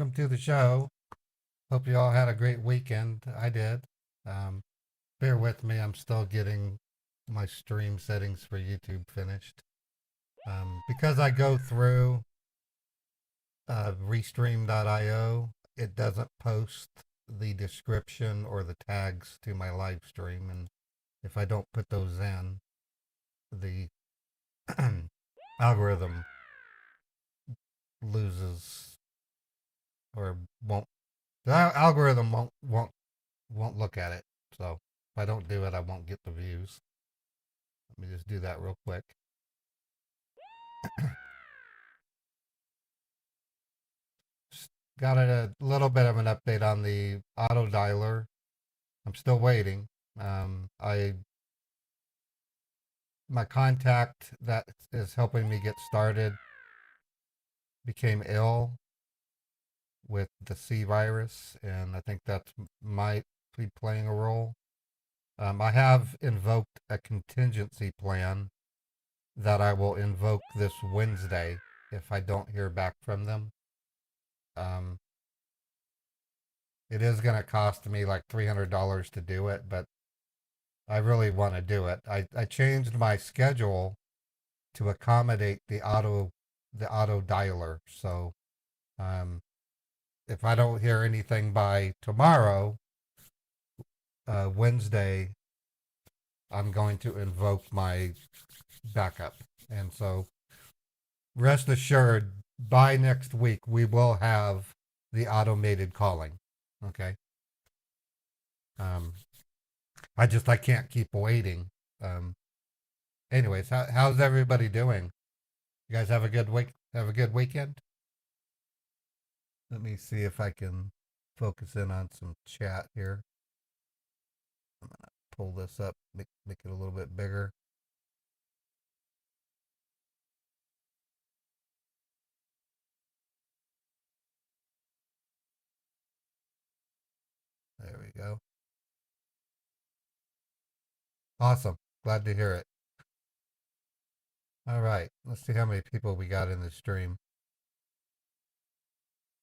welcome to the show. Hope you all had a great weekend. I did. Um, Bear with me, I'm still getting my stream settings for YouTube finished. Because I go through restream.io, it doesn't post the description or the tags to my live stream. And if I don't put those in, the algorithm loses or won't. The algorithm won't look at it. So if I don't do it, I won't get the views. Let me just do that real quick. Got a little bit of an update on the auto dialer. I'm still waiting. I My contact that is helping me get started became ill with the C virus, and I think that might be playing a role. I have invoked a contingency plan that I will invoke this Wednesday if I don't hear back from them. Um, it is going to cost me like $300 to do it, but I really want to do it. I changed my schedule to accommodate the auto dialer. So um, if I don't hear anything by tomorrow, Wednesday, I'm going to invoke my backup. And so rest assured, by next week, we will have the automated calling. Okay. Um, I can't keep waiting. Um, Anyways, how's everybody doing? You guys have a good week? Have a good weekend? Let me see if I can focus in on some chat here. I'm gonna pull this up, make it a little bit bigger. There we go. Awesome. Glad to hear it. All right. Let's see how many people we got in the stream.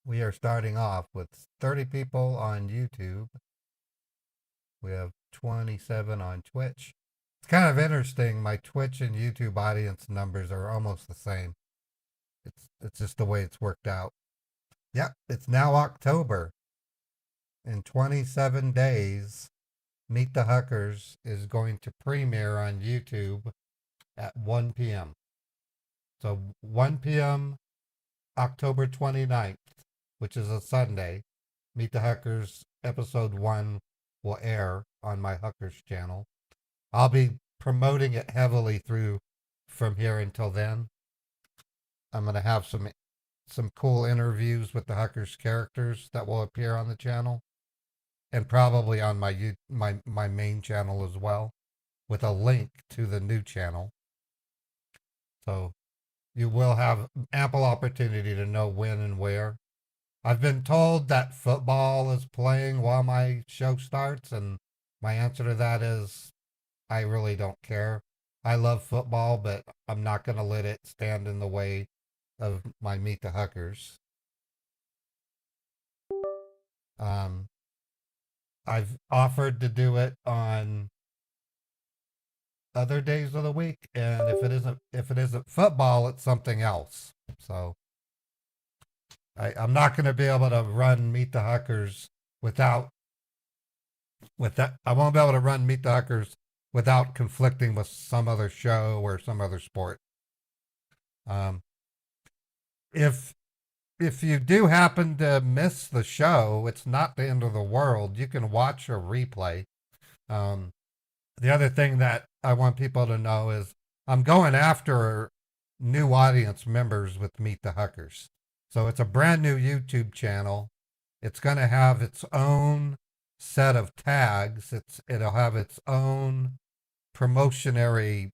We are starting off with 30 people on YouTube. We have 27 on Twitch. It's kind of interesting. My Twitch and YouTube audience numbers are almost the same. It's just the way it's worked out. Yep, it's now October. In 27 days, Meet the Huckers is going to premiere on YouTube at 1 p.m. So 1 p.m. October 29th, which is a Sunday, Meet the Huckers episode 1 will air on my Huckers channel. I'll be promoting it heavily through from here until then. I'm going to have some cool interviews with the Huckers characters that will appear on the channel, and probably on my main channel as well, with a link to the new channel. So you will have ample opportunity to know when and where. I've been told that football is playing while my show starts, and my answer to that is I really don't care. I love football, but I'm not going to let it stand in the way of my Meet the Huckers. Um, I've offered to do it on other days of the week, and if it isn't football, it's something else. So I'm not going to be able to run Meet the Huckers without with that. I won't be able to run Meet the Huckers without conflicting with some other show or some other sport. Um, if if you do happen to miss the show, it's not the end of the world. You can watch a replay. Um, the other thing that I want people to know is I'm going after new audience members with Meet the Huckers. So it's a brand new YouTube channel. It's going to have its own set of tags. It'll have its own promotionary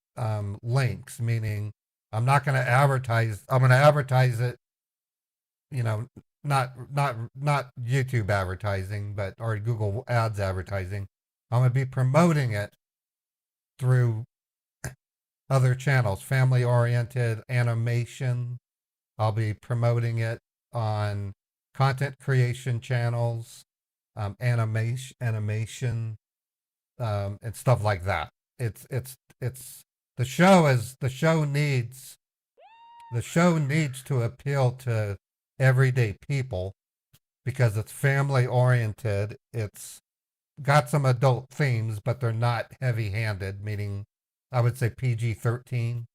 links, meaning I'm not going to advertise. I'm going to advertise it, you know, not YouTube advertising, but or Google Ads advertising. I'm going to be promoting it through other channels, family oriented animation. I'll be promoting it on content creation channels, animation, and stuff like that. It's the show needs to appeal to everyday people because it's family oriented. It's got some adult themes, but they're not heavy handed, meaning I would say PG-13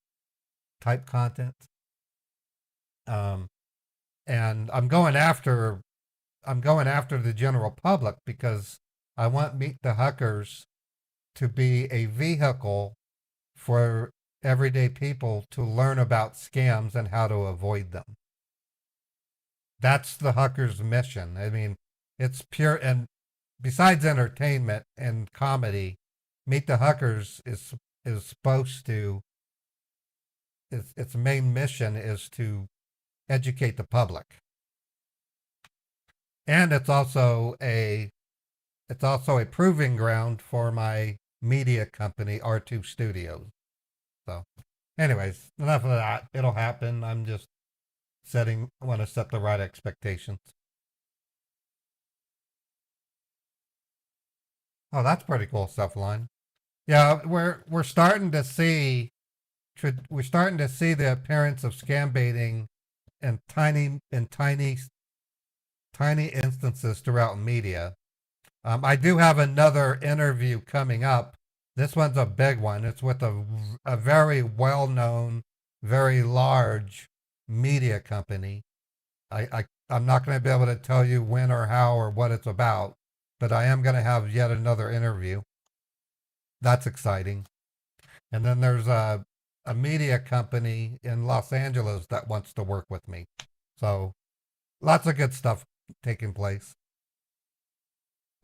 type content. Um, and I'm going after the general public because I want Meet the Huckers to be a vehicle for everyday people to learn about scams and how to avoid them. That's the Huckers' mission. I mean, it's pure, and besides entertainment and comedy, Meet the Huckers is supposed to its main mission is to educate the public. And it's also a proving ground for my media company R2 Studios. So anyways, enough of that. It'll happen. I'm just want to set the right expectations. Oh, that's pretty cool stuff, Line. Yeah, we're starting to see the appearance of scam baiting in tiny instances throughout media. I do have another interview coming up. This one's a big one. It's with a very well known, very large media company. I'm not going to be able to tell you when or how or what it's about, but I am going to have yet another interview. That's exciting. And then there's a media company in Los Angeles that wants to work with me. So lots of good stuff taking place.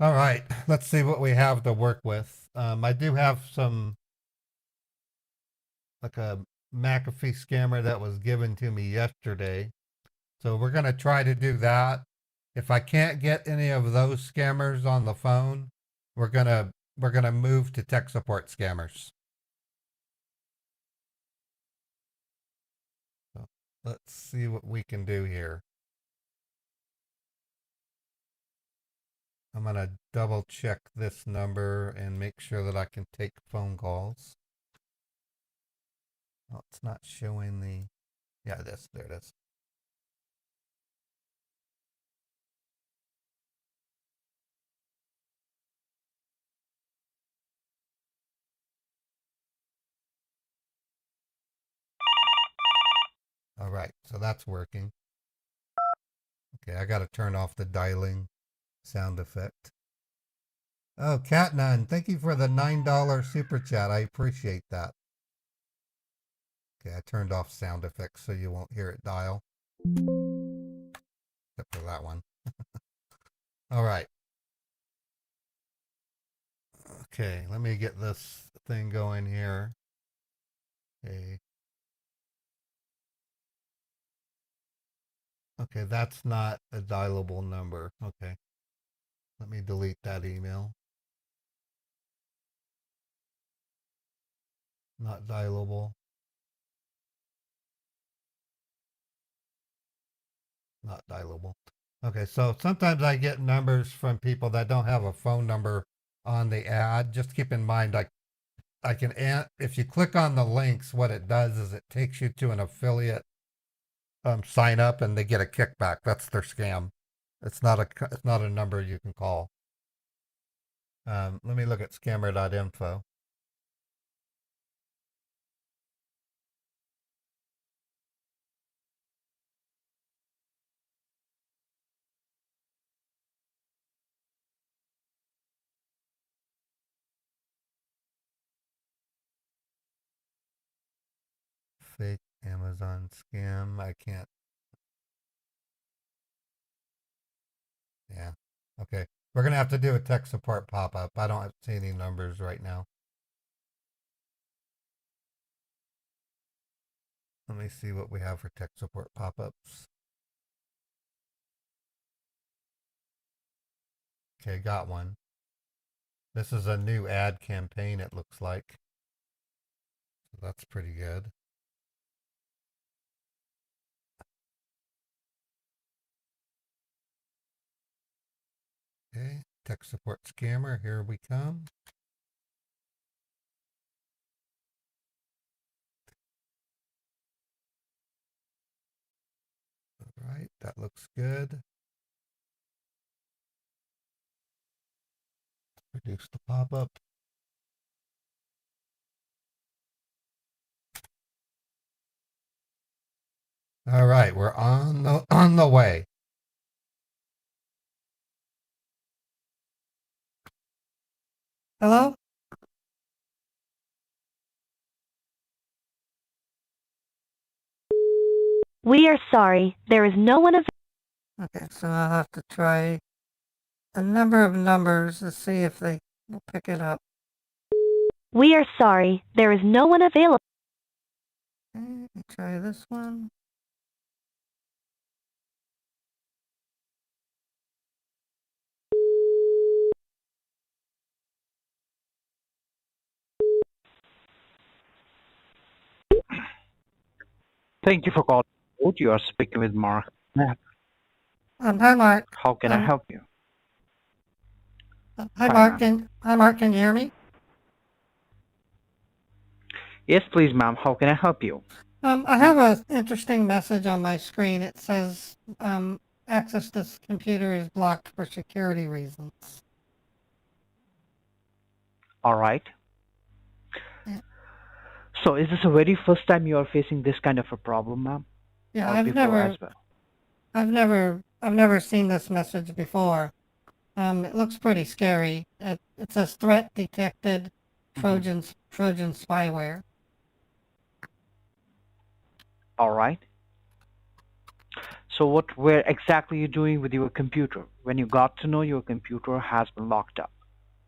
All right, let's see what we have to work with. I do have some, like a McAfee scammer that was given to me yesterday. So we're going to try to do that. If I can't get any of those scammers on the phone, we're going to move to tech support scammers. So let's see what we can do here. I'm going to double check this number and make sure that I can take phone calls. Oh, it's not showing the, yeah, there it is. All right, so that's working. Okay, I got to turn off the dialing sound effect. Oh, Cat Nun, thank you for the $9 super chat. I appreciate that. Okay, I turned off sound effects so you won't hear it dial. Except for that one. All right. Okay, let me get this thing going here. Okay. Okay, that's not a dialable number. Okay. Let me delete that email. Not dialable. Not dialable. Okay, so sometimes I get numbers from people that don't have a phone number on the ad. Just keep in mind, I can if you click on the links, what it does is it takes you to an affiliate sign up, and they get a kickback. That's their scam. It's not a number you can call. Let me look at scammer.info. Fake Amazon scam. I can't. Yeah. Okay. We're gonna have to do a tech support pop up. I don't see any numbers right now. Let me see what we have for tech support pop ups. Okay, got one. This is a new ad campaign, it looks like. So that's pretty good. Okay, tech support scammer, here we come. All right, that looks good. Reduce the pop-up. All right, we're on the way. Hello? We are sorry, there is no one available. Okay, so I'll have to try a number of numbers to see if they will pick it up. We are sorry, there is no one available. Okay, try this one. Thank you for calling. You are speaking with Mark. Hi, Mark. How can I help you? Hi, Hi, Mark. ma'am. Hi, Mark. Can you hear me? Yes, please, ma'am. How can I help you? I have an interesting message on my screen. It says, access to this computer is blocked for security reasons. All right. Yeah. So, is this the very first time you are facing this kind of a problem, ma'am? Yeah, Or before as well? I've never seen this message before. It looks pretty scary. It says threat detected, Trojan spyware. All right. So, what were exactly you doing with your computer when you got to know your computer has been locked up?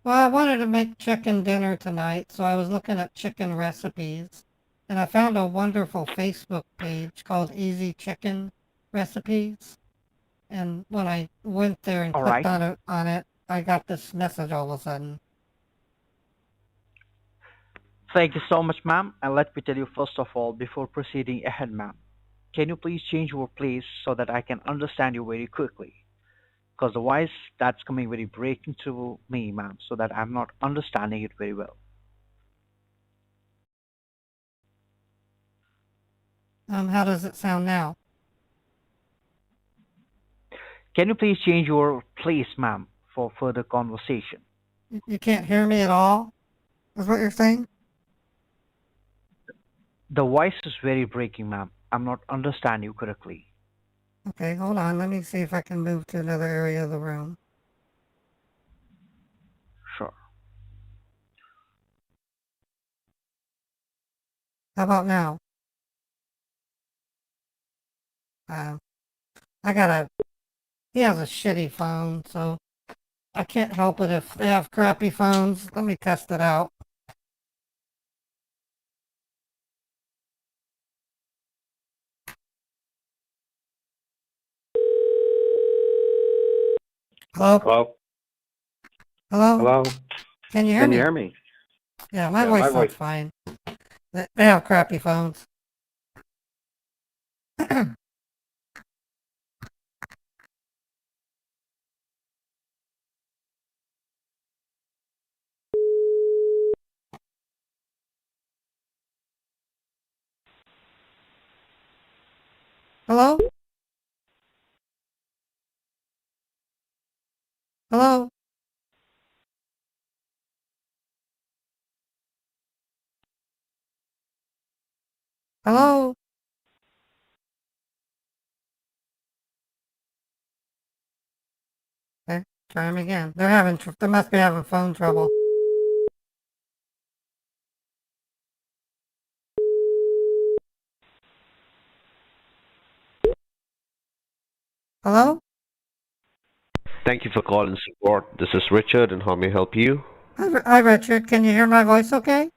Well, I wanted to make chicken dinner tonight, so I was looking at chicken recipes, and I found a wonderful Facebook page called Easy Chicken Recipes. And when I went there and All clicked right. on it, I got this message all of a sudden. Thank you so much, ma'am. And let me tell you first of all, before proceeding ahead, ma'am, can you please change your place so that I can understand you very quickly? Because the voice that's coming very breaking to me, ma'am, so that I'm not understanding it very well. How does it sound now? Can you please change your place, ma'am, for further conversation? You can't hear me at all? Is what you're saying? The voice is very breaking, ma'am. I'm not understanding you correctly. Okay, hold on. Let me see if I can move to another area of the room. Sure. How about now? Uh, he has a shitty phone, so I can't help it if they have crappy phones. Let me test it out. Hello? Hello? Hello? Hello? Can you hear Can you me? hear me? Yeah, my Yeah, voice my sounds voice. fine. They have crappy phones. Hello? Hello? Hello? Okay, try them again. They must be having phone trouble. Hello? Thank you for calling support. This is Richard, and how may I help you? Hi, Richard. Can you hear my voice okay?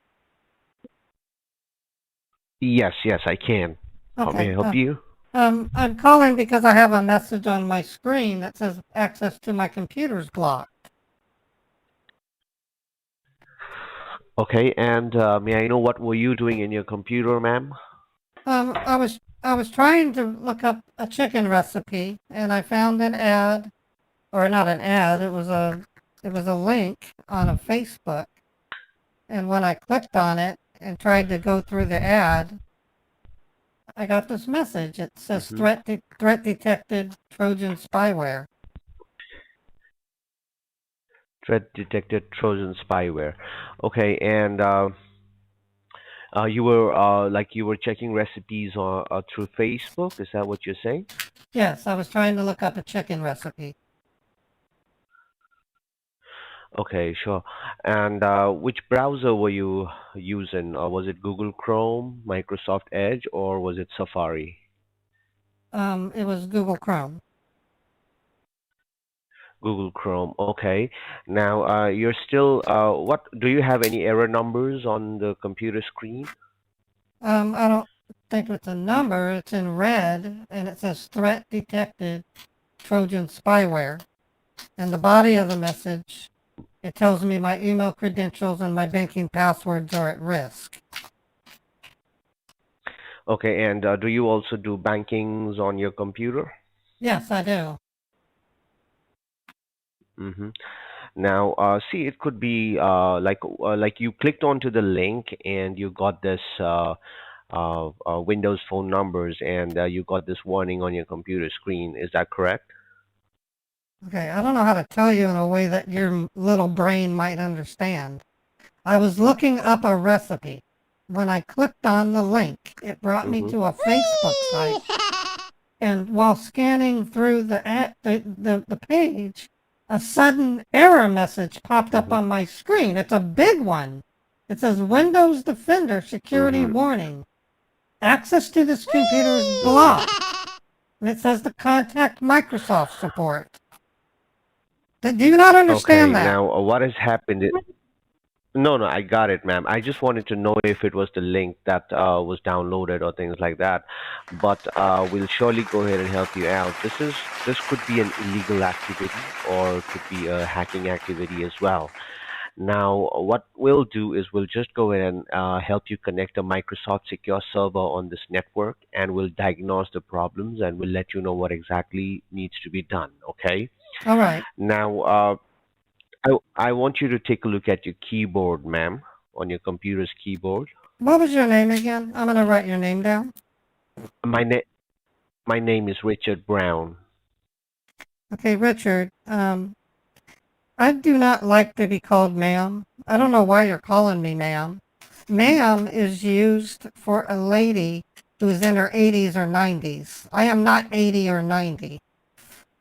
Yes, yes, I can. How may I Okay. help you? I'm calling because I have a message on my screen that says access to my computer's blocked. Okay, and may I know what were you doing in your computer, ma'am? I was trying to look up a chicken recipe, and I found an ad or not an ad, it was a link on a Facebook. And when I clicked on it and tried to go through the ad, I got this message. It says Mm-hmm. threat detected, Trojan spyware. Threat detected Trojan spyware. Okay, and you were you were checking recipes on through Facebook. Is that what you're saying? Yes, I was trying to look up a chicken recipe. Okay, sure. And which browser were you using? Was it Google Chrome, Microsoft Edge, or was it Safari? It was Google Chrome. Google Chrome. Okay. Now, you're still, what, do you have any error numbers on the computer screen? I don't think it's a number. It's in red, and it says threat detected, Trojan spyware. And the body of the message, it tells me my email credentials and my banking passwords are at risk. Okay, and do you also do bankings on your computer? Yes, I do. Mm-hmm. Now, see, it could be like you clicked onto the link and you got this Windows phone numbers and you got this warning on your computer screen. Is that correct? Okay, I don't know how to tell you in a way that your little brain might understand. I was looking up a recipe. When I clicked on the link, it brought me Mm-hmm. to a Facebook site. And while scanning through the page, a sudden error message popped up Mm-hmm. on my screen. It's a big one. It says Windows Defender security Mm-hmm. warning. Access to this computer is blocked. And it says to contact Microsoft support. Do you not Okay, understand that? now what has happened? No, no, I got it, ma'am. I just wanted to know if it was the link that was downloaded or things like that. But we'll surely go ahead and help you out. This could be an illegal activity or could be a hacking activity as well. Now, what we'll do is we'll just go ahead and help you connect a Microsoft Secure server on this network, and we'll diagnose the problems and we'll let you know what exactly needs to be done. Okay? All right. Now, I want you to take a look at your keyboard, ma'am, on your computer's keyboard. What was your name again? I'm going to write your name down. My name my name is Richard Brown. Okay, Richard. I do not like to be called ma'am. I don't know why you're calling me ma'am. Ma'am is used for a lady who is in her 80s or 90s. I am not 80 or 90.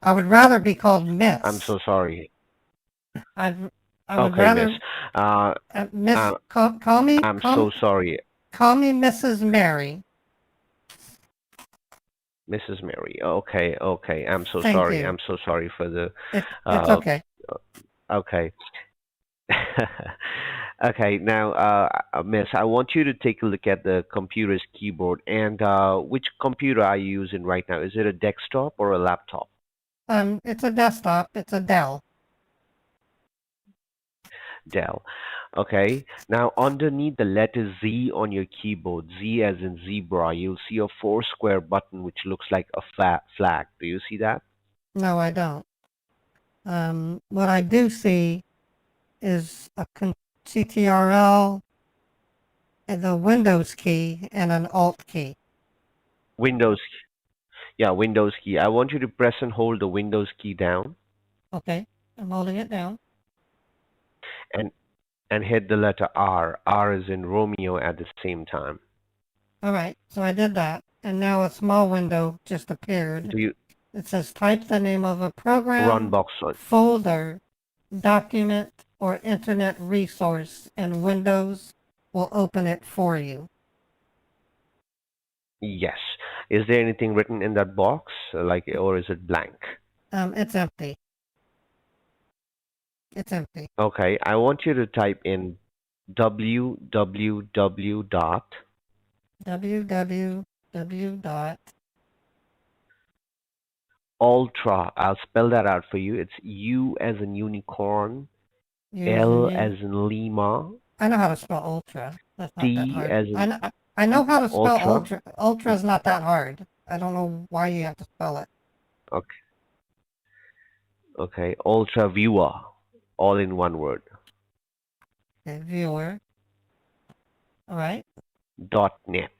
I would rather be called I'm Miss. so sorry. I I would Okay, miss. rather Uh, Miss uh, I'm call so sorry, call me Mrs. Mary. Mrs. Mary. Okay, okay. I'm so Thank sorry. you. I'm so sorry for the. It's Uh, okay. okay. Okay, now, Miss, I want you to take a look at the computer's keyboard. And which computer are you using right now? Is it a desktop or a laptop? It's a desktop. It's a Dell. Dell. Okay. Now, underneath the letter Z on your keyboard, Z as in zebra, you'll see a four square button which looks like a flag. Do you see that? No, I don't. What I do see is a CTRL and the Windows key and an Alt key. Windows. Yeah, Windows key. I want you to press and hold the Windows key down Okay, I'm holding it down. and hit the letter R. R is in Romeo at the same time. All right, so I did that, and now a small window just appeared. Do you It says type the name of a run program, box? folder, document, or internet resource, and Windows will open it for you. Yes. Is there anything written in that box, or is it blank? It's empty. It's empty. Okay, I want you to type in www dot www. ultra. I'll spell that out for you. It's U as in unicorn, L as Using in Lima, I know how to spell ultra. That's not that T hard. as in I know how to spell ultra. ultra. Ultra is not that hard. I don't know why you have to spell it. Okay, Okay, Ultra Viewer, all in one word. Okay, viewer. All right. .net.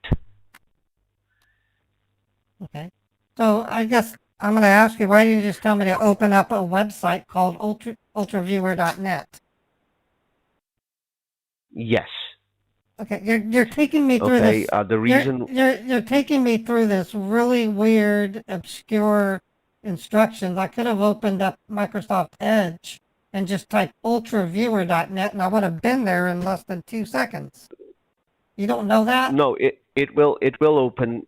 Okay. So I guess I'm going to ask you, why don't you just tell me to open up a website called ultraviewer.net? Yes. Okay, you're taking me through Okay. this. The reason. You're taking me through this really weird, obscure instructions. I could have opened up Microsoft Edge and just typed ultraviewer.net, and I would have been there in less than 2 seconds. You don't know that? No, it will open.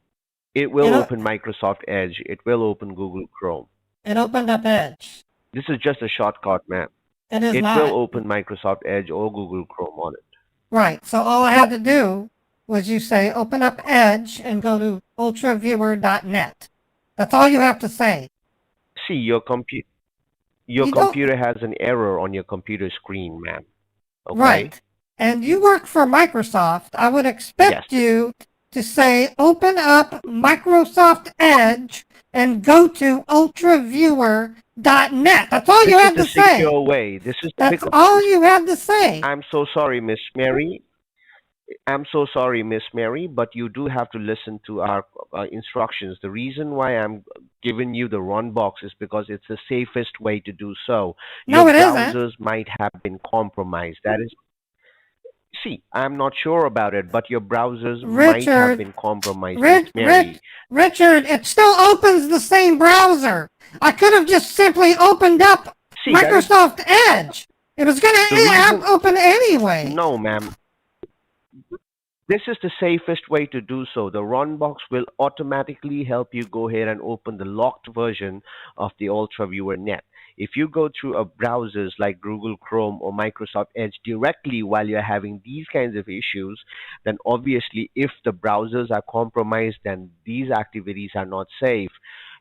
It It will o- open Microsoft Edge. It will open Google Chrome. it opened up Edge. This is just a shortcut, ma'am. It is It will not. open Microsoft Edge or Google Chrome on it. Right. So all I had to do was you say open up Edge and go to ultraviewer.net. That's all you have to say. See, your You don't. computer has an error on your computer screen, ma'am. Okay? Right. And you work for Microsoft. I would Yes. expect you to say open up Microsoft Edge and go to ultraviewer.net. That's all This you is had the to say. secure way. This is That's because all you had to say. I'm so sorry, Miss Mary. I'm so sorry, Miss Mary, but you do have to listen to our instructions. The reason why I'm giving you the run box is because it's the safest way to do so. No, Your it isn't. browsers might have been compromised. That is, see, I'm not sure about it, but your browsers might have Richard, been compromised, Miss Mary. Richard, it still opens the same browser. I could have just simply opened up See, that is Microsoft Edge. It was going the to reason. open anyway. No, ma'am. This is the safest way to do so. The run box will automatically help you go ahead and open the locked version of the UltraViewer Net. If you go through a browsers like Google Chrome or Microsoft Edge directly while you're having these kinds of issues, then obviously if the browsers are compromised and these activities are not safe,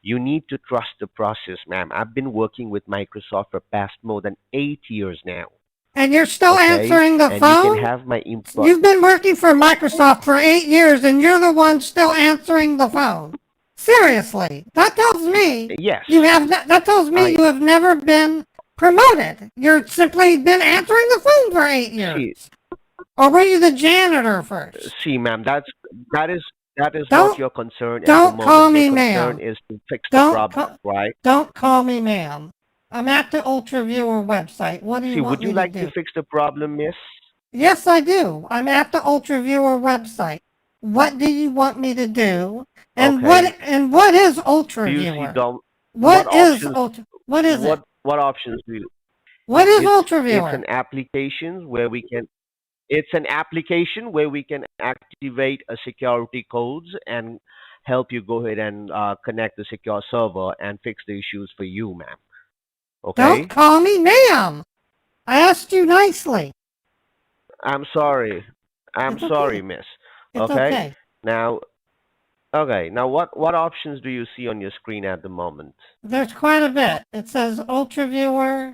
you need to trust the process, ma'am. I've been working with Microsoft for past more than 8 years now. And you're still Okay, answering the and you can phone? have my input. You've been working for Microsoft for 8 years and you're the one still answering the phone. Seriously, that tells me Yes, that tells me I you have never been promoted. You're simply been answering the phone for 8 see. years. Or were you the janitor first? See, ma'am, that is not Don't your concern at the don't call moment. Your me concern ma'am. is to fix the Don't problem, right? don't call me ma'am. I'm at the UltraViewer website. What do you See, want would you me to like to do? fix the problem, miss? Yes, I do. I'm at the UltraViewer website. What do you want me to do? And Okay. what is Do you see UltraViewer? what What is options? what is it? What options do you? What is It's UltraViewer? an application where we can. It's an application where we can activate a security codes and help you go ahead and connect the secure server and fix the issues for you, ma'am. Don't Okay. call me ma'am. I asked you nicely. I'm sorry. I'm It's sorry, okay. miss. It's Okay. okay. Now, okay. Now, what options do you see on your screen at the moment? There's quite a bit. It says UltraViewer,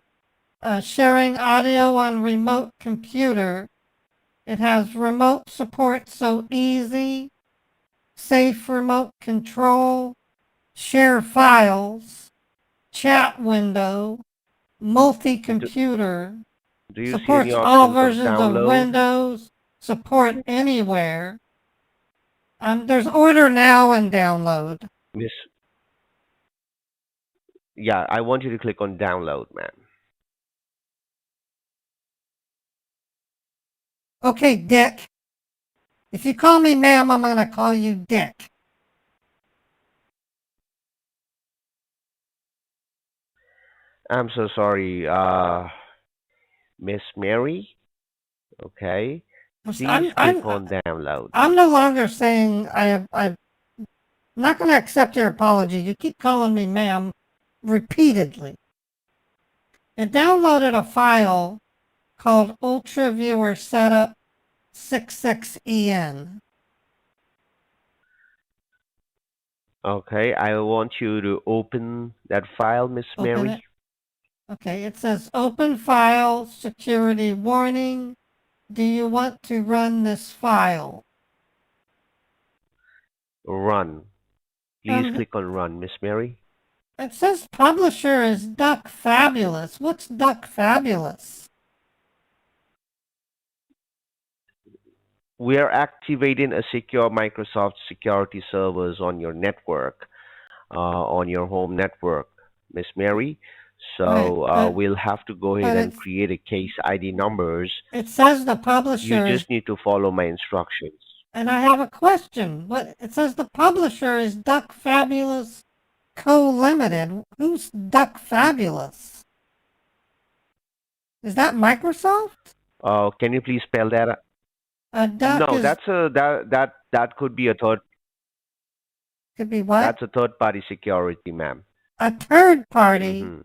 sharing audio on remote computer. It has remote support so easy, safe remote control, share files, chat window, Do, multi-computer, do you see any supports all options of versions of download, Windows, support anywhere. There's order now and download. miss? Yeah, I want you to click on download, ma'am. Okay, Dick. If you call me ma'am, I'm gonna call you Dick. I'm so sorry, Miss Mary. Okay. Please click on download. I'm no longer saying I'm not gonna accept your apology. You keep calling me ma'am repeatedly. It downloaded a file called UltraViewer Setup 66EN. Okay, I want you to open that file, Miss Open Mary. it. Okay, it says open file, security warning. Do you want to run this file? Run. Please Um, click on run, Miss Mary. It says publisher is Duck Fabulous. What's Duck Fabulous? We are activating a secure Microsoft security servers on your network, on your home network, Miss Mary. Right, So we'll have to go ahead but and create a case ID numbers. it says the You publisher is, just need to follow my instructions. and I have a question. What it says the publisher is Duck Fabulous Co. Limited. Who's Duck Fabulous? Is that Microsoft? Can you please spell that out? Duck No, is that could be a third. could be what? That's a third party security, ma'am. A third party. Hmm.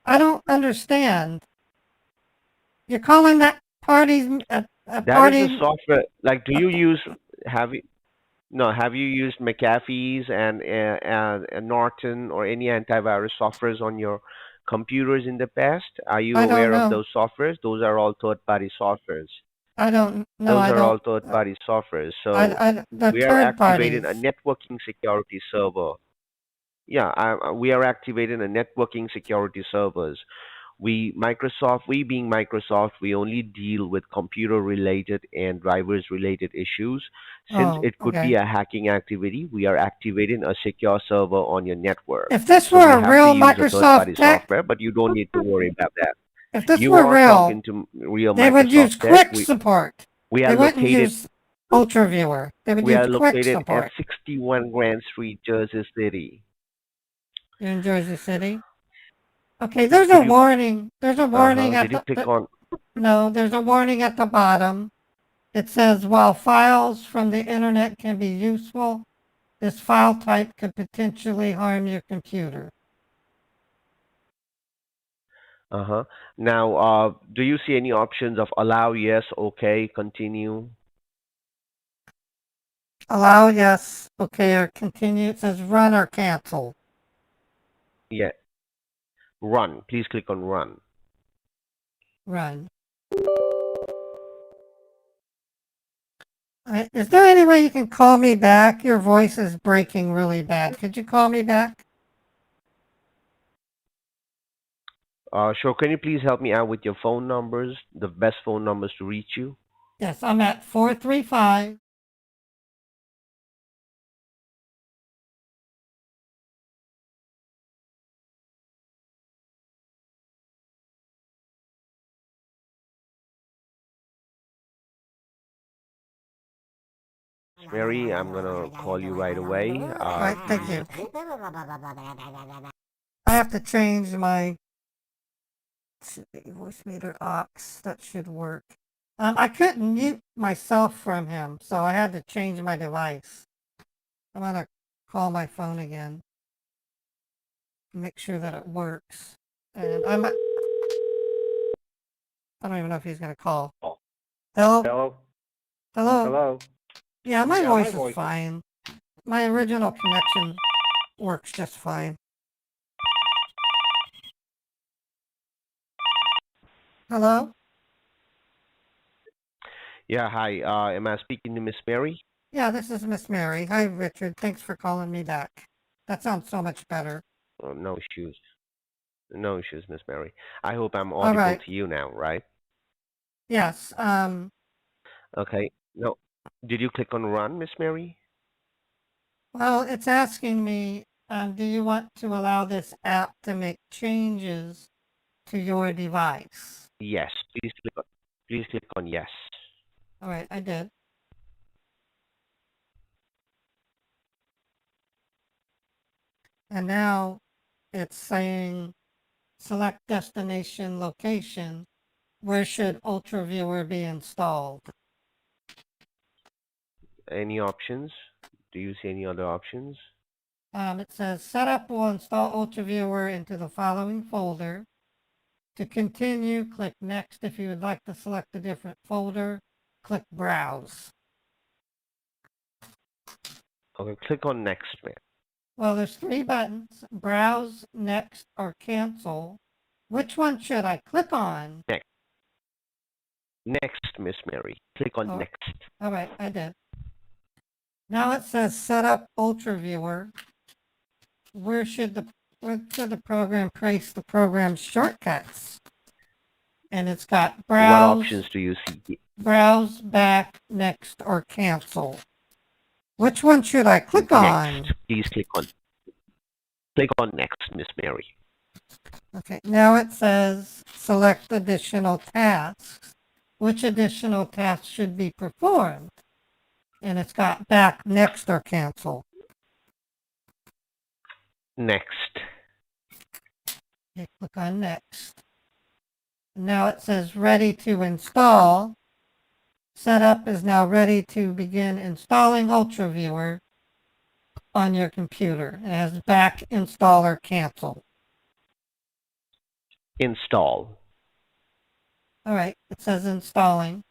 I don't understand. You're calling that party a That party? is a software. Like, do you use have you no have you used McAfee's and Norton or any antivirus softwares on your computers in the past? Are you I don't aware of know. those softwares? Those are all third party softwares. I don't. No, Those I are all don't. third party softwares. So The we are third activating parties. a networking security server. Yeah, we are activating a networking security servers. We being Microsoft, we only deal with computer related and drivers related issues. Since Oh, it could okay. be a hacking activity, we are activating a secure server on your network. If this So were we a have real to use a third party Microsoft tech, software, but you don't need to worry about that. if this You were are real, talking to real they would use Microsoft Tech. Quick Support. We They are wouldn't located use UltraViewer. They would we use are Quick located at Support. 61 Grand Street, Jersey City. You're in Jersey City. Okay, there's Could a you warning. There's a warning at did you click on no, there's a warning at the bottom. It says while files from the internet can be useful, this file type could potentially harm your computer. Uh-huh. Now, do you see any options of allow, yes, okay, continue? Allow, yes, okay, or continue. It says run or cancel. Yeah. Run. Please click on run. Run. Is there any way you can call me back? Your voice is breaking really bad. Could you call me back? Sure. Can you please help me out with your phone numbers, the best phone numbers to reach you? Yes, I'm at 435. Mary, I'm gonna call you right away. All right, thank you. I have to change my voice meter aux. That should work. I couldn't mute myself from him, so I had to change my device. I'm gonna call my phone again. Make sure that it works. And I don't even know if he's gonna call. Hello? Hello. Hello? Hello. Yeah, my voice is fine. My original connection works just fine. Hello? Yeah. Hi. Am I speaking to Miss Mary? Yeah, this is Miss Mary. Hi, Richard. Thanks for calling me back. That sounds so much better. Oh, no issues. No issues, Miss Mary. I hope I'm All audible right. to you now, right? Yes. Okay. No. Did you click on run, Miss Mary? Well, it's asking me, do you want to allow this app to make changes to your device? Yes. Please click on yes. All right, I did. And now it's saying select destination location. Where should UltraViewer be installed? Any options? Do you see any other options? It says setup will install UltraViewer into the following folder. To continue, click next. If you would like to select a different folder, click browse. Okay, click on next, man. Well, there's 3 buttons, browse, next, or cancel. Which one should I click on? Next, Miss Mary. Click on Oh. next. All right, I did. Now it says set up UltraViewer. Where should the should the program trace the program's shortcuts? And it's got What options browse, do you see? browse, back, next, or cancel. Which one should I click on? Next. Please click on next, Miss Mary. Okay, now it says select additional tasks. Which additional tasks should be performed? And it's got back, next, or cancel. Next. Okay, click on next. Now it says ready to install. Setup is now ready to begin installing UltraViewer on your computer. It has back, install, or cancel. Install. All right, it says installing.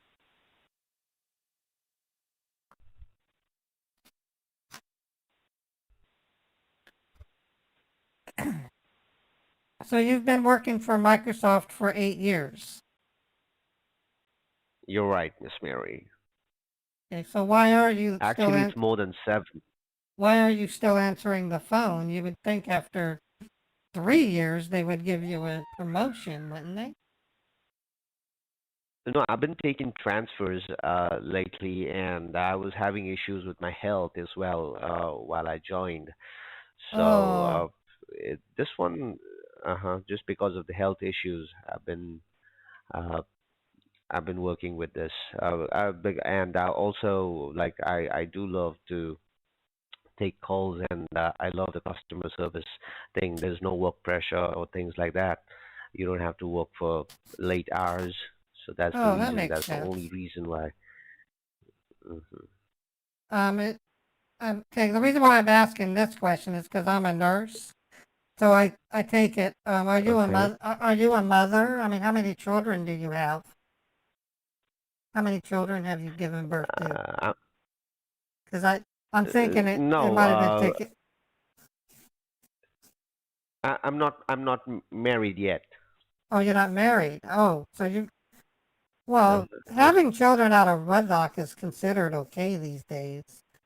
So you've been working for Microsoft for 8 years. You're right, Miss Mary. Okay, so why are you Actually, it's more than 7. still answering the phone? You would think after 3 years they would give you a promotion, wouldn't they? No, I've been taking transfers lately, and I was having issues with my health as well while I joined. So Oh, this one, just because of the health issues, uh, I've been working with this, and I also like I do love to take calls, and I love the customer service thing. There's no work pressure or things like that. You don't have to work for late hours, so that's the oh, that reason. makes That's the only sense. reason why. Hmm. It, okay, the reason why I'm asking this question is because I'm a nurse. So I take it, are you a Okay. mother? Are you a mother? I mean, how many children do you have? How many children have you given birth to? Uh, Because I'm thinking it no, might have been taken. I'm not married yet. Oh, you're not married. Oh, so Uh, well, uh, having children out of wedlock is considered okay these days.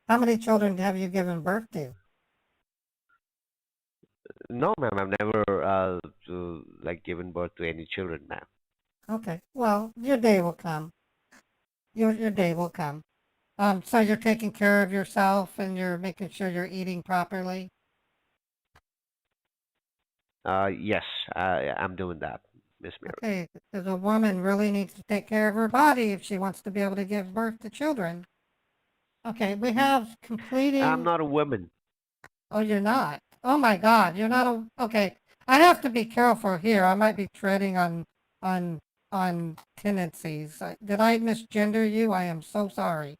How many children have you given birth to? no, ma'am, I've never like given birth to any children, ma'am. Okay, well, your day will come. Your day will come. So you're taking care of yourself and you're making sure you're eating properly. Yes, I'm doing that, Miss Mary. Okay, because a woman really needs to take care of her body if she wants to be able to give birth to children. Okay, we have I'm completing. not a woman. Oh, you're not. Oh my God, you're not a. Okay, I have to be careful here. I might be treading on on tendencies. Did I misgender you? I am so sorry.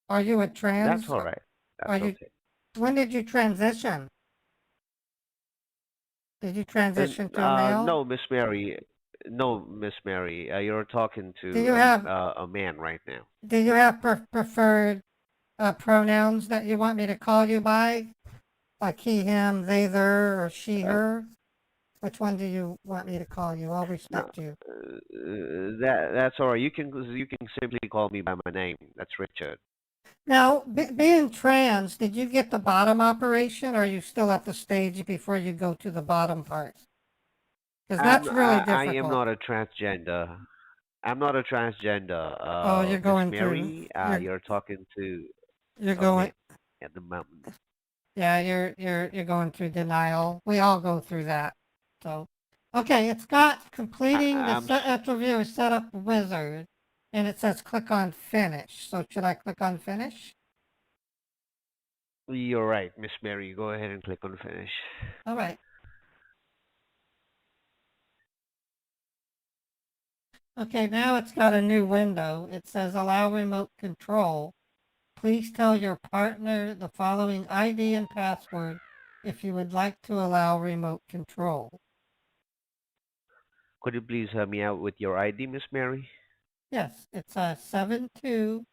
Are you a That's trans? all right. Are That's you? okay. When did you transition? Did you And transition to a male? no, Miss Mary. No, Miss Mary. You're talking Do to you have a man right now. do you have preferred pronouns that you want me to call you by? Like he, him, they, their, or she, Uh, her? Which one do you want me to call you? I'll no, respect you. that's all right. You can simply call me by my name. That's Richard. Now, being trans, did you get the bottom operation, or are you still at the stage before you go to the bottom part? Because that's really I am difficult. not a transgender. I'm not a transgender, Oh, you're Miss going through, Mary. you're, You're talking to you're a man going, at the moment. yeah, you're going through denial. We all go through that. So, okay, it's got I, completing the I'm. s- interview setup wizard, and it says click on finish. So should I click on finish? You're right, Miss Mary. Go ahead and click on finish. All right. Okay, now it's got a new window. It says allow remote control. Please tell your partner the following ID and password if you would like to allow remote control. Could you please help me out with your ID, Miss Mary? Yes, it's a 72.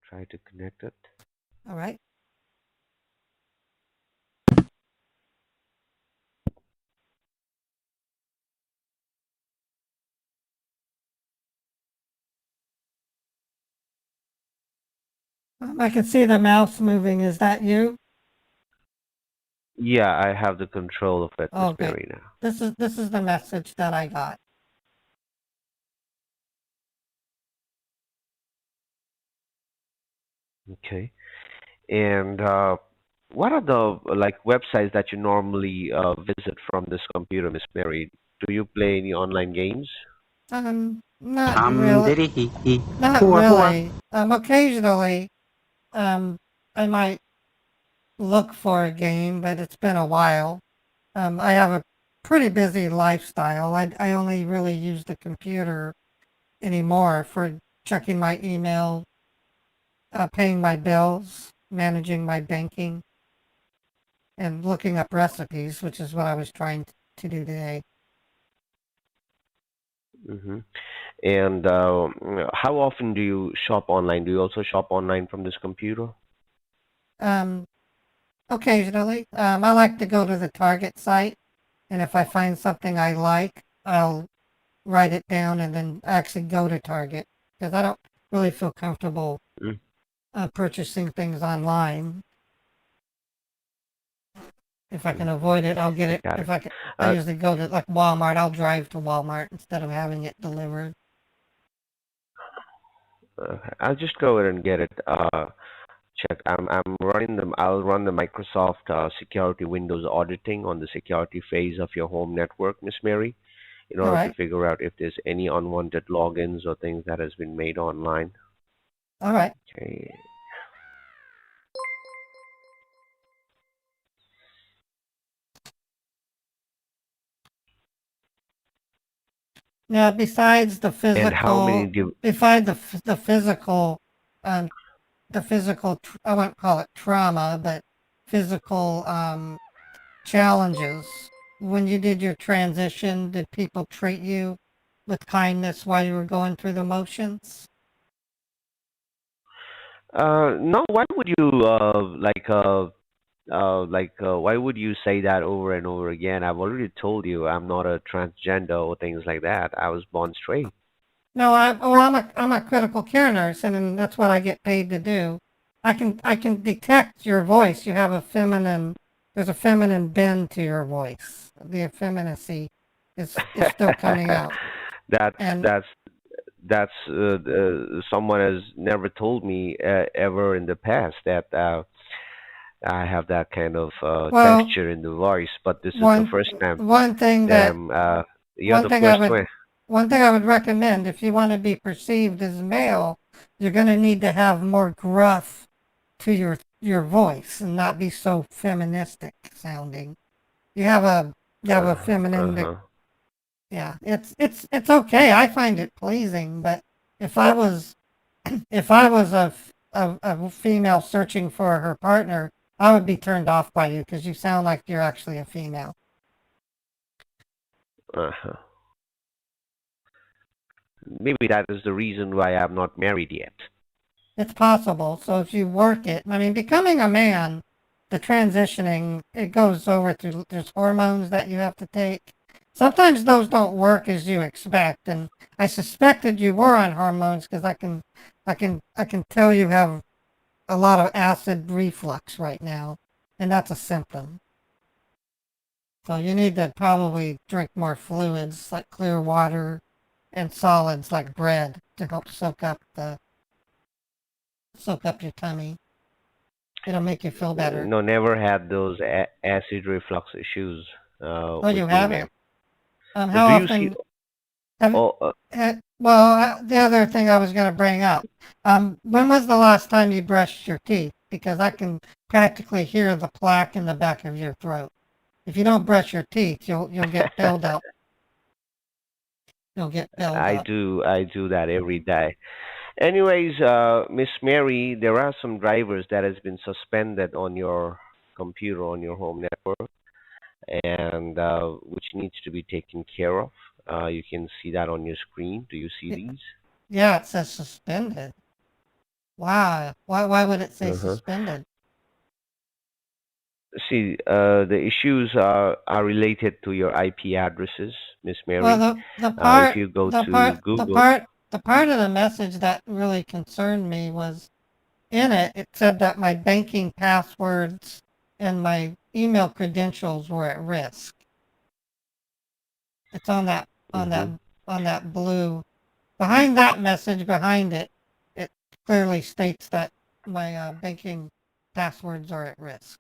Try to connect it. All right. I can see the mouse moving. Is that you? Yeah, I have the control of it, Miss Okay. Mary now. This is the message that I got. Okay. And what are the like websites that you normally visit from this computer, Miss Mary? Do you play any online games? Not really. Hum Not hua hua. really. Occasionally, um, I might look for a game, but it's been a while. I have a pretty busy lifestyle. I only really use the computer anymore for checking my email, paying my bills, managing my banking, and looking up recipes, which is what I was trying to do today. Hmm. And how often do you shop online? Do you also shop online from this computer? Um, Occasionally, I like to go to the Target site, and if I find something I like, I'll write it down and then actually go to Target because I don't really feel comfortable Mm, purchasing things online. If I mm, can avoid it, I'll get I it. got If it. I can, I Uh, usually go to like Walmart. I'll drive to Walmart instead of having it delivered. I'll just go ahead and get it checked. I'm running them. I'll run the Microsoft security Windows auditing on the security phase of your home network, Miss Mary, in All order to right, figure out if there's any unwanted logins or things that has been made online. all right. Okay. Now, besides the And how many physical, do? besides the physical, um, I won't call it trauma, but physical challenges. When you did your transition, did people treat you with kindness while you were going through the motions? No. Why would you why would you say that over and over again? I've already told you I'm not a transgender or things like that. I was born straight. No, I'm a critical care nurse, and then that's what I get paid to do. I can detect your voice. You have a feminine. There's a feminine bend to your voice. The effeminacy is still coming out, that's and that's that's someone has never told me ever in the past that I have that kind of well, texture in the voice. But this is the one first time one thing that that I'm. You're one the thing I first would one. one thing I would recommend if you want to be perceived as male, you're going to need to have more gruff to your voice and not be so feministic sounding. You have a you have a Uh feminine. huh. Yeah, it's okay. I find it pleasing, but if I was if I was a female searching for her partner, I would be turned off by you because you sound like you're actually a female. Uh huh. Maybe that is the reason why I'm not married yet. It's possible. So if you work it, I mean, becoming a man, the transitioning, it goes over through, there's hormones that you have to take. Sometimes those don't work as you expect, and I suspected you were on hormones because I can tell you have a lot of acid reflux right now, and that's a symptom. So you need to probably drink more fluids like clear water and solids like bread to help soak up your tummy. It'll make you feel better. No, never had those acid reflux issues Oh, with you me, haven't? ma'am. How Do you see? often have, Oh, the other thing I was going to bring up, when was the last time you brushed your teeth? Because I can practically hear the plaque in the back of your throat. If you don't brush your teeth, you'll get buildup. You'll get I buildup. do. I do that every day. Anyways, Miss Mary, there are some drivers that has been suspended on your computer on your home network, and which needs to be taken care of. You can see that on your screen. Do you see Y- these? Yeah, it says suspended. Wow. Why would it say Uh-huh. suspended? See, the issues are related to your IP addresses, Miss Well, Mary. If you go to Google, the part of the message that really concerned me was in it, it said that my banking passwords and my email credentials were at risk. It's on that Hmm. on that blue. Behind that message, behind it, it clearly states that my banking passwords are at risk.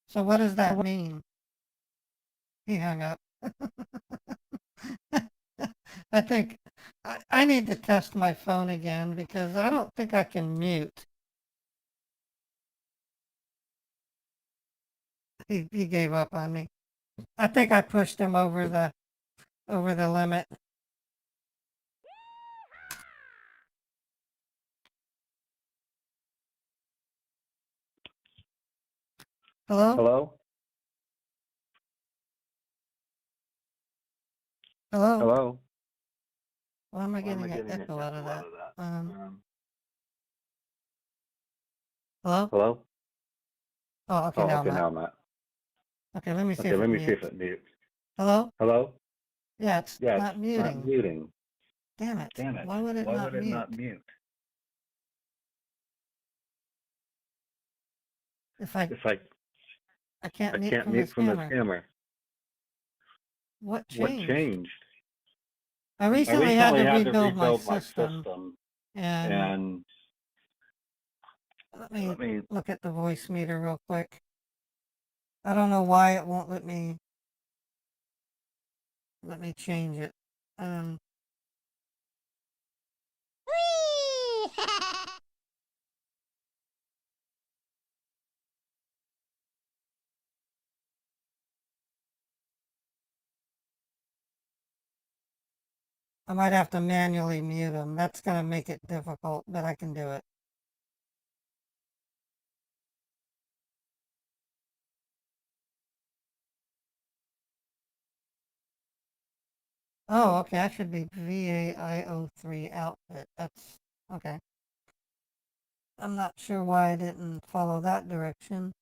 So what does that mean? He hung up. I think I need to test my phone again because I don't think I can mute. He gave up on me. I think I pushed him over the limit. Hello? Hello? Hello? Hello? Why am I Why am I getting an getting an echo out of echo out that? of that? Hello? Hello? Oh, okay, Oh, now I'm okay, not. now I'm at. Okay, let me see Okay, if let it me see if mutes. it mutes. Hello? Hello? Yeah, it's Yeah, it's not not muting. muting. Damn it. Damn it. Why would it Why not would it mute? not mute? If I If I can't mute can't from the mute from the scammer. scammer, What what changed? changed? I I recently had recently to had to rebuild my rebuild my system, system, and and let me let me. look at the voice meter real quick. I don't know why it won't let me change it. Um, I might have to manually mute them. That's gonna make it difficult, but I can do it. Oh, okay, I should be VAIO3 outfit. That's okay. I'm not sure why I didn't follow that direction.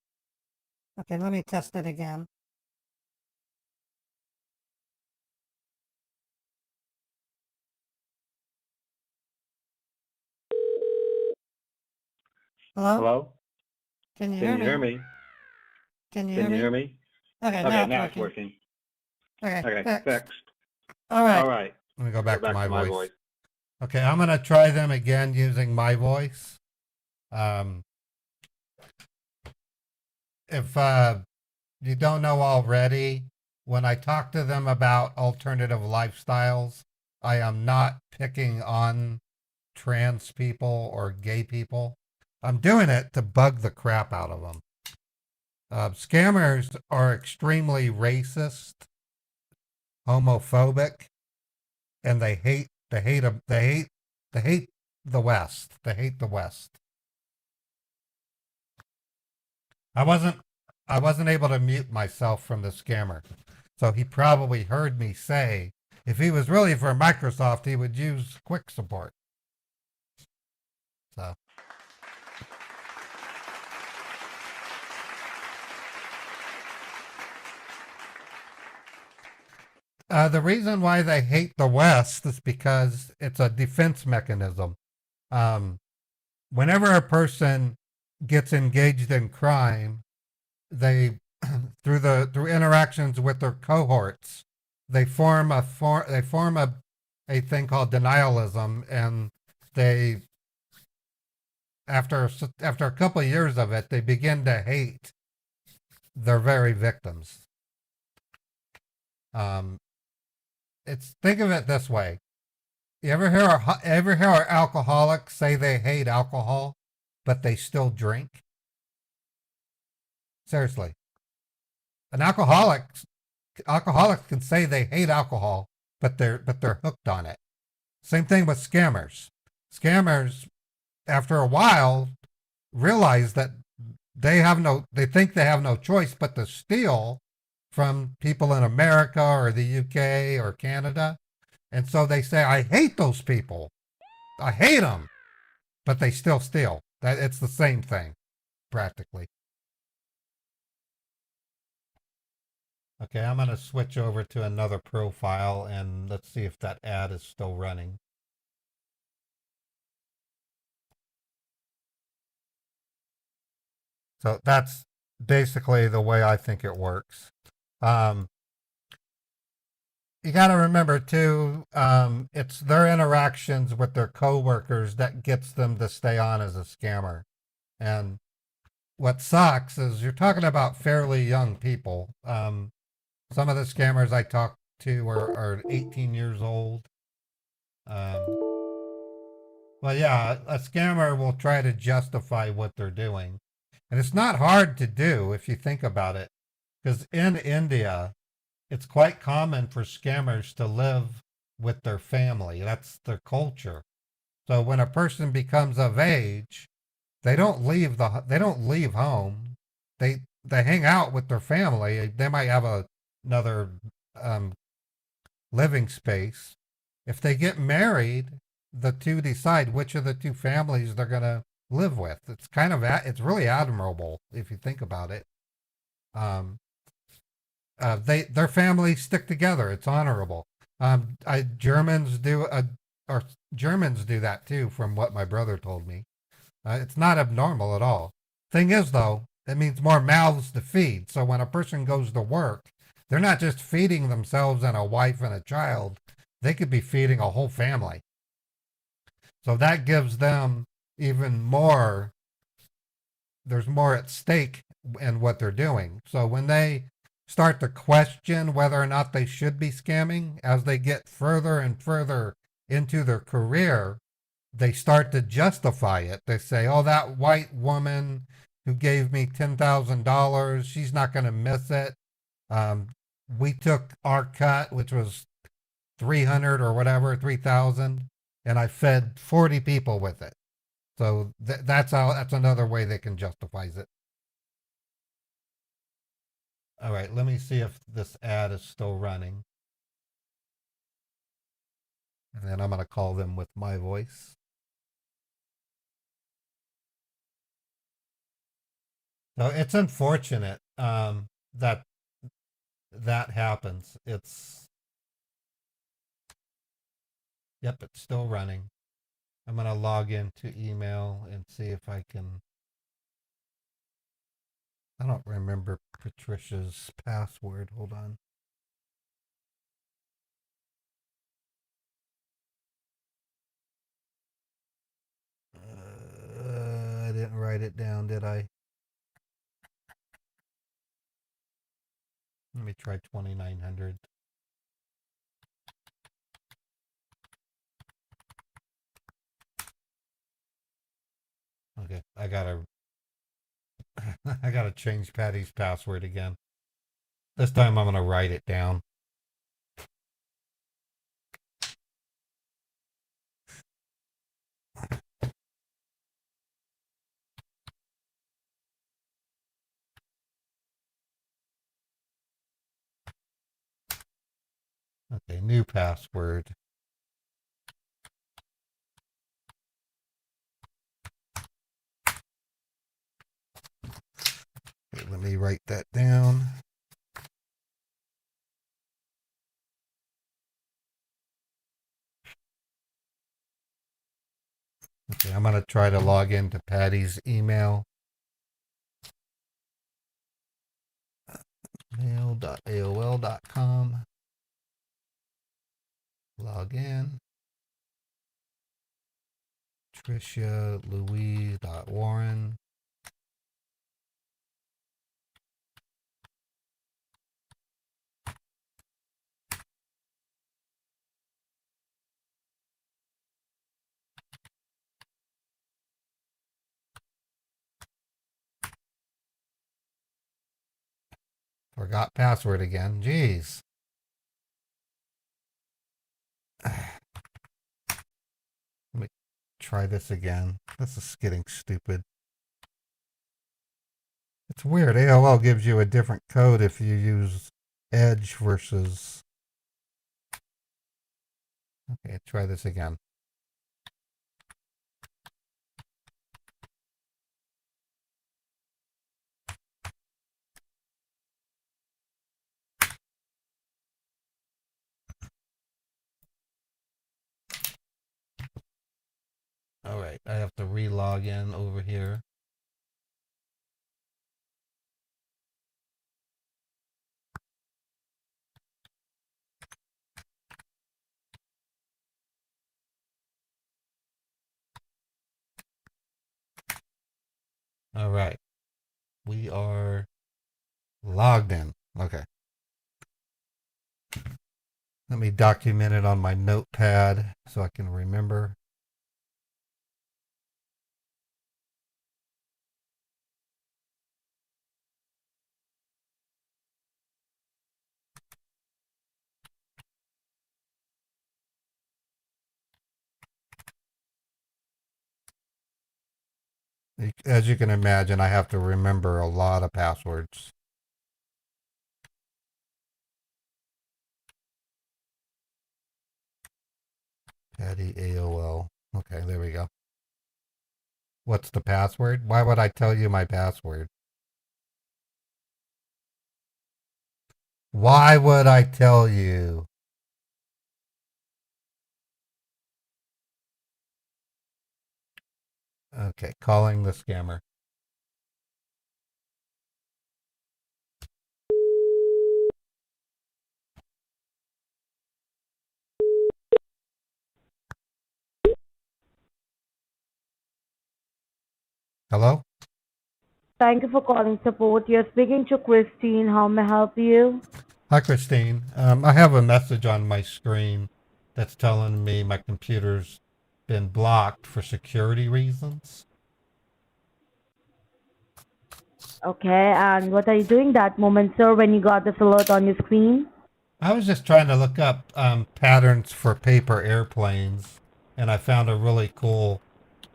Okay, let me test it again. Hello? Hello? Can you Can hear you hear me? me? Can you Can hear you me? hear me? Okay, now Okay, it's now it's working. working. Okay, Okay, fixed. fixed. All All right. right. Let me go Let me go back to back my to my voice. voice. Okay, I'm going to try them again using my voice. Um, if you don't know already, when I talk to them about alternative lifestyles, I am not picking on trans people or gay people. I'm doing it to bug the crap out of them. Scammers are extremely racist, homophobic, and they hate the West. They hate the West. I wasn't I wasn't able to mute myself from the scammer. So he probably heard me say if he was really for Microsoft, he would use quick support. So the reason why they hate the West is because it's a defense mechanism. Um, whenever a person gets engaged in crime, they through interactions with their cohorts, they form a thing called denialism, and they after a couple of years of it, they begin to hate their very victims. Um, it's think of it this way: you ever hear alcoholics say they hate alcohol, but they still drink? Seriously, an alcoholics can say they hate alcohol, but they're hooked on it. Same thing with scammers. Scammers, after a while, realize that they think they have no choice but to steal from people in America or the UK or Canada. And so they say, I hate those people. I hate them, but they still steal. That it's the same thing practically. Okay, I'm going to switch over to another profile and let's see if that ad is still running. So that's basically the way I think it works. Um, you got to remember too, it's their interactions with their coworkers that gets them to stay on as a scammer. And what sucks is you're talking about fairly young people. Some of the scammers I talk to are 18 years old. Well, yeah, a scammer will try to justify what they're doing. And it's not hard to do if you think about it. Because in India, it's quite common for scammers to live with their family. That's their culture. So when a person becomes of age, they don't leave home. They hang out with their family. They might have another um, living space. If they get married, the two decide which of the two families they're going to live with. It's kind of it's really admirable if you think about it. Um, their families stick together. It's honorable. Germans do or Germans do that too, from what my brother told me. It's not abnormal at all. Thing is, though, it means more mouths to feed. So when a person goes to work, they're not just feeding themselves and a wife and a child. They could be feeding a whole family. So that gives them even more, there's more at stake in what they're doing. So when they start to question whether or not they should be scamming, as they get further and further into their career, they start to justify it. They say, oh, that white woman who gave me $10,000, she's not going to miss it. Um, we took our cut, which was 300 or whatever, 3,000, and I fed 40 people with it. So that's another way they can justify it. All right, let me see if this ad is still running. And then I'm going to call them with my voice. So it's unfortunate that that happens. Yep, it's still running. I'm going to log into email and see if I don't remember Patricia's password. Hold on. I didn't write it down, did I? Let me try 2900. Okay, I gotta I gotta change Patty's password again. This time I'm gonna write it down. Okay, new password. Okay, let me write that down. Okay, I'm gonna try to log into Patty's email. mail.aol.com. Log in. Tricia Louise.Warren. Forgot password again. Jeez. Let me try this again. This is getting stupid. It's weird. AOL gives you a different code if you use Edge versus. Okay, try this again. right, I have to re-log in over here. All right, we are logged in. Okay. Let me document it on my notepad so I can remember. As you can imagine, I have to remember a lot of passwords. Patty AOL. Okay, there we go. What's the password? Why would I tell you my password? Why would I tell you? Okay, calling the scammer. Hello? Thank you for calling support. You're speaking to Christine. How may I help you? Hi, Christine. I have a message on my screen that's telling me my computer's been blocked for security reasons. Okay, and what are you doing that moment, sir, when you got this alert on your screen? I was just trying to look up patterns for paper airplanes, and I found a really cool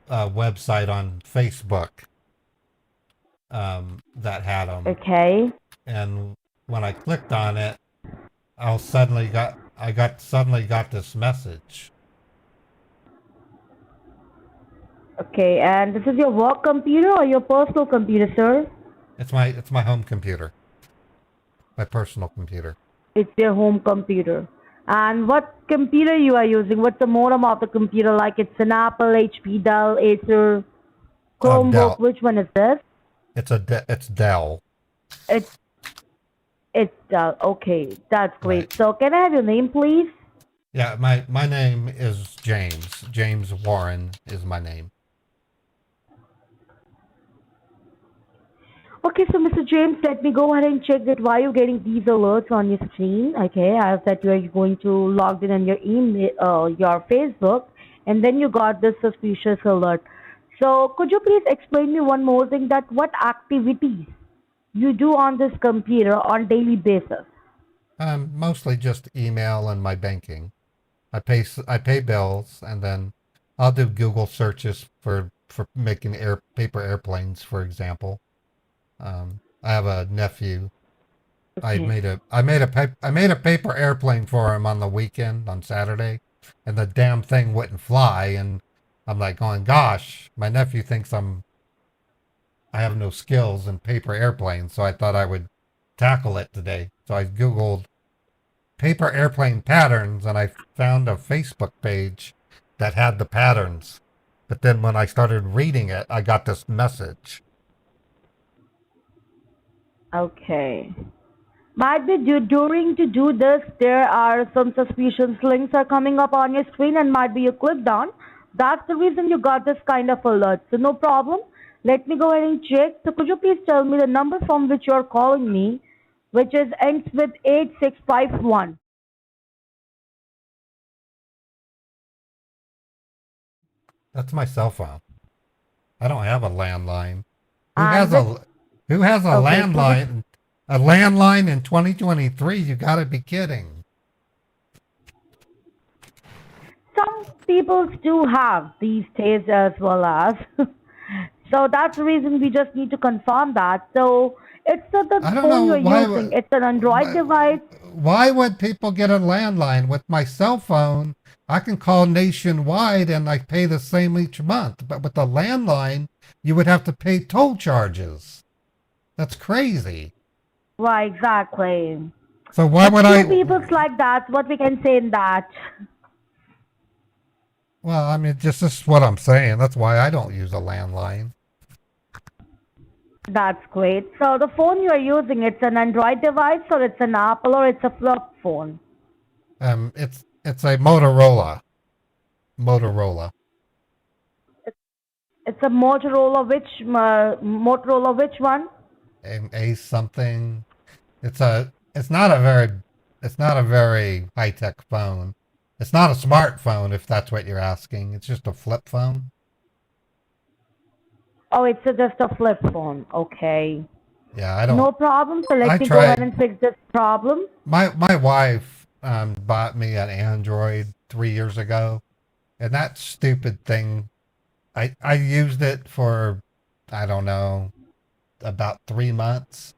website on Facebook that had them. Okay. And when I clicked on it, suddenly got this message. Okay, and this is your work computer or your personal computer, sir? It's my home computer, my personal computer. It's your home computer. And what computer you are using? What's the modem of the computer? Like it's an Apple, HP, Dell, Acer, Chromebook. Dell. Which one is this? It's Dell. It's Dell. Okay, that's great. Right. So can I have your name, please? Yeah, my name is James. James Warren is my name. Okay, so Mr. James, let me go ahead and check that why you're getting these alerts on your screen. Okay, I have that you are going to log in on your email, your Facebook, and then you got this suspicious alert. So could you please explain me one more thing, that what activities you do on this computer on daily basis? Mostly just email and my banking. I pay bills, and then I'll do Google searches for making paper airplanes, for example. I have a nephew. I Okay. made a paper airplane for him on the weekend on Saturday, and the damn thing wouldn't fly. And I'm like going, gosh, my nephew thinks I have no skills in paper airplanes, so I thought I would tackle it today. So I Googled paper airplane patterns, and I found a Facebook page that had the patterns. But then when I started reading it, I got this message. Okay. Might be during to do this, there are some suspicious links are coming up on your screen and might be you clicked on. That's the reason you got this kind of alert. So no problem. Let me go ahead and check. So could you please tell me the number from which you're calling me, which is ends with 8651? That's my cell phone. I don't have a landline. Who And has which, who has a okay, so which, landline? A landline in 2023? You got to be kidding. some people do have these days as well as. So that's the reason we just need to confirm that. So it's not the I don't phone know you're why. using. It's an Android device. Why would people get a landline? With my cell phone, I can call nationwide and I pay the same each month. But with the landline, you would have to pay toll charges. That's crazy. Why exactly? So why But would few I? people's like that. What we can say in that. Well, I mean, just this is what I'm saying. That's why I don't use a landline. That's great. So the phone you are using, it's an Android device or it's an Apple or it's a flip phone? It's a Motorola. Motorola. It's a Motorola which one? A something. It's not a very high tech phone. It's not a smartphone if that's what you're asking. It's just a flip phone. Oh, it's just a flip phone. Okay. Yeah, I don't. No problem. So let I me go ahead tried. and fix this problem. My wife bought me an Android 3 years ago, and that stupid thing. I used it for, I don't know, about 3 months,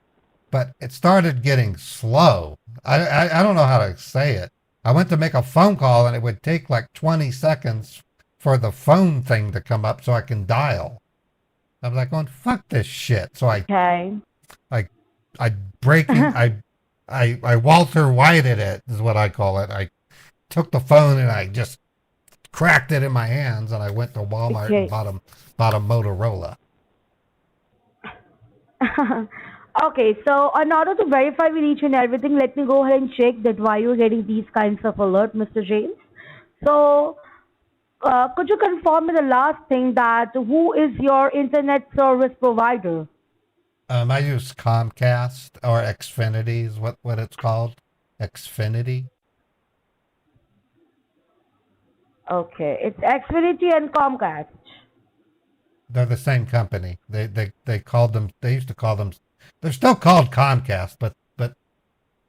but it started getting slow. I don't know how to say it. I went to make a phone call and it would take like 20 seconds for the phone thing to come up so I can dial. I was like, going, fuck this shit. So Okay. I I Walter Whited it is what I call it. I took the phone and I just cracked it in my hands and I went to Walmart Okay. and bought a Motorola. Okay, so in order to verify with each and everything, let me go ahead and check that why you're getting these kinds of alert, Mr. James. So, could you confirm me the last thing that who is your internet service provider? I use Comcast or Xfinity is what it's called. Xfinity. Okay, it's Xfinity and Comcast. They're the same company. They called them. They used to call them. They're still called Comcast, but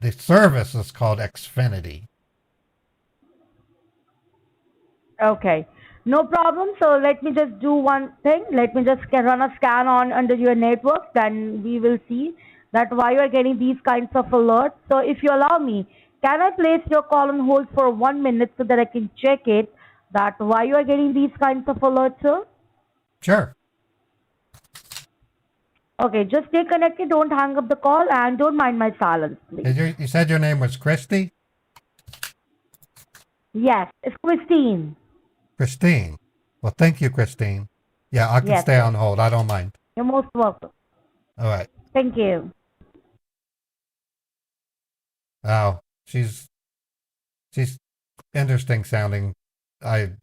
the service is called Xfinity. Okay, no problem. So let me just do one thing. Let me just run a scan on under your network. Then we will see that why you are getting these kinds of alerts. So if you allow me, can I place your call on hold for 1 minute so that I can check it that why you are getting these kinds of alerts, sir? Sure. Okay, just stay connected. Don't hang up the call and don't mind my silence, please. You said your name was Christy? Yes, it's Christine. Christine. Well, thank you, Christine. Yeah, I can Yes, stay sir. on hold. I don't mind. You're most welcome. All right. Thank you. Wow. She's interesting sounding. I'm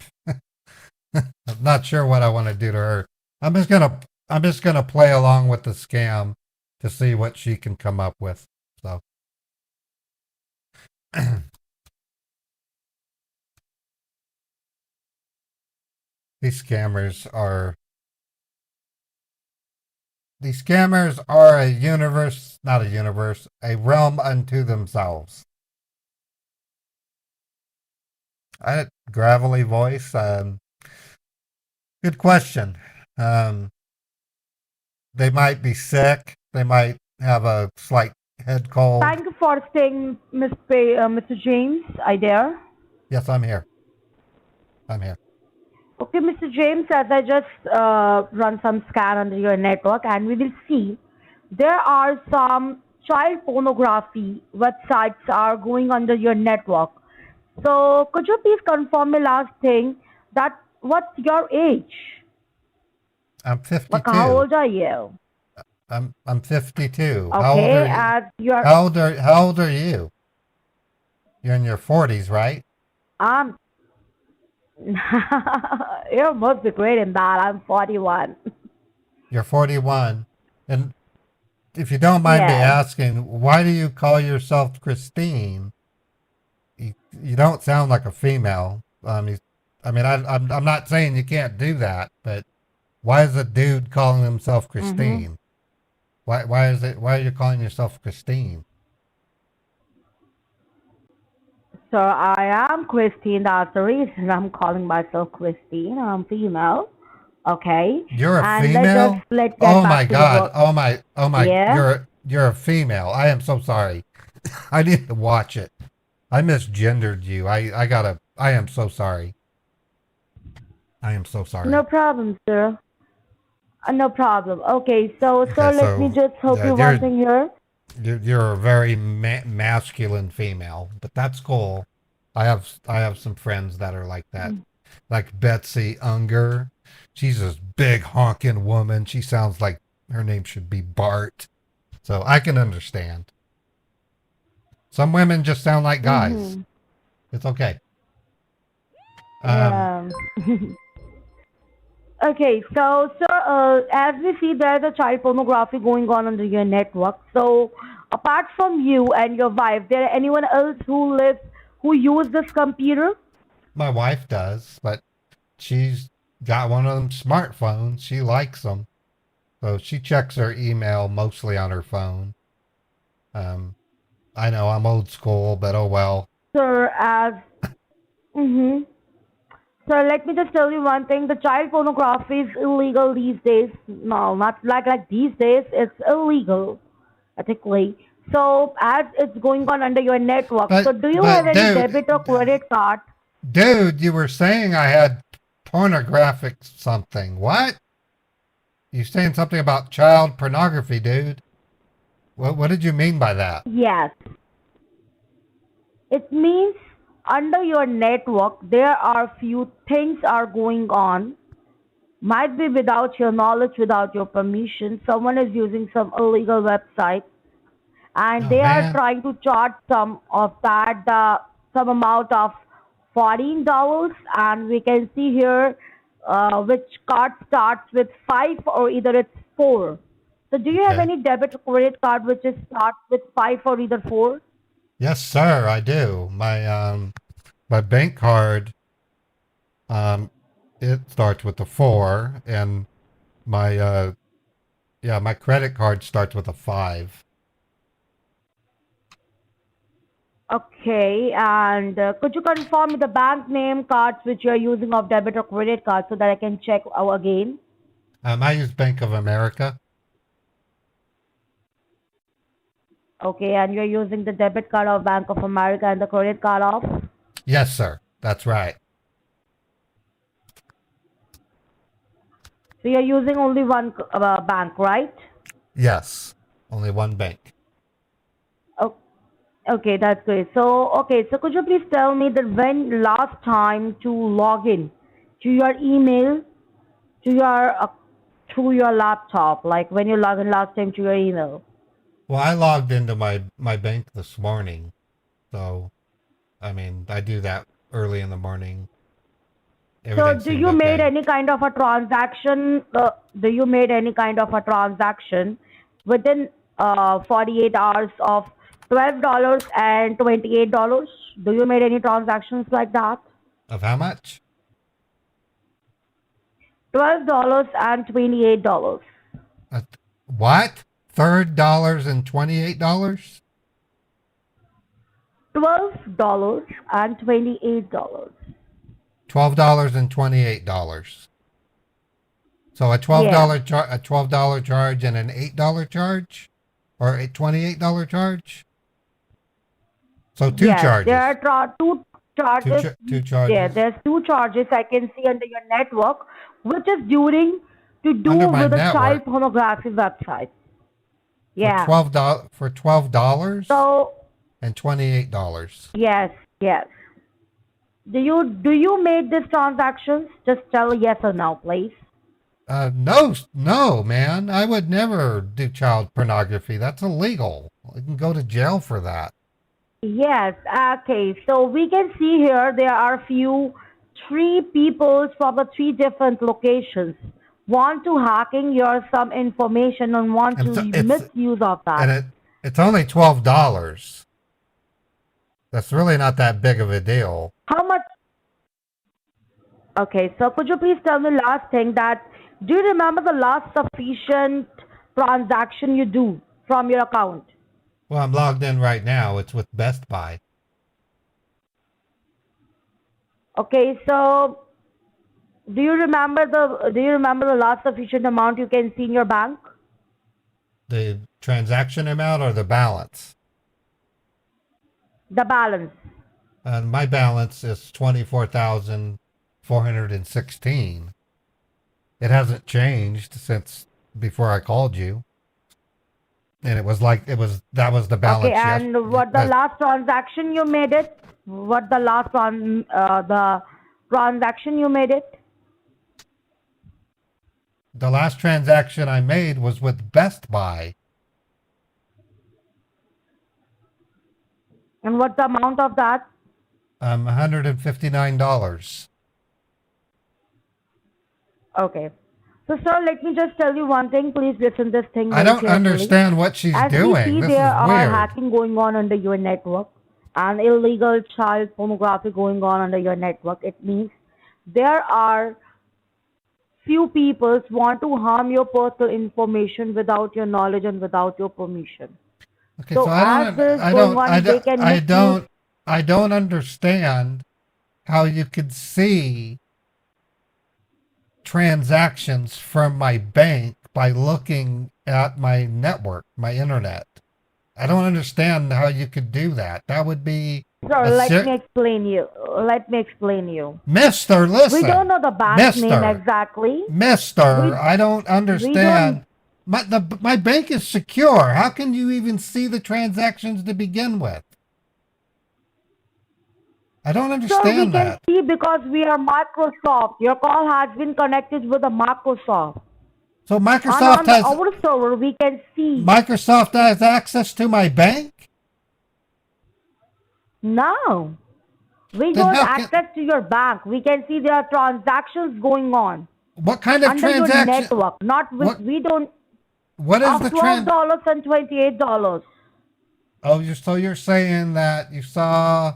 not sure what I want to do to her. I'm just gonna play along with the scam to see what she can come up with. So these scammers are a universe, not a universe, a realm unto themselves. Gravelly voice. Good question. They might be sick. They might have a slight head cold. Thank you for staying, Mr. James. Are you there? Yes, I'm here. I'm here. Okay, Mr. James, as I just run some scan under your network, and we will see there are some child pornography websites are going under your network. So, could you please confirm me last thing that what's your age? I'm 52. Like, how old are you? I'm 52. Okay, as you're How old are you? You're in your 40s, right? you must be great in that. I'm 41. You're 41. And if you don't mind me Yes. asking, why do you call yourself Christine? You don't sound like a female. I'm not saying you can't do that, but why is a dude calling himself Christine? Why are you calling yourself Christine? So I am Christine. That's the reason I'm calling myself Christine. I'm female. Okay. You're a And female? let's get Oh my back to the God. work. Oh my, Yeah? you're a female. I am so sorry. I need to watch it. I misgendered you. I am so sorry. I am so sorry. No problem, sir. No problem. Okay, so sir, Okay, let me just help you one thing here. You're a very masculine female, but that's cool. I have some friends that are like that. like Betsy Unger. She's this big honking woman. She sounds like her name should be Bart. So I can understand. Some women just sound like guys. Mm-hmm. It's okay. Yeah. Okay, so sir, as we see, there's a child pornography going on under your network. So, apart from you and your wife, there anyone else who use this computer? My wife does, but she's got one of them smartphones. She likes them. So she checks her email mostly on her phone. I know I'm old school, but oh well. Sir, as mm-hmm. So let me just tell you one thing: the child pornography is illegal these days. No, not like these days. It's illegal, ethically. So as it's going on under your network, so do you have But any debit or credit card? dude, you were saying I had pornographic something. What? You saying something about child pornography, dude? What did you mean by that? Yes. It means under your network there are few things are going on. Might be without your knowledge, without your permission. Someone is using some illegal website and Oh they are man. trying to charge some of that some amount of $14, and we can see here which card starts with 5 or either it's 4. So do you have Okay. any debit or credit card which is starts with 5 or either 4? Yes, sir, I do. My bank card um it starts with a 4 and my my credit card starts with a 5. Okay, and could you confirm the bank name cards which you are using of debit or credit card so that I can check again? I use Bank of America. Okay, and you're using the debit card of Bank of America and the credit card of? Yes, sir. That's right. So you're using only one bank, right? Yes. Only one bank. Oh, okay, that's great. So, okay, so could you please tell me that when last time to log in to your email, to your through your laptop, like when you log in last time to your email? Well, I logged into my bank this morning. So, I mean, I do that early in the morning. So Everything do seemed you made okay. any kind of a transaction? Do you made any kind of a transaction within 48 hours of $12 and $28? Do you made any transactions like that? Of how much? $12 and $28. Uh, what? $3.28? $12 and $28. $12.28. So a Yeah. $12 charge and an $8 charge, or a $28 charge. So two Yes, there charges. are two charges. Two Yeah, charges there's two charges I can see under your network, which is during to do under my with a child network pornography website. for Yeah. $12 So and $28. yes, yes. Do you make these transactions? Just tell yes or no, please. No, man. I would never do child pornography. That's illegal. I can go to jail for that. Yes. Okay. So we can see here there are three people from the three different locations want to hacking your some information and want And to it's misuse of and that. it's only $12. That's really not that big of a deal. How much? Okay. So could you please tell me last thing that do you remember the last sufficient transaction you do from your account? Well, I'm logged in right now. It's with Best Buy. Okay. So do you remember the last sufficient amount you can see in your bank? The transaction amount or the balance? The balance. And my balance is 24,416. It hasn't changed since before I called you. And that was the Okay, balance and what the last transaction you made it? What the last one, the transaction you made it? The last transaction I made was with Best Buy. And what's the amount of that? $159. Okay. So, sir, let me just tell you one thing. Please listen this thing I very don't carefully. understand what she's As we doing. see, This there is are weird. hacking going on under your network and illegal child pornography going on under your network. It means there are few people want to harm your personal information without your knowledge and without your permission. Okay, So so as this going on, they can misuse. I don't understand how you could see transactions from my bank by looking at my network, my internet. I don't understand how you could do that. That would be Sir, a let me explain you. Let me explain you. Mister, listen. We don't know the bank's name exactly. Mister, I don't We don't. understand. My bank is secure. How can you even see the transactions to begin with? I don't Sir, we understand can that. see because we are Microsoft. Your call has been connected with a Microsoft. So And Microsoft on has our server, we can see. Microsoft has access to my bank? No. We Then don't how can, access to your bank. We can see there are transactions going on what kind of under your transaction? network. Not with, What we don't, what is of the $12 and $28. Oh, so you're saying that you saw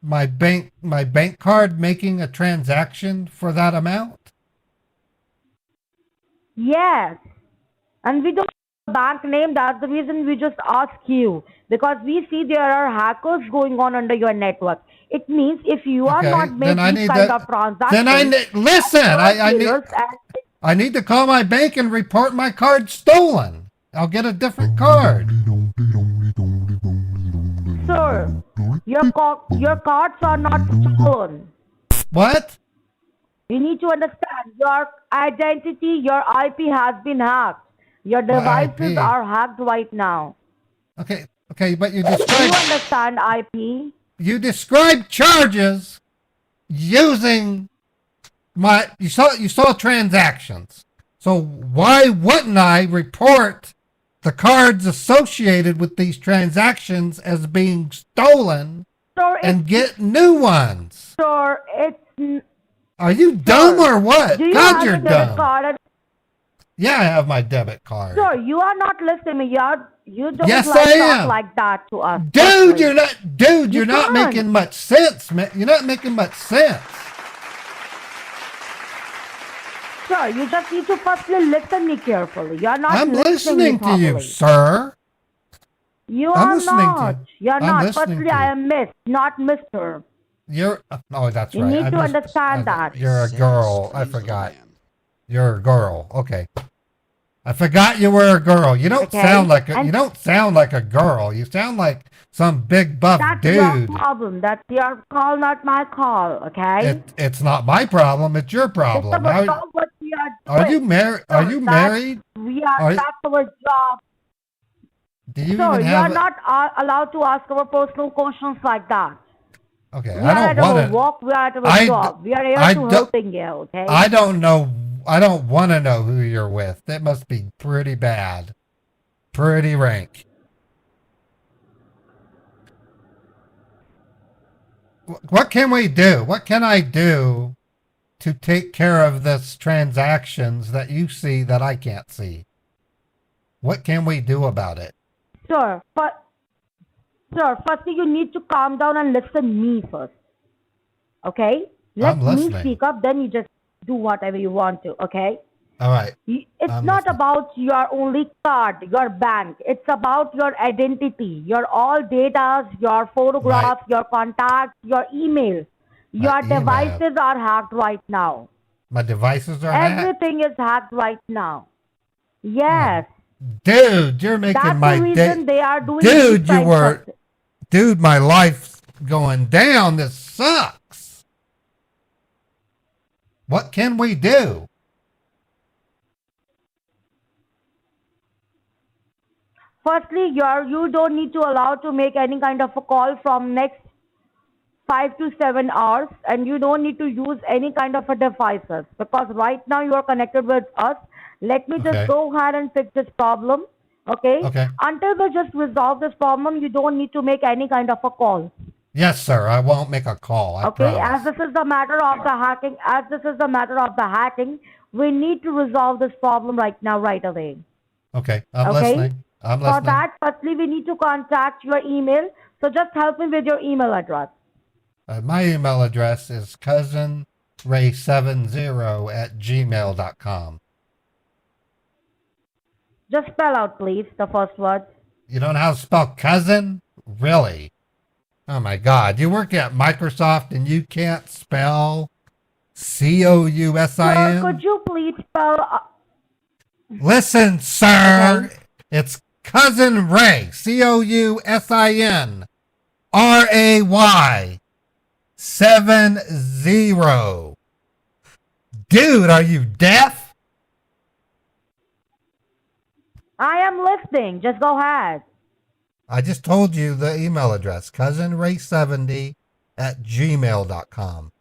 my bank card making a transaction for that amount? Yes. And we don't know the bank name. That's the reason we just ask you. Because we see there are hackers going on under your network. It means if you are Okay, not then making I these need kind that. of Then I transactions, listen. fraudulence I need to call my bank and report my card stolen. I'll get a different card. sir, your cards are not stolen. What? You need to understand your identity, your IP has been hacked. Your My devices IP. are hacked right now. Okay, but Do you understand IP? you described charges using you saw transactions. So why wouldn't I report the cards associated with these transactions as being stolen Sir, and get new ones? it's Are you dumb sir, or what? do you God, have you're a debit dumb. card? Yeah, I have my debit card. Sir, you are not listening to me. You don't Yes, like I talk am. like that to us. Dude, personally. you're not can't. making much sense, man. You're not making much sense. Sir, you just need to firstly listen me carefully. You are not I'm listening listening to you, properly. sir. You I'm are listening to not. you. You are I'm not. listening Firstly, to I you. am Miss, not Mister. You're oh, that's You right. need to understand that. You're a girl. I forgot. You're a girl. Okay. I forgot you were a girl. You don't Okay? sound like And you don't sound like a girl. You sound like some big buff that's your dude. problem. That's your call, not my call. Okay? It's not my problem. It's your It's problem. about Now, what we are are you doing. married? Are Sir, you married? Are that's our job. do you Sir, even you are have? not allowed to ask our personal questions like that. Okay, We I are don't at our want to. work. We are at our I job. We are here I to don't. helping you. Okay? I don't know. I don't want to know who you're with. That must be pretty bad. Pretty rank. What can we do? What can I do to take care of this transactions that you see that I can't see? What can we do about it? Sir, firstly you need to calm down and listen me first. Okay? Let I'm me listening. speak up, then you just do whatever you want to, okay? All right. It's I'm not listening. about your only card, your bank. It's about your identity, your all data, your photographs, your contacts, your email. Your email. devices are hacked right now. My devices are hacked. Everything is hacked right now. Yes. Dude, you're making That's my the day. reason they are doing Dude, these you kinds were. of- Dude, my life's going down. This sucks. What can we do? Firstly, you don't need to allow to make any kind of a call from next 5 to 7 hours, and you don't need to use any kind of a devices because right now you are connected with us. Let me just Okay. go ahead and fix this problem. Okay? Okay. Until we just resolve this problem, you don't need to make any kind of a call. Yes, sir. I won't make a call. I Okay? As promise. this is the matter of the hacking, we need to resolve this problem right now, right away. Okay. I'm Okay? listening. I'm For listening. that, firstly, we need to contact your email. So just help me with your email address. My email address is cousinray70@gmail.com. Just spell out, please, the first word. You don't know how to spell cousin? Really? Oh my God. You work at Microsoft and you can't spell Sir, could COUSIN? you please spell... Listen, sir. Okay. It's Cousin Ray. COUSINRAY 70. Dude, are you deaf? I am listening. Just go ahead. I just told you the email address, cousinray70@gmail.com.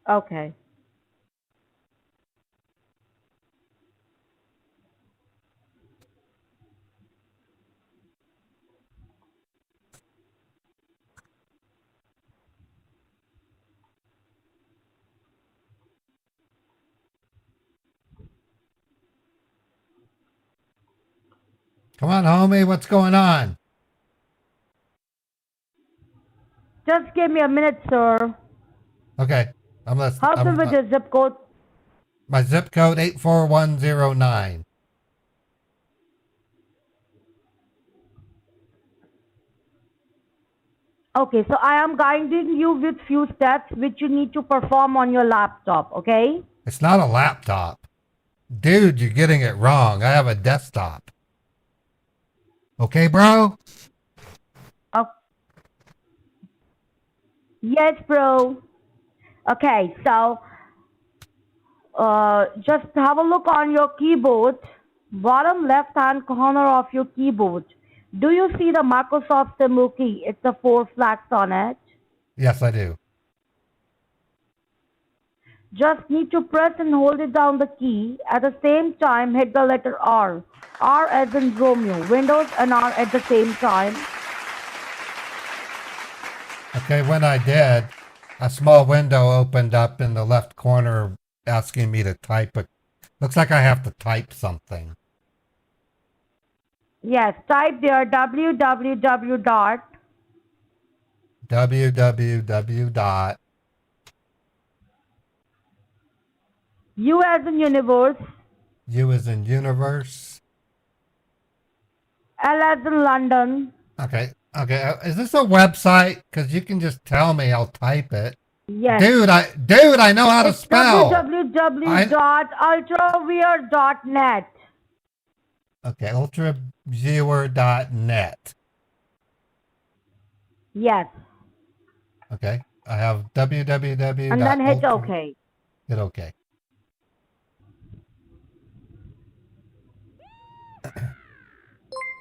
Okay. Come on, homie, what's going on? Just give me a minute, sir. Okay, I'm listening. Help me with your zip code. My zip code 84109. Okay, so I am guiding you with few steps which you need to perform on your laptop, okay? It's not a laptop. Dude, you're getting it wrong. I have a desktop. Okay, bro? Oh. Yes, bro. Okay, so just have a look on your keyboard, bottom left hand corner of your keyboard. Do you see the Microsoft symbol key? It's the 4 flags on it. Yes, I do. Just need to press and hold it down the key. At the same time, hit the letter R. R as in Romeo. Windows and R at the same time. Okay, when I did, a small window opened up in the left corner asking me to type a... Looks like I have to type something. Yes, type there www dot www. U as in universe, U as in universe. L as in London. Okay. Is this a website? Because you can just tell me. I'll type it. Yes. Dude, I know how to It's spell. www.ultraviewer.net. Okay, ultraviewer.net. Yes. Okay, I have www. And then hit OK. Hit OK.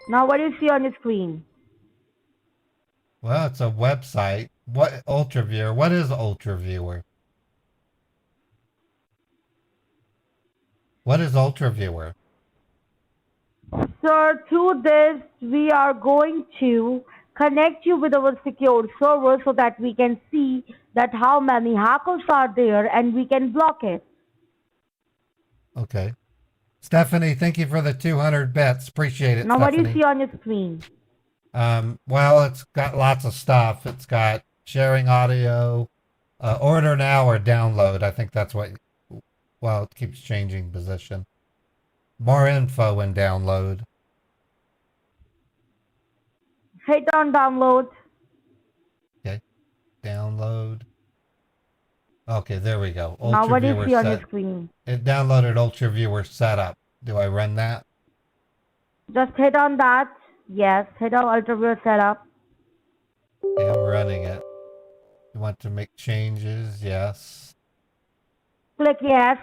Now what do you see on your screen? Well, it's a website. What Ultraviewer? What is Ultraviewer? What is Ultraviewer? Sir, through this, we are going to connect you with our secure server so that we can see that how many hackers are there and we can block it. Okay. Stephanie, thank you for the 200 bits. Appreciate it, Now what do Stephanie. you see on your screen? Well, it's got lots of stuff. It's got sharing audio, order now or download. I think that's what, well, it keeps changing position. More info and download. Hit on download. Okay, download. Okay, there we go. Now what do you Ultraviewer see on your set. screen? It downloaded Ultraviewer setup. Do I run that? Just hit on that. Yes, hit on Ultraviewer setup. Yeah, I'm running it. You want to make changes? Yes. Click yes.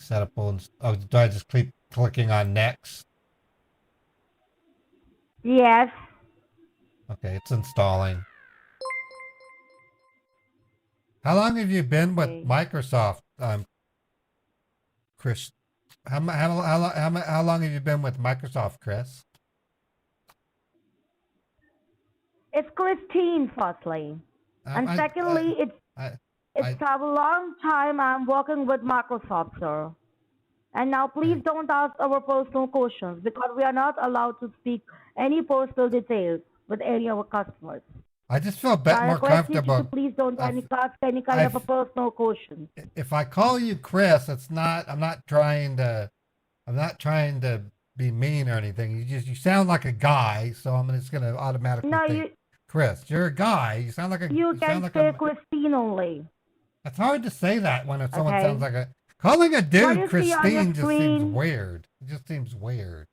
Setup will. Oh, do I just keep clicking on next? Yes. Okay, it's installing. How long have you been with Okay. Microsoft, Chris? How long have you been with Microsoft, Chris? It's Christine, firstly. And secondly, I, it's a long time I'm working with Microsoft, sir. And now please don't ask our personal questions because we are not allowed to speak any personal details with any of our customers. I just feel a So bit I more request you to comfortable. please don't ask any kind of a personal question. If I call you Chris, it's not. I'm not trying to. I'm not trying to be mean or anything. You sound like a guy, so I'm just gonna automatically No, think Chris. You're a guy. You sound like a. you You can sound like say a. Christine only. It's hard to say that when someone Okay. sounds like a. Calling a What dude you see on your Christine just seems screen? weird. It just seems weird.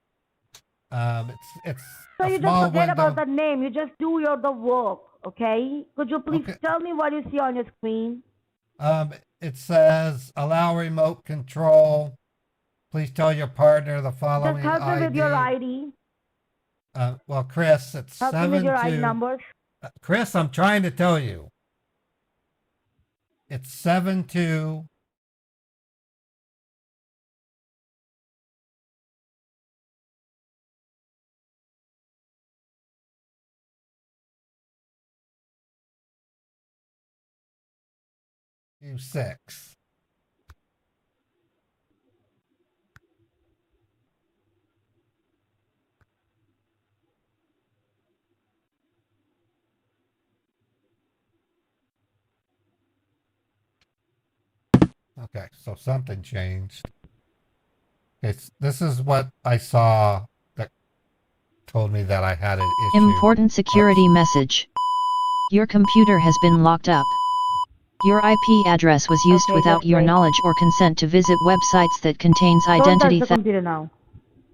It's So a you just small forget window. about the name. You just do the work, okay? Could you please Okay. tell me what you see on your screen? It says allow remote control. Please tell your partner the Just following help me with your ID. ID. Well, Chris, it's Help me with your ID 72. numbers. Chris, I'm trying to tell you. It's 72. Six. Okay, so something changed. This is what I saw that told me that I had an issue. Important security message. Your computer has been locked up. Your IP address was used Okay, without just your wait. knowledge or consent to visit websites that contains Don't touch identity the theft. computer now.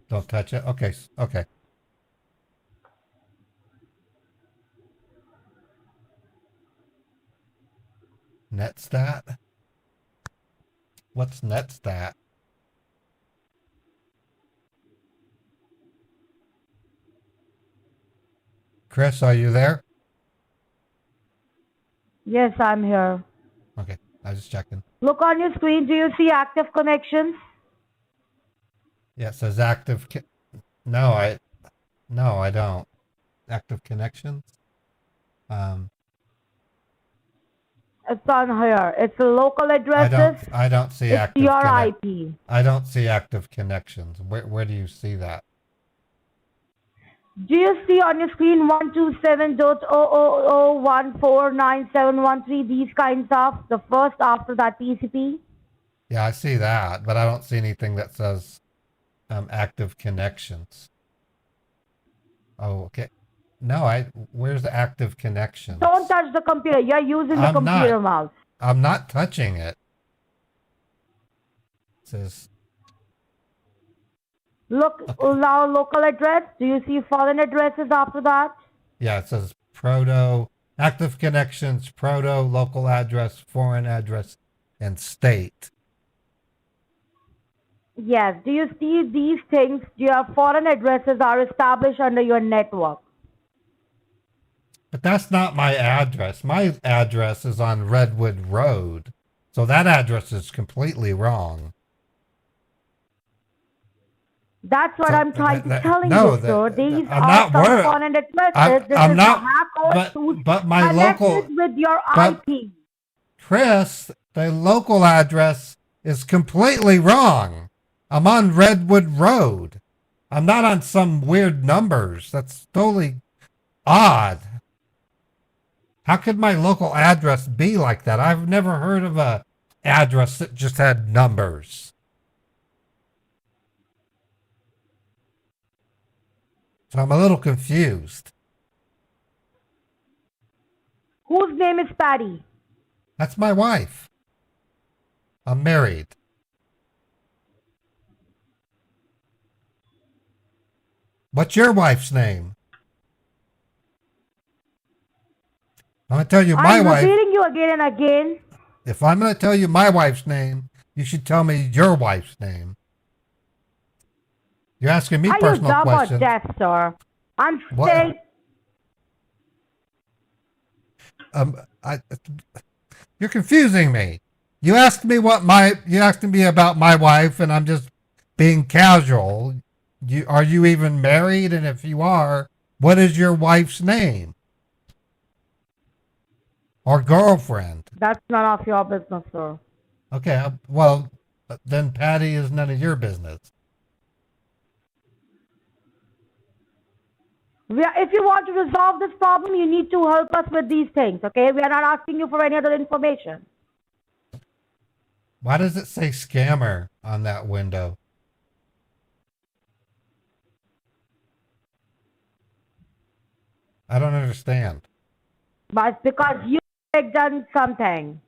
Don't touch it. Okay, okay. Netstat? What's Netstat? Chris, are you there? Yes, I'm here. Okay, I was just checking. Look on your screen. Do you see active connections? Yeah, it says active. No, I don't. Active connections. It's on here. It's the local addresses. I don't see It's active. your IP. I don't see active connections. Where do you see that? Do you see on your screen 127.000149713? These kinds of the first after that TCP? Yeah, I see that, but I don't see anything that says active connections. Oh, okay. No, where's the active connections? Don't touch the computer. You're using the computer mouse. I'm not touching it. It says Look now, local address. Do you see foreign addresses after that? yeah, it says proto active connections, proto local address, foreign address, and state. Yes. Do you see these things? Your foreign addresses are established under your network. But that's not my address. My address is on Redwood Road. So that address is completely wrong. That's what I'm trying to tell you, no, sir. These I'm are not some worried. foreign addresses. This I'm is not, a hack code but my connected local, with your but- IP. Chris, the local address is completely wrong. I'm on Redwood Road. I'm not on some weird numbers. That's totally odd. How could my local address be like that? I've never heard of a address that just had numbers. So I'm a little confused. Whose name is Patty? That's my wife. I'm married. What's your wife's name? I'm going to tell you my I'm wife. repeating you again and again. If I'm going to tell you my wife's name, You should tell me your wife's name. You're asking me Are you personal dumb or questions. deaf, sir? I'm What? saying, I, you're confusing me. You asked me about my wife, and I'm just being casual. Are you even married? And if you are, what is your wife's name? Or girlfriend? that's none of your business, sir. Okay, well, then Patty is none of your business. If you want to resolve this problem, you need to help us with these things, okay? We are not asking you for any other information. Why does it say scammer on that window? I don't understand. But it's because you have done something.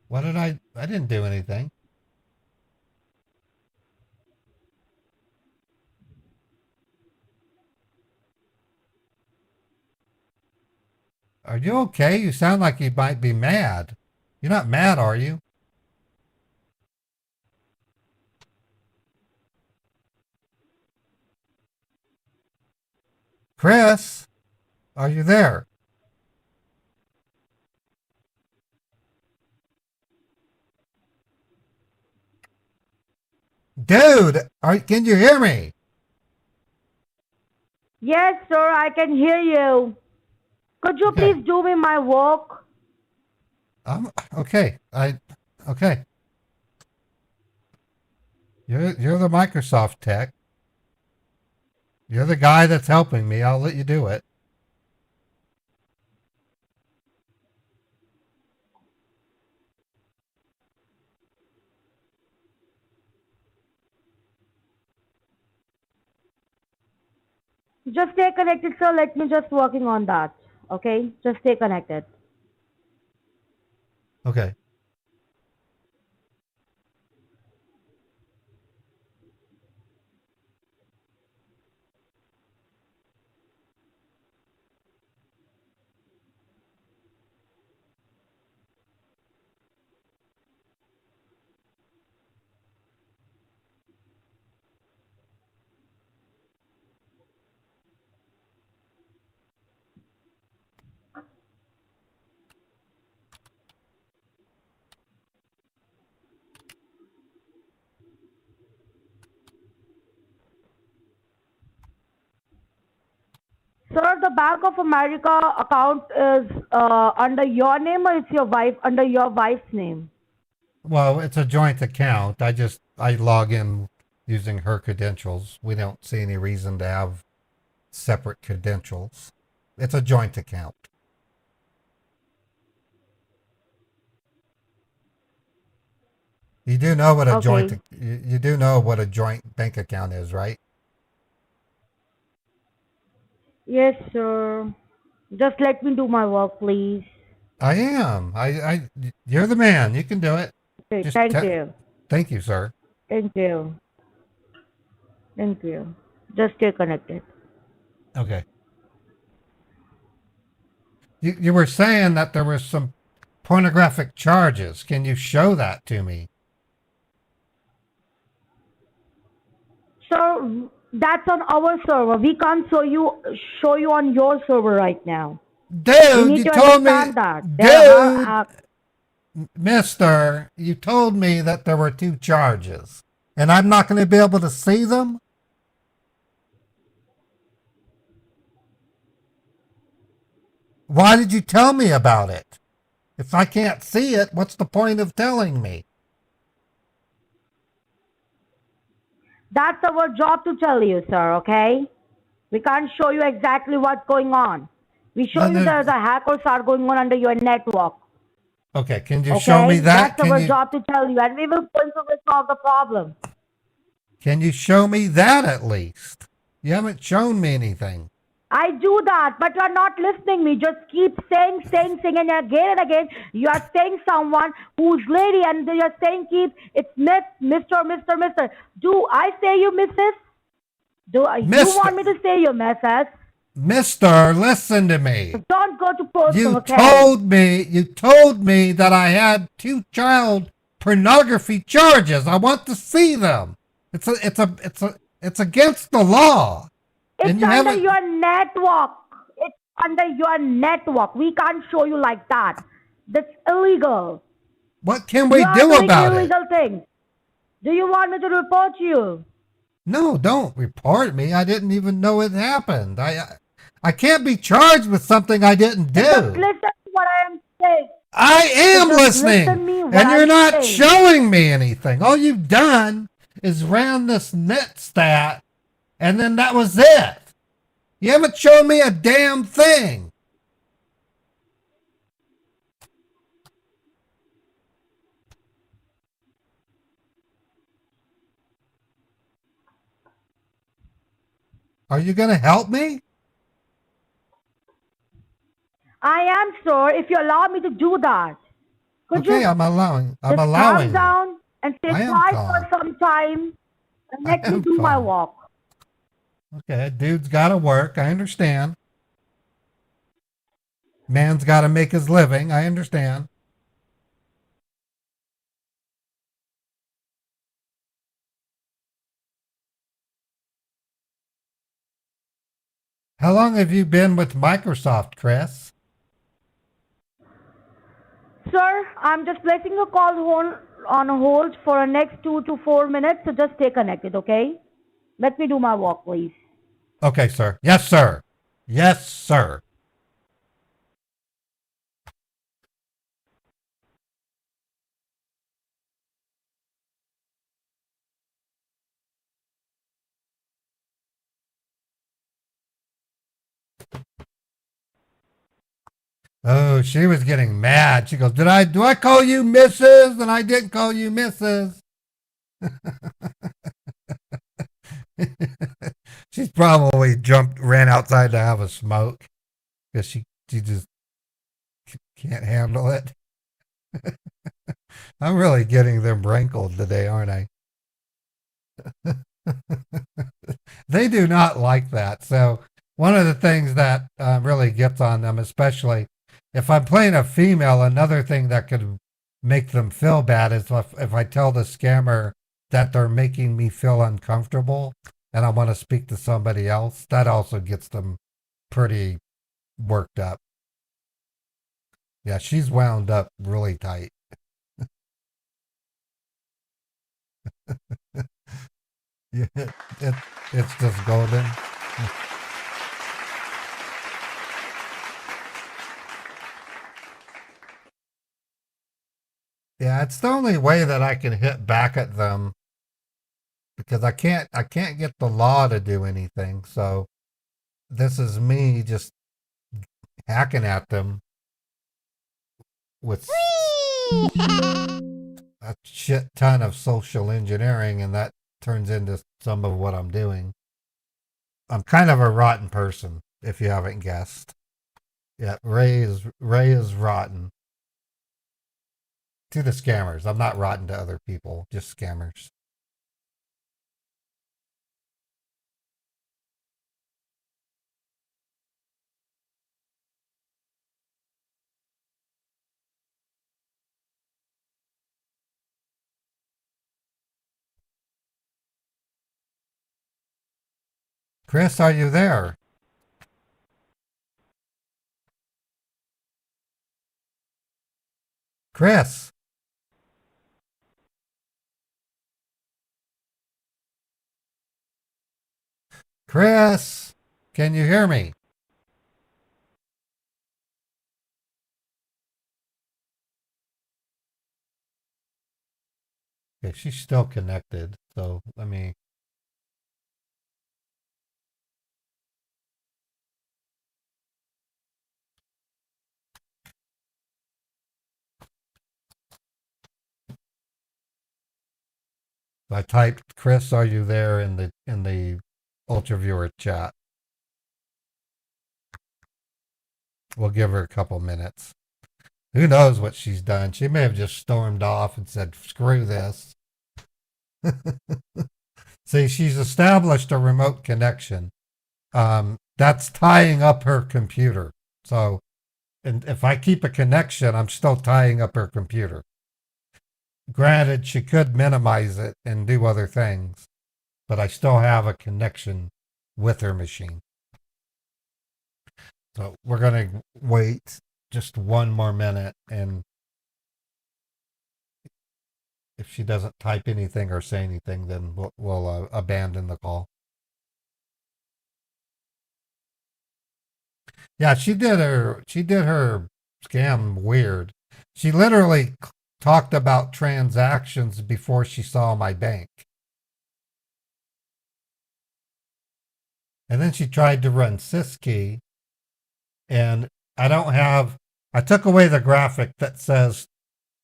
What did I didn't do anything. Are you okay? You sound like you might be mad. You're not mad, are you? Chris, are you there? Dude, can you hear me? Yes, sir, I can hear you. Could you Okay. please do me my work? Okay. Okay. You're the Microsoft tech. You're the guy that's helping me. I'll let you do it. Just stay connected, sir. Let me just working on that. Okay? Just stay connected. Okay. Sir, the Bank of America account is under your name or it's your wife under your wife's name? Well, it's a joint account. I log in using her credentials. We don't see any reason to have separate credentials. It's a joint account. You do know what a Okay. you do know what a joint bank account is, right? Yes, sir. Just let me do my work, please. I am. You're the man. You can do it. Okay, Just thank you. thank you, sir. Thank you. Thank you. Just stay connected. Okay. You were saying that there was some pornographic charges. Can you show that to me? Sir, that's on our server. We can't show you on your server right now. You Dude, need you to told me, understand that. dude, mister, you told me that there were 2 charges. And I'm not going to be able to see them? Why did you tell me about it? If I can't see it, what's the point of telling me? That's our job to tell you, sir, okay? We can't show you exactly what's going on. We show Then you there's- there's a hackers are going on under your network. Okay, can you Okay? show me that? That's our job to tell you, and we will going to resolve the problem. Can you show me that at least? You haven't shown me anything. I do that, but you are not listening me. Just keep saying, and again and again. You are saying someone who's lady, and you are saying it's Mr. Do I say you Mrs.? Do you Mister. want me to say you Mrs.? Mister, listen to me. Don't go to personal, You okay? told me that I had 2 child pornography charges. I want to see them. It's against the law. And It's you under haven't. your network. It's under your network. We can't show you like that. That's illegal. What can we You are do doing about it? illegal things. Do you want me to report you? No, don't report me. I didn't even know it happened. I can't be charged with something I didn't Just do. listen to what I am saying. I am Just listening, listen me what and you're I'm not saying. showing me anything. All you've done is ran this net stat, and then that was it. You haven't shown me a damn thing. Are you going to help me? I am, sir, if you allow me to do that. Could Okay, you I'm allowing. I'm just allowing. calm it. down and stay I am quiet calm. for some time and I let me am do my calm. work? Okay, dude's got to work. I understand. Man's got to make his living. I understand. How long have you been with Microsoft, Chris? Sir, I'm just placing a call on hold for the next 2 to 4 minutes, so just stay connected, okay? Let me do my work, please. Okay, sir. Yes, sir. Yes, sir. Oh, she was getting mad. She goes, do I call you Mrs.? And I didn't call you Mrs. She's probably ran outside to have a smoke because she just can't handle it. I'm really getting them wrinkled today, aren't I? They do not like that. So one of the things that really gets on them, especially if I'm playing a female, another thing that could make them feel bad is if I tell the scammer that they're making me feel uncomfortable and I want to speak to somebody else. That also gets them pretty worked up. Yeah, she's wound up really tight. Yeah, it's just golden. Yeah, it's the only way that I can hit back at them because I can't get the law to do anything. So this is me just hacking at them with a shit ton of social engineering, and that turns into some of what I'm doing. I'm kind of a rotten person, if you haven't guessed. Yeah, Ray is rotten to the scammers. I'm not rotten to other people, just scammers. Chris, are you there? Chris. Chris, can you hear me? Okay, she's still connected, so let me. I typed, Chris, are you there in the Ultra Viewer chat? We'll give her a couple minutes. Who knows what she's done? She may have just stormed off and said, screw this. See, she's established a remote connection. That's tying up her computer. So, and if I keep a connection, I'm still tying up her computer. Granted, she could minimize it and do other things, but I still have a connection with her machine. So we're going to wait just one more minute, and if she doesn't type anything or say anything, then we'll abandon the call. Yeah, she did her scam weird. She literally talked about transactions before she saw my bank. And then she tried to run syskey, and I took away the graphic that says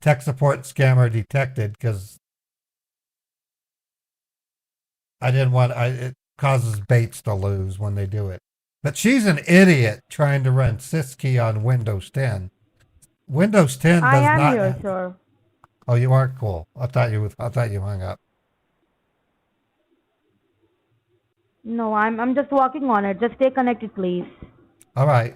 tech support scammer detected because it causes baits to lose when they do it. But she's an idiot trying to run syskey on Windows 10. Windows 10 I does am not. here, sir. Oh, you are cool. I thought you hung up. No, I'm just working on it. Just stay connected, please. All right.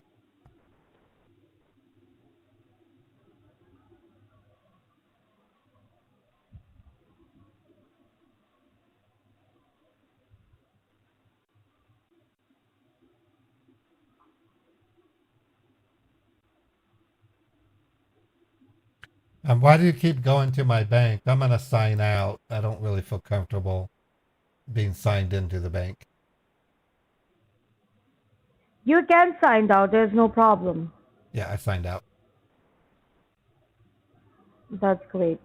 Why do you keep going to my bank? I'm gonna sign out. I don't really feel comfortable being signed into the bank. You can sign out. There's no problem. Yeah, I signed out. That's great.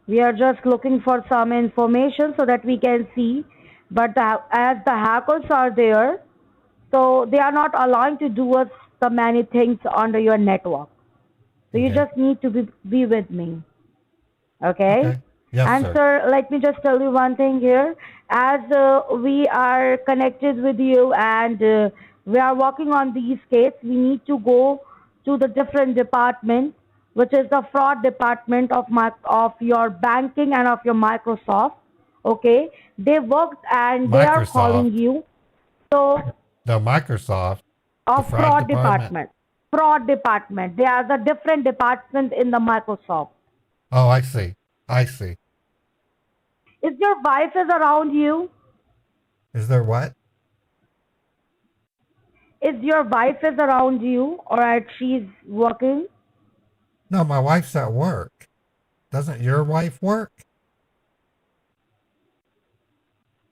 We are just looking for some information so that we can see. But as the hackers are there, so they are not allowing to do us the many things under your network. So you Okay. just need to be with me. Okay? Okay. Yes, And sir. sir, let me just tell you one thing here. As we are connected with you and we are working on these cases, we need to go to the different department, which is the fraud department of your banking and of your Microsoft. Okay, they worked and they are calling Microsoft. you. So No, Microsoft. The of fraud fraud department. department, fraud department. They are the different department in the Microsoft. Oh, I see. I see. Is your wife is around you? Is there what? Is your wife is around you, or she's working? No, my wife's at work. Doesn't your wife work?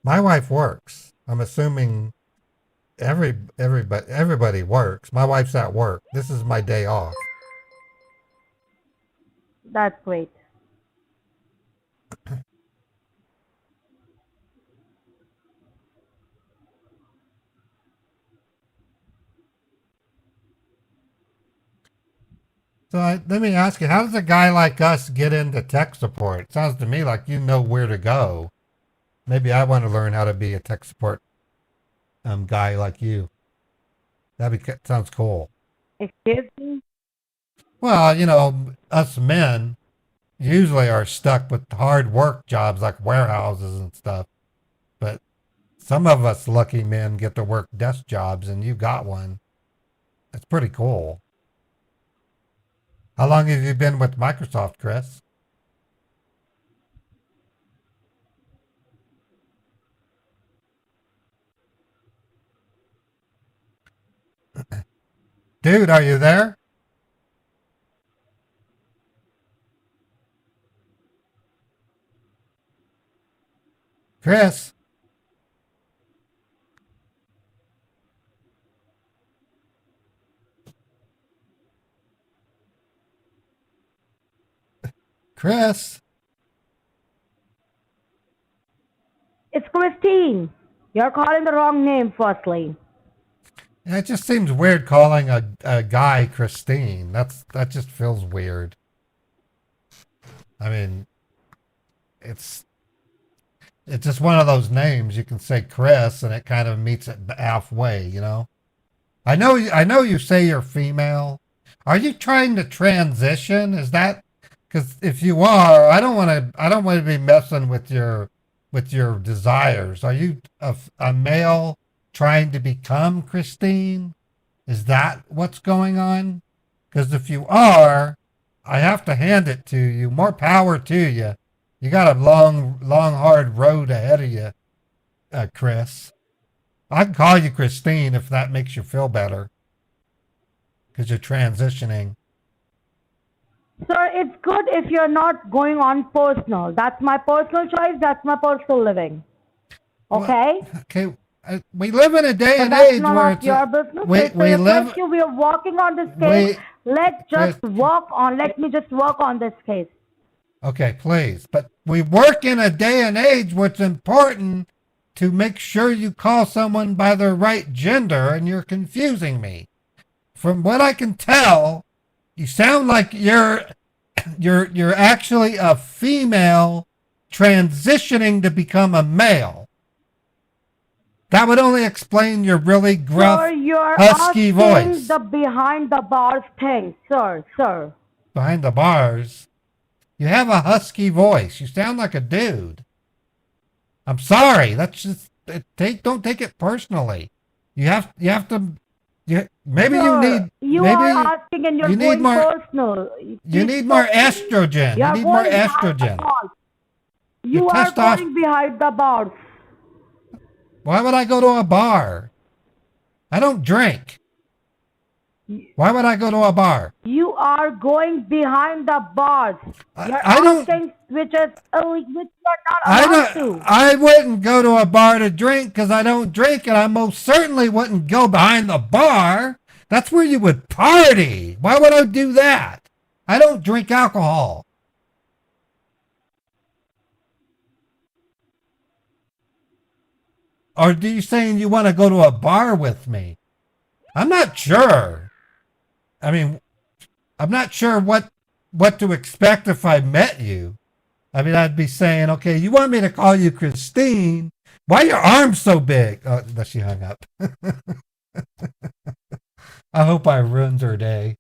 My wife works. I'm assuming everybody works. My wife's at work. This is my day off. That's great. So let me ask you, how does a guy like us get into tech support? It sounds to me like you know where to go. Maybe I want to learn how to be a tech support guy like you. Sounds cool. Excuse me? Well, us men usually are stuck with hard work jobs like warehouses and stuff. But some of us lucky men get to work desk jobs, and you got one. That's pretty cool. How long have you been with Microsoft, Chris? Dude, are you there? Chris? Chris? It's Christine. You're calling the wrong name, firstly. Yeah, it just seems weird calling a guy Christine. That just feels weird. I mean, it's just one of those names you can say Chris and it kind of meets it halfway, I know you say you're female. Are you trying to transition? Is that because if you are, I don't want to be messing with your desires. Are you a male trying to become Christine? Is that what's going on? Because if you are, I have to hand it to you. More power to you. You got a long, hard road ahead of you, Chris. I can call you Christine if that makes you feel better, because you're transitioning. Sir, it's good if you're not going on personal. That's my personal choice. That's my personal living. Okay? Well, okay. We live in a day But and that's age none where of your business. we It's a we live request you. We are working on this case. we Let's Chris. just work on. Let me just work on this case. Okay, please. But we work in a day and age where it's important to make sure you call someone by their right gender, and you're confusing me. From what I can tell, you sound like you're actually a female transitioning to become a male. That would only explain your really gruff, Sir, you're husky asking voice. the behind the bars thing, sir. Behind the bars, you have a husky voice. You sound like a dude. I'm sorry. That's just don't take it personally. You have to. Maybe Sir, you are need asking and you're you need going more personal. you need more estrogen. You You're need more going behind the estrogen. bars. Your You are testosterone. going behind the bars. Why would I go to a bar? I don't drink. Why would I go to a bar? You are going behind the bars. You're I don't. asking which you're not allowed to. I wouldn't go to a bar to drink because I don't drink, and I most certainly wouldn't go behind the bar. That's where you would party. Why would I do that? I don't drink alcohol. Or are you saying you want to go to a bar with me? I'm not sure. I mean, I'm not sure what to expect if I met you. I mean, I'd be saying, okay, you want me to call you Christine? Why are your arms so big? Oh, she hung up. I hope I ruined her day.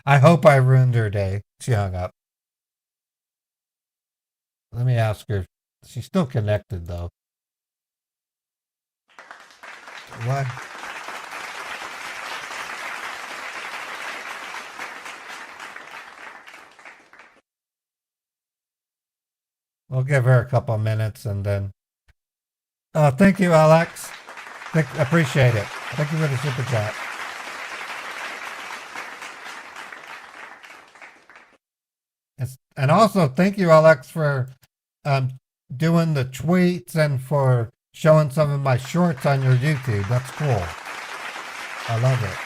I hope I ruined her day. She hung up. Let me ask her. She's still connected, though. What? We'll give her a couple minutes and then. Oh, thank you, Alex. Appreciate it. Thank you for the super chat. And also, thank you, Alex, for doing the tweets and for showing some of my shorts on your YouTube. That's cool. I love it.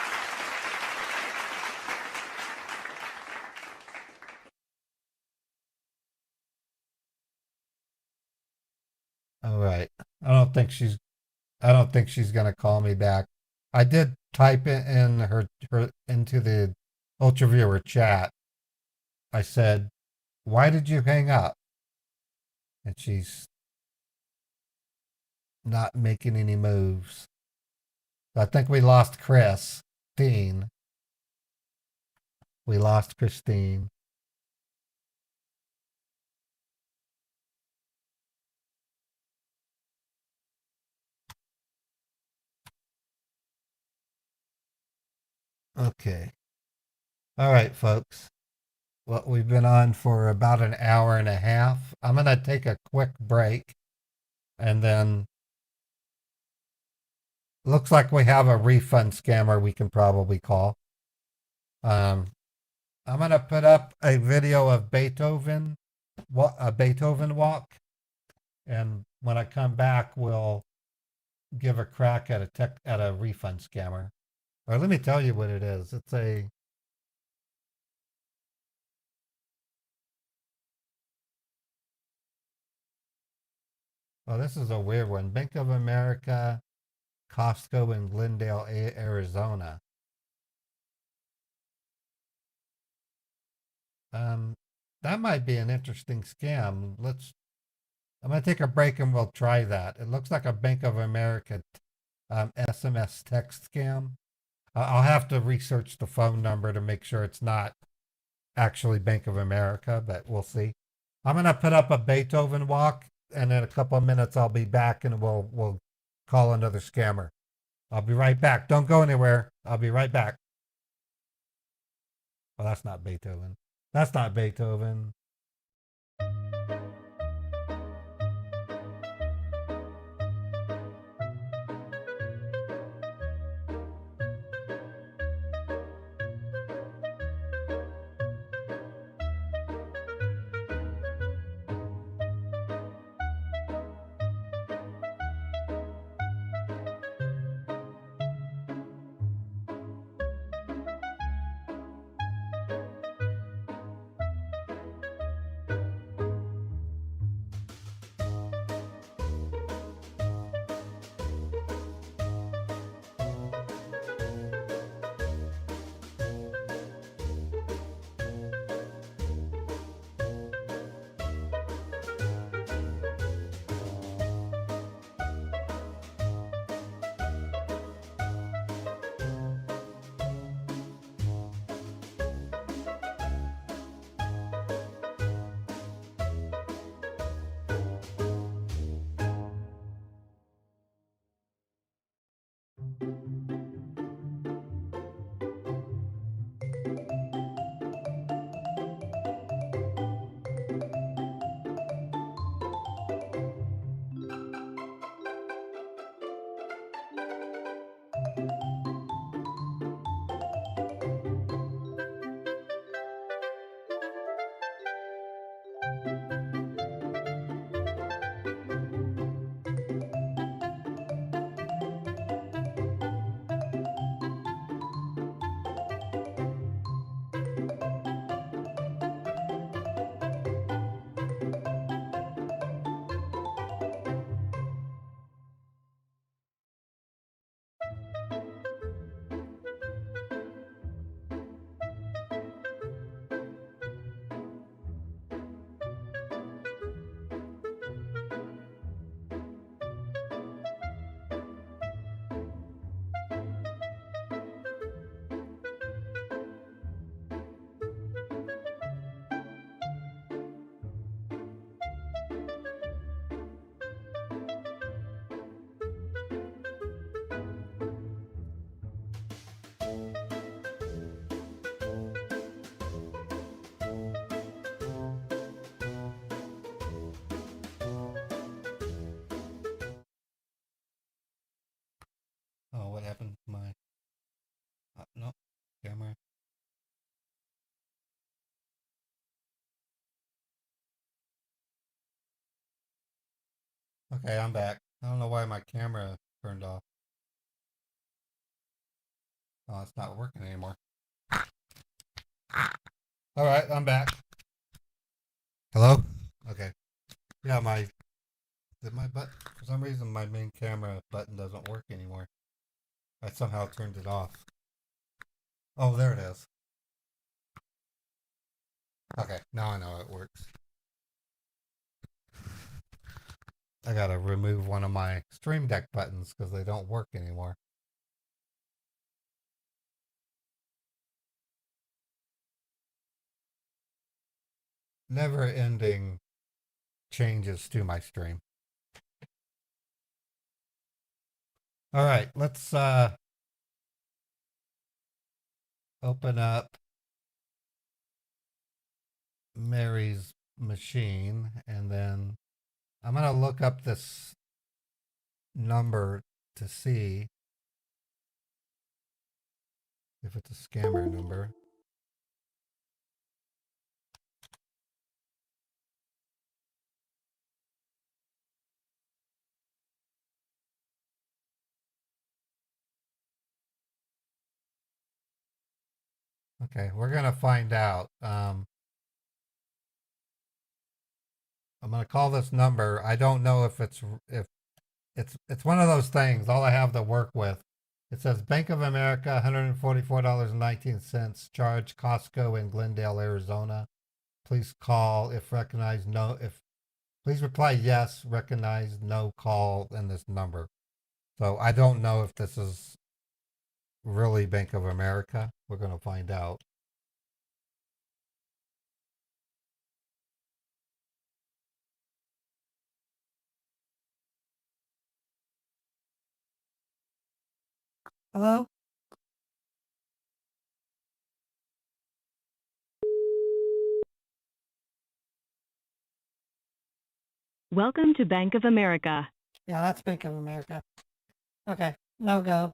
All right. I don't think she's gonna call me back. I did type it in her into the Ultra Viewer chat. I said, "Why did you hang up?" And she's not making any moves. So I think we lost Christine. We lost Christine. Okay. All right, folks. Well, we've been on for about an hour and a half. I'm going to take a quick break. And then looks like we have a refund scammer we can probably call. I'm going to put up a video of Beethoven, a Beethoven walk. And when I come back, we'll give a crack at a refund scammer. Or let me tell you what it is. It's a Oh, this is a weird one. Bank of America, Costco in Glendale, Arizona. That might be an interesting scam. I'm going to take a break and we'll try that. It looks like a Bank of America SMS text scam. I'll have to research the phone number to make sure it's not actually Bank of America, but we'll see. I'm going to put up a Beethoven walk, and in a couple of minutes I'll be back and we'll call another scammer. I'll be right back. Don't go anywhere. I'll be right back. Well, that's not Beethoven. That's not Beethoven. Oh, what happened to my... no, camera. Okay, I'm back. I don't know why my camera turned off. Oh, it's not working anymore. All right, I'm back. Hello? Okay. Yeah, my button, for some reason my main camera button doesn't work anymore. I somehow turned it off. Oh, there it is. Okay, now I know it works. I gotta remove one of my Stream Deck buttons because they don't work anymore. Never ending changes to my stream. All right, let's open up Mary's machine, and then I'm gonna look up this number to see if it's a scammer number. Okay, we're gonna find out. I'm gonna call this number. I don't know if it's one of those things. All I have to work with. It says Bank of America, $144.19, charge Costco in Glendale, Arizona. Please call if recognized. No, if please reply yes, recognize no call in this number. So I don't know if this is really Bank of America. We're gonna find out. Hello? Welcome to Bank of America. Yeah, that's Bank of America. Okay, no go.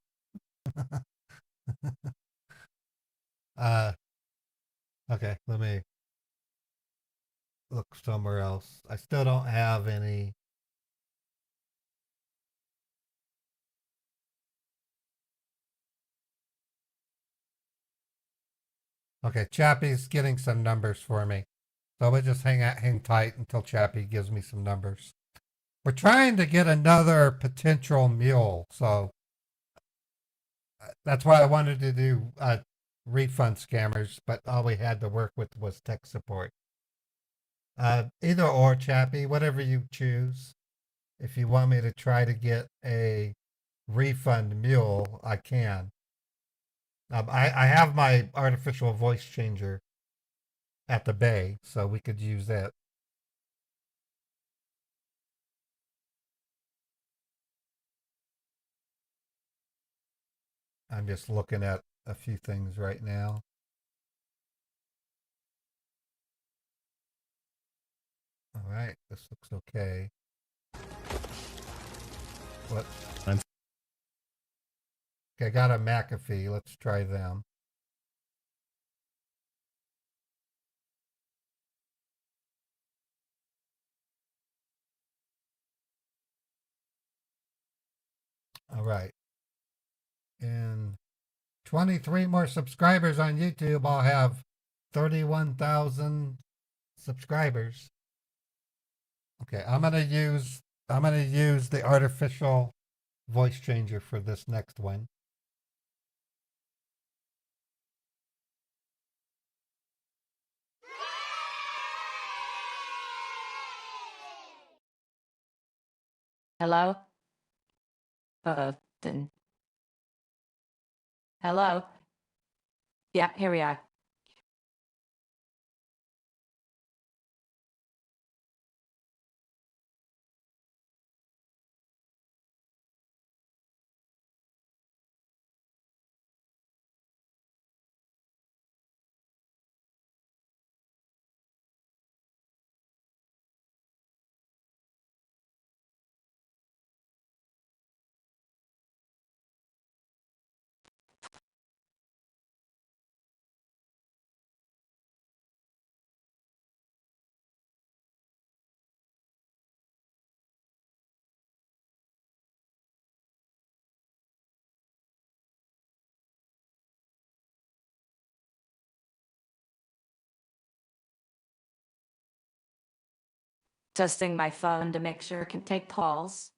Okay, let me look somewhere else. I still don't have any. Okay, Chappie's getting some numbers for me. So we'll just hang tight until Chappie gives me some numbers. We're trying to get another potential mule, so that's why I wanted to do refund scammers, but all we had to work with was tech support. Either or, Chappie, whatever you choose. If you want me to try to get a refund mule, I can. I have my artificial voice changer at the bay, so we could use that. I'm just looking at a few things right now. All right, this looks okay. What? Okay, I got a McAfee. Let's try them. All right. And 23 more subscribers on YouTube. I'll have 31,000 subscribers. Okay, I'm gonna use the artificial voice changer for this next one. Hello? Then. Hello? Yeah, here we are. Testing my phone to make sure it can take calls.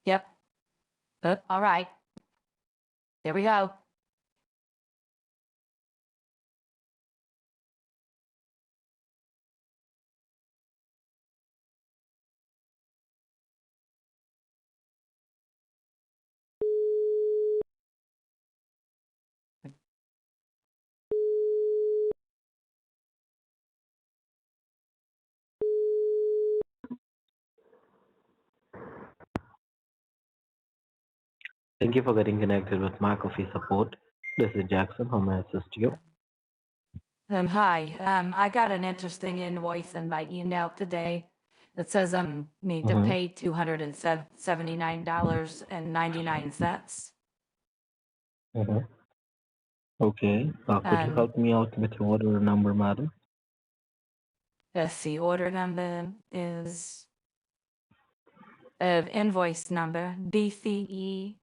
Yep. All right. There we go. Thank you for getting connected with McAfee support. This is Jackson. How may I assist you? Hi. I got an interesting invoice in my email today that says need to pay $279.99. Okay. Could you help me out with your order number, madam? Yes, the order number is invoice number BCE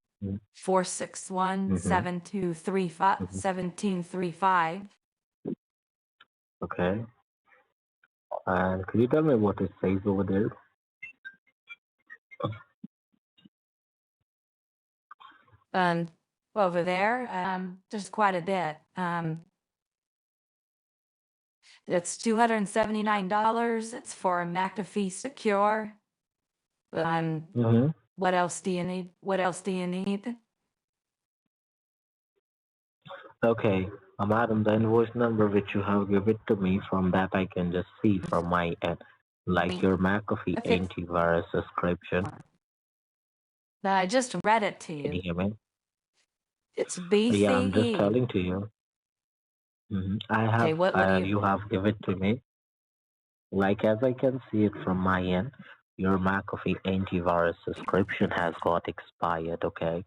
461-7235-1735. Okay. And could you tell me what it says over there? Over there, there's quite a bit. It's $279. It's for McAfee Secure. What else do you need? What else do you need? Okay. Madam, the invoice number which you have given to me, from that I can just see from my end, like your McAfee Okay. antivirus subscription. I just read it to Can you you. hear me? It's Yeah, I'm just BCE. telling to you. I Okay, have, what do you? you have given to me. Like as I can see it from my end, your McAfee antivirus subscription has got expired. Okay.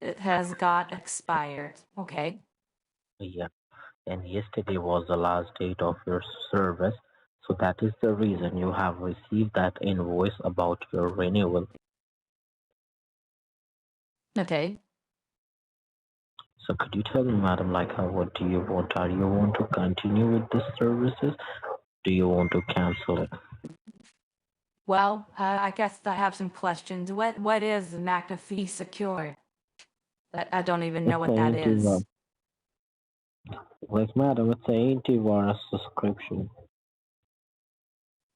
It has got expired. Okay. Yeah. And yesterday was the last date of your service, so that is the reason you have received that invoice about your renewal. Okay. So could you tell me, madam, like what do you want? Are you want to continue with the services? Do you want to cancel it? Well, I guess I have some questions. What is McAfee Secure? I don't even know It's what an that antivirus. is. Like madam, it's an antivirus subscription.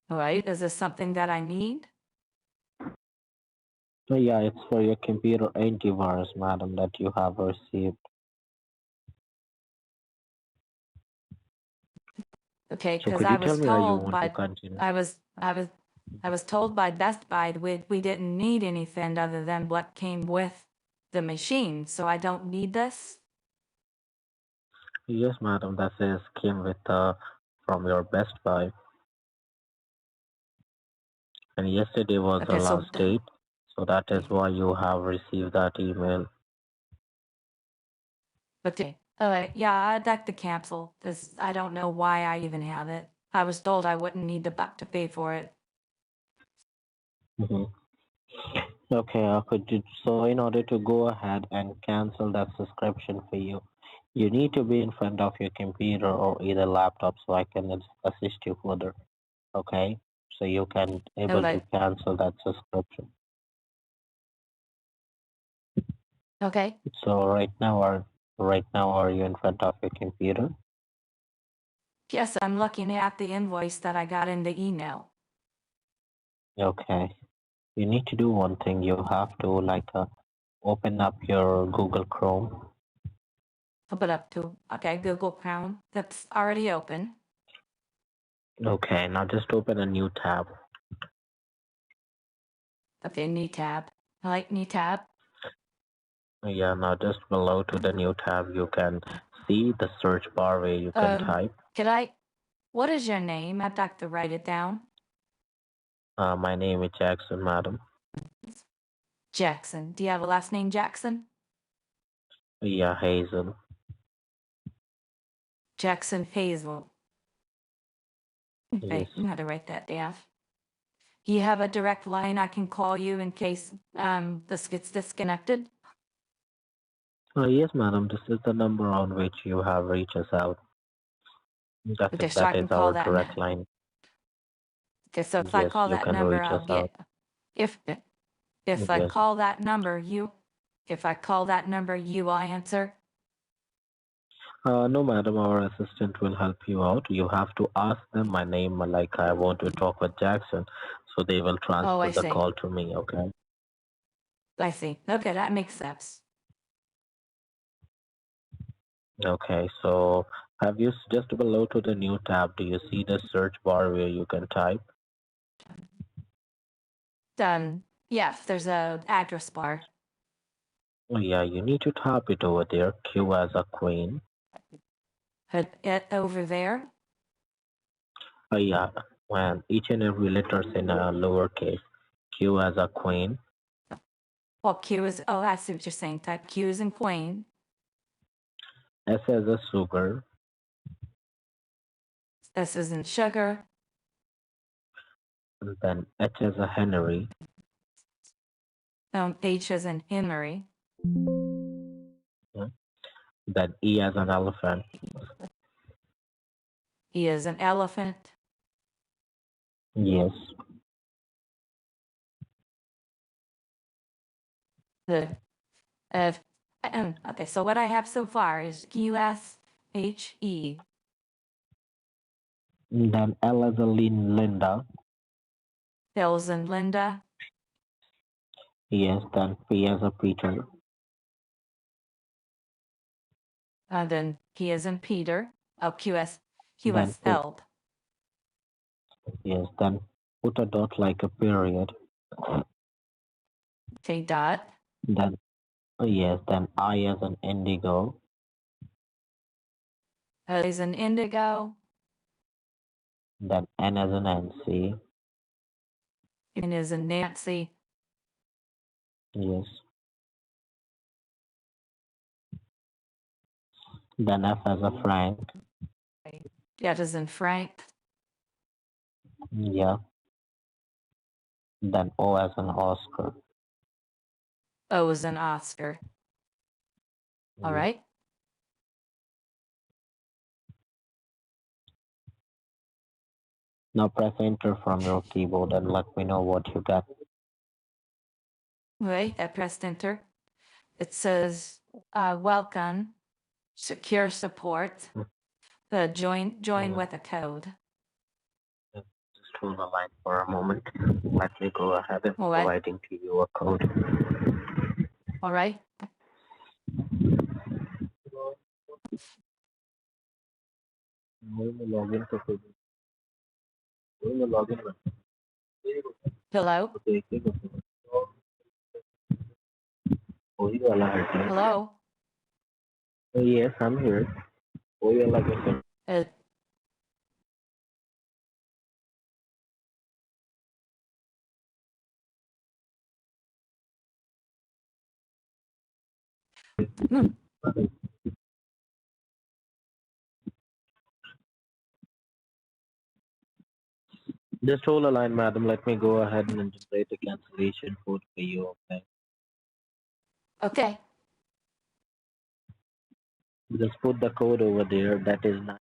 All right. Is this something that I need? So yeah, it's for your computer antivirus, madam, that you have received. Okay, So because could I you tell was me, are you told want to by continue? I was told by Best Buy that we didn't need anything other than what came with the machine, so I don't need this. Yes, madam, that is came with from your Best Buy. And yesterday was the Okay, so last date, so that is why you have received that email. okay, all right, yeah, I'd like to cancel this. I don't know why I even have it. I was told I wouldn't need the buck to pay for it. hmm Okay, so in order to go ahead and cancel that subscription for you, you need to be in front of your computer or either laptop so I can assist you further. Okay, so you can All able to right, cancel that subscription. okay. So right now are you in front of your computer? Yes, I'm looking at the invoice that I got in the email. Okay, you need to do one thing. You have to open up your Google Chrome. Open up to, okay, Google Chrome. That's already open. Okay, now just open a new tab. Okay, new tab. I like new tab. Yeah, now just below to the new tab, you can see the search bar where you can type. What is your name? I'd like to write it down. My name is Jackson, madam. Jackson. Do you have a last name, Jackson? Yeah, Hazel. Jackson Hazel. Yes. Okay, you know how to write that down. Do you have a direct line I can call you in case this gets disconnected? Yes, madam. This is the number on which you have reached us out. Okay, so I That can is call our that. direct line. Okay, so if I Yes, call you that can number, reach I'll us out. get. If I Yes. call that number, if I call that number, you will answer. No, madam. Our assistant will help you out. You have to ask them my name, like I want to talk with Jackson, so they will Oh, transfer I the see. call to me. Okay. I see. Okay, that makes sense. Okay. So have you just below to the new tab? Do you see the search bar where you can type? Yes, there's a address bar. Oh, yeah, you need to type it over there. Q as a queen. It over there. Yeah, when each and every letters in a lowercase. Q as a queen. Well, Q is. Oh, I see what you're saying. Type Q is in Queen. S as a sugar. S is in sugar. And then H as a Henry. H is in Henry. Then E as an elephant. E is an elephant. Yes. The okay. So what I have so far is QSHE. And then L as a Linda. Hills and Linda. Yes. Then P as a Peter. Then P is in Peter. Oh, Then QSL. yes. Then put a dot like a period. Okay, dot. Then, yes, then I as an indigo. L is an indigo. Then N as an Nancy. N is a Nancy. Yes. Then F as a Frank. That is in Frank. Yeah. Then O as an Oscar. O is an Oscar. All Yeah. right. Now press enter from your keyboard and let me know what you got. Wait, I pressed enter. It says, welcome, secure support, join with a code. Just hold the line for a moment. Let me go ahead and All right. providing to you a code. All right. Hello? Hello? Yes, I'm here. Uh, hmm. Just hold the line, madam. Let me go ahead and generate a cancellation code for you. Okay. Okay. Just put the code over there. That is not.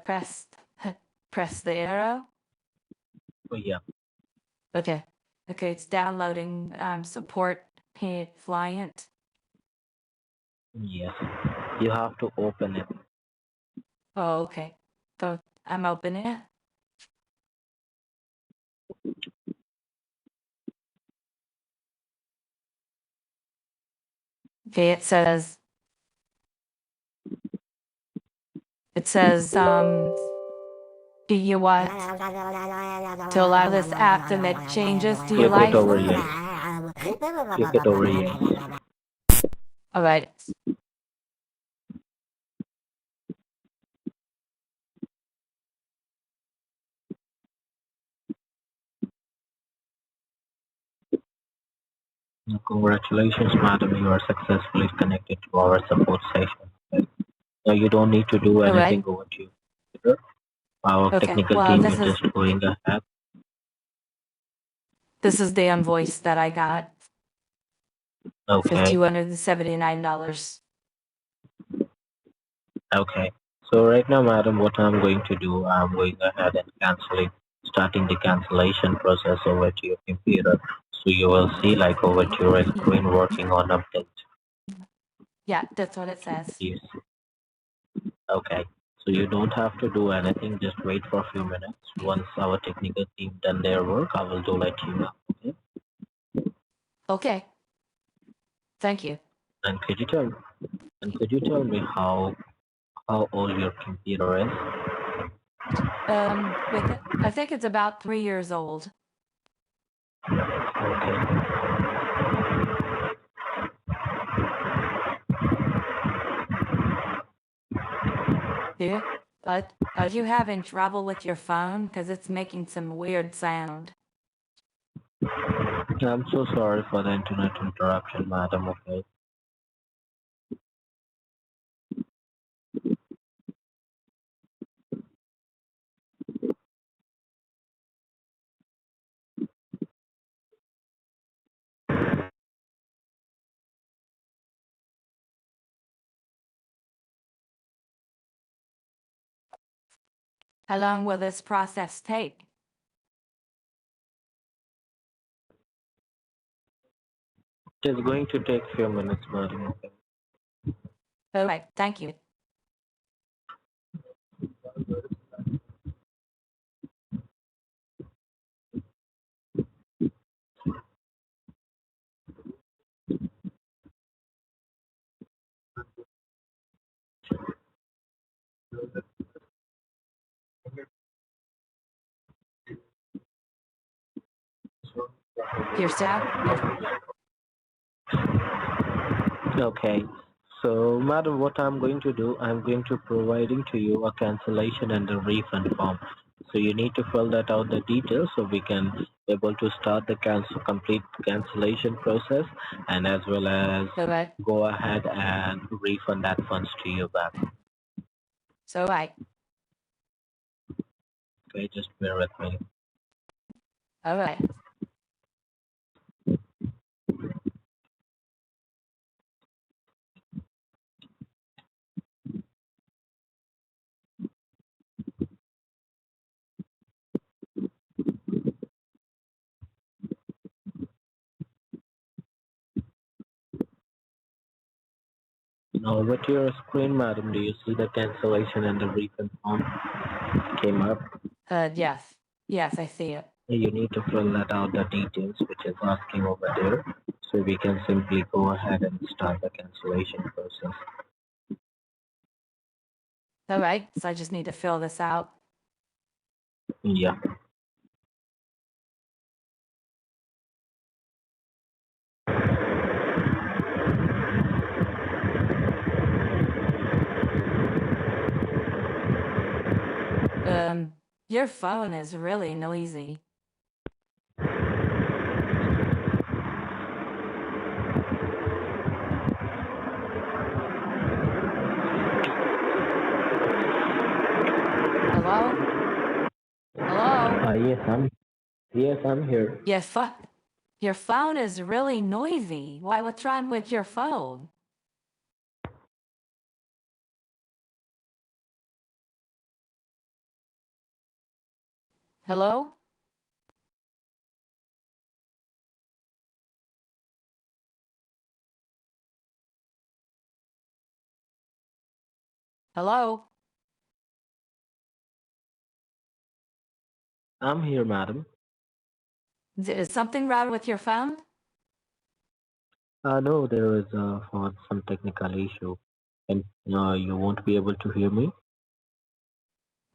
Press, press the arrow. Oh, yeah. Okay. Okay, it's downloading support client. Yes. You have to open it. Oh, okay. So I'm opening it. Okay, it says, do you want to allow this app to make changes to your Click it life? over yes. Click it over yes. All right. Congratulations, madam. You are successfully connected to our support session. Now you don't need to do All right. anything over to your computer. Our Okay. technical Well, team is just going ahead. this is the invoice that I got for Okay. $279. Okay. So right now, madam, what I'm going to do, I'm going ahead and starting the cancellation process over to your computer. So you will see like over to your screen working on update. Yeah, that's what it says. Yes. Okay. So you don't have to do anything. Just wait for a few minutes. Once our technical team done their work, I will do let you know. Okay. Okay. Thank you. And could you tell me how old your computer is? I think it's about 3 years old. Okay. Yeah. But are you having trouble with your phone? Because it's making some weird sound. I'm so sorry for the internet interruption, madam. Okay. How long will this process take? It's going to take a few minutes, madam. Okay. All right. Thank you. Here's that. Okay. So, madam, what I'm going to do, I'm going to providing to you a cancellation and a refund form. So you need to fill that out the details so we can able to start the complete cancellation process and as well as Alright. go ahead and refund that funds to you back. So right. Okay, just bear with me. Alright. Now, over to your screen, madam, do you see the cancellation and the refund form came up? Yes. Yes, I see it. You need to fill that out the details which is asking over there so we can simply go ahead and start the cancellation process. Alright, so I just need to fill this out. Yeah. Your phone is really noisy. Hello? Hello? Yes, I'm here. Your phone is really noisy. Why, what's wrong with your phone? Hello? Hello? I'm here, madam. Is something wrong with your phone? No, there is for some technical issue, and you won't be able to hear me.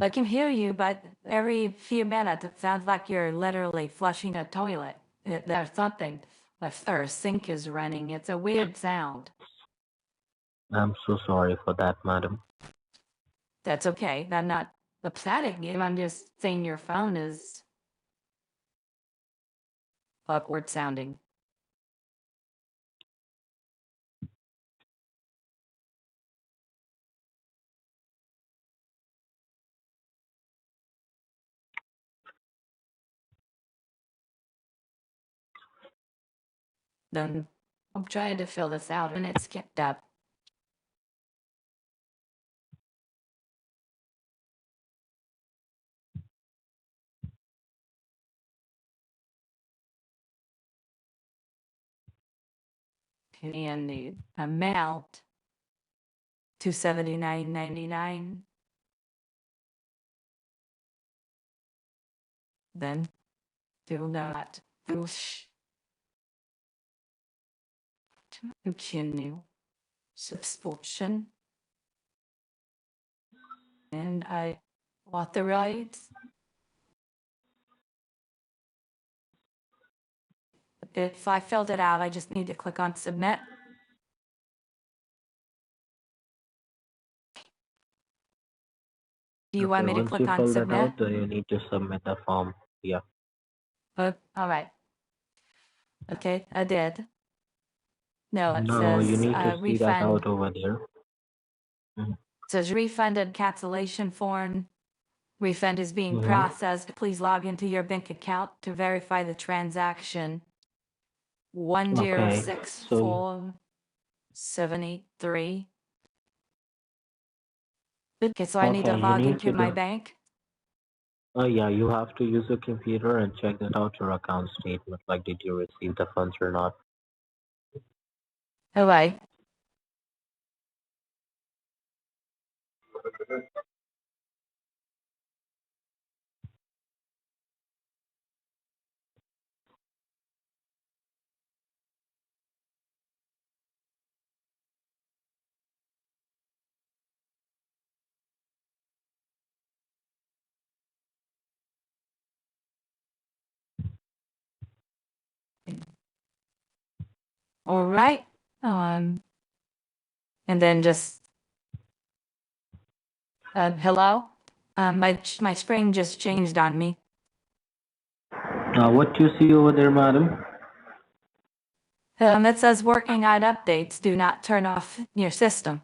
I can hear you, but every few minutes it sounds like you're literally flushing a toilet. There's something. Or a sink is running. It's a weird sound. I'm so sorry for that, madam. That's okay. I'm not upsetting you. I'm just saying your phone is awkward sounding. Then I'm trying to fill this out and it skipped up. And the amount $279.99. Then do not push to continue subscription. And I authorize. If I filled it out, I just need to click on submit. Do you want me to Once click you on fill that submit? out, you need to submit the form. Yeah. All right. Okay, I did. No, it No, you says need to see that refund. out over there. It says refund and cancellation form. Refund is being Mhm. processed. Please log into your bank account to verify the transaction. Okay, so 1064783. Okay, so I need to okay, you log need into to my do. bank. Oh yeah, you have to use your computer and check that out your account statement. Like, did you receive the funds or not? All right. All right. And then just hello. My screen just changed on me. What you see over there, madam? It says working on updates. Do not turn off your system.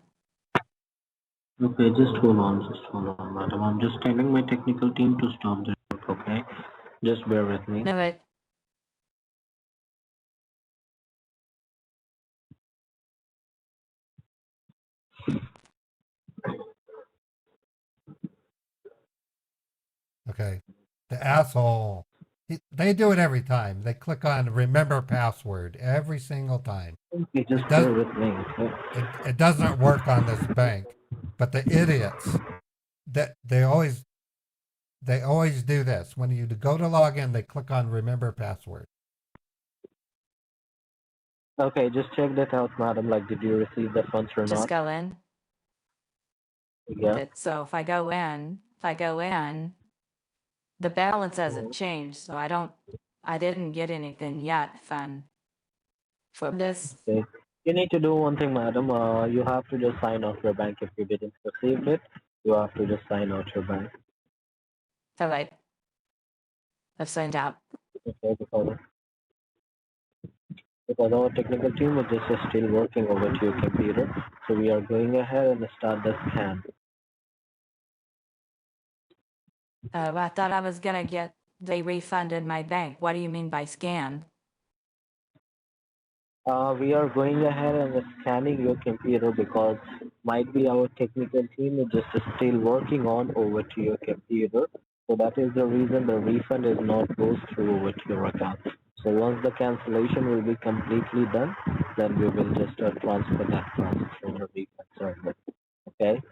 Okay, just hold on, madam. I'm just telling my technical team to stop the work, okay? Just bear with me. No, but Okay. The asshole. They do it every time. They click on remember password every single time. Okay, just It bear does. with me, okay? It doesn't work on this bank. But the idiots that they always do this. When you go to log in, they click on remember password. Okay, just check that out, madam. Like, did you receive the funds or just not? go in. Yeah. So if I go in, the balance hasn't changed. So I didn't get anything yet for this. Okay. You need to do one thing, madam. You have to just sign off your bank if you didn't receive it. You have to just sign out your bank. All right. I've signed out. Okay, because our technical team is just still working over to your computer. So we are going ahead and start the scan. I thought I was gonna get they refunded my bank. What do you mean by scan? We are going ahead and scanning your computer because might be our technical team is just still working on over to your computer. So that is the reason the refund is not goes through over to your account. So once the cancellation will be completely done, then we will just transfer that process from the refund server. Okay?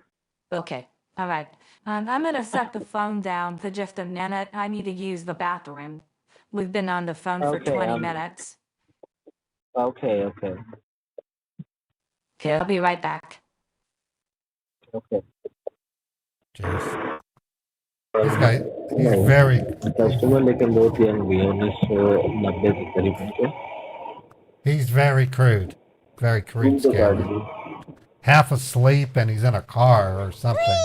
Okay. All right. I'm gonna set the phone down for just a minute. I need to use the bathroom. We've been on the phone for Okay. 20 minutes. Okay. Okay, I'll be right back. Okay. Jeez. This guy, he's very. Customer लेकिन बहुत ही अनवियरनेस 90 के करीब पहुंचे. He's very crude. Very crude तो scammer. Half asleep and he's in a car or something.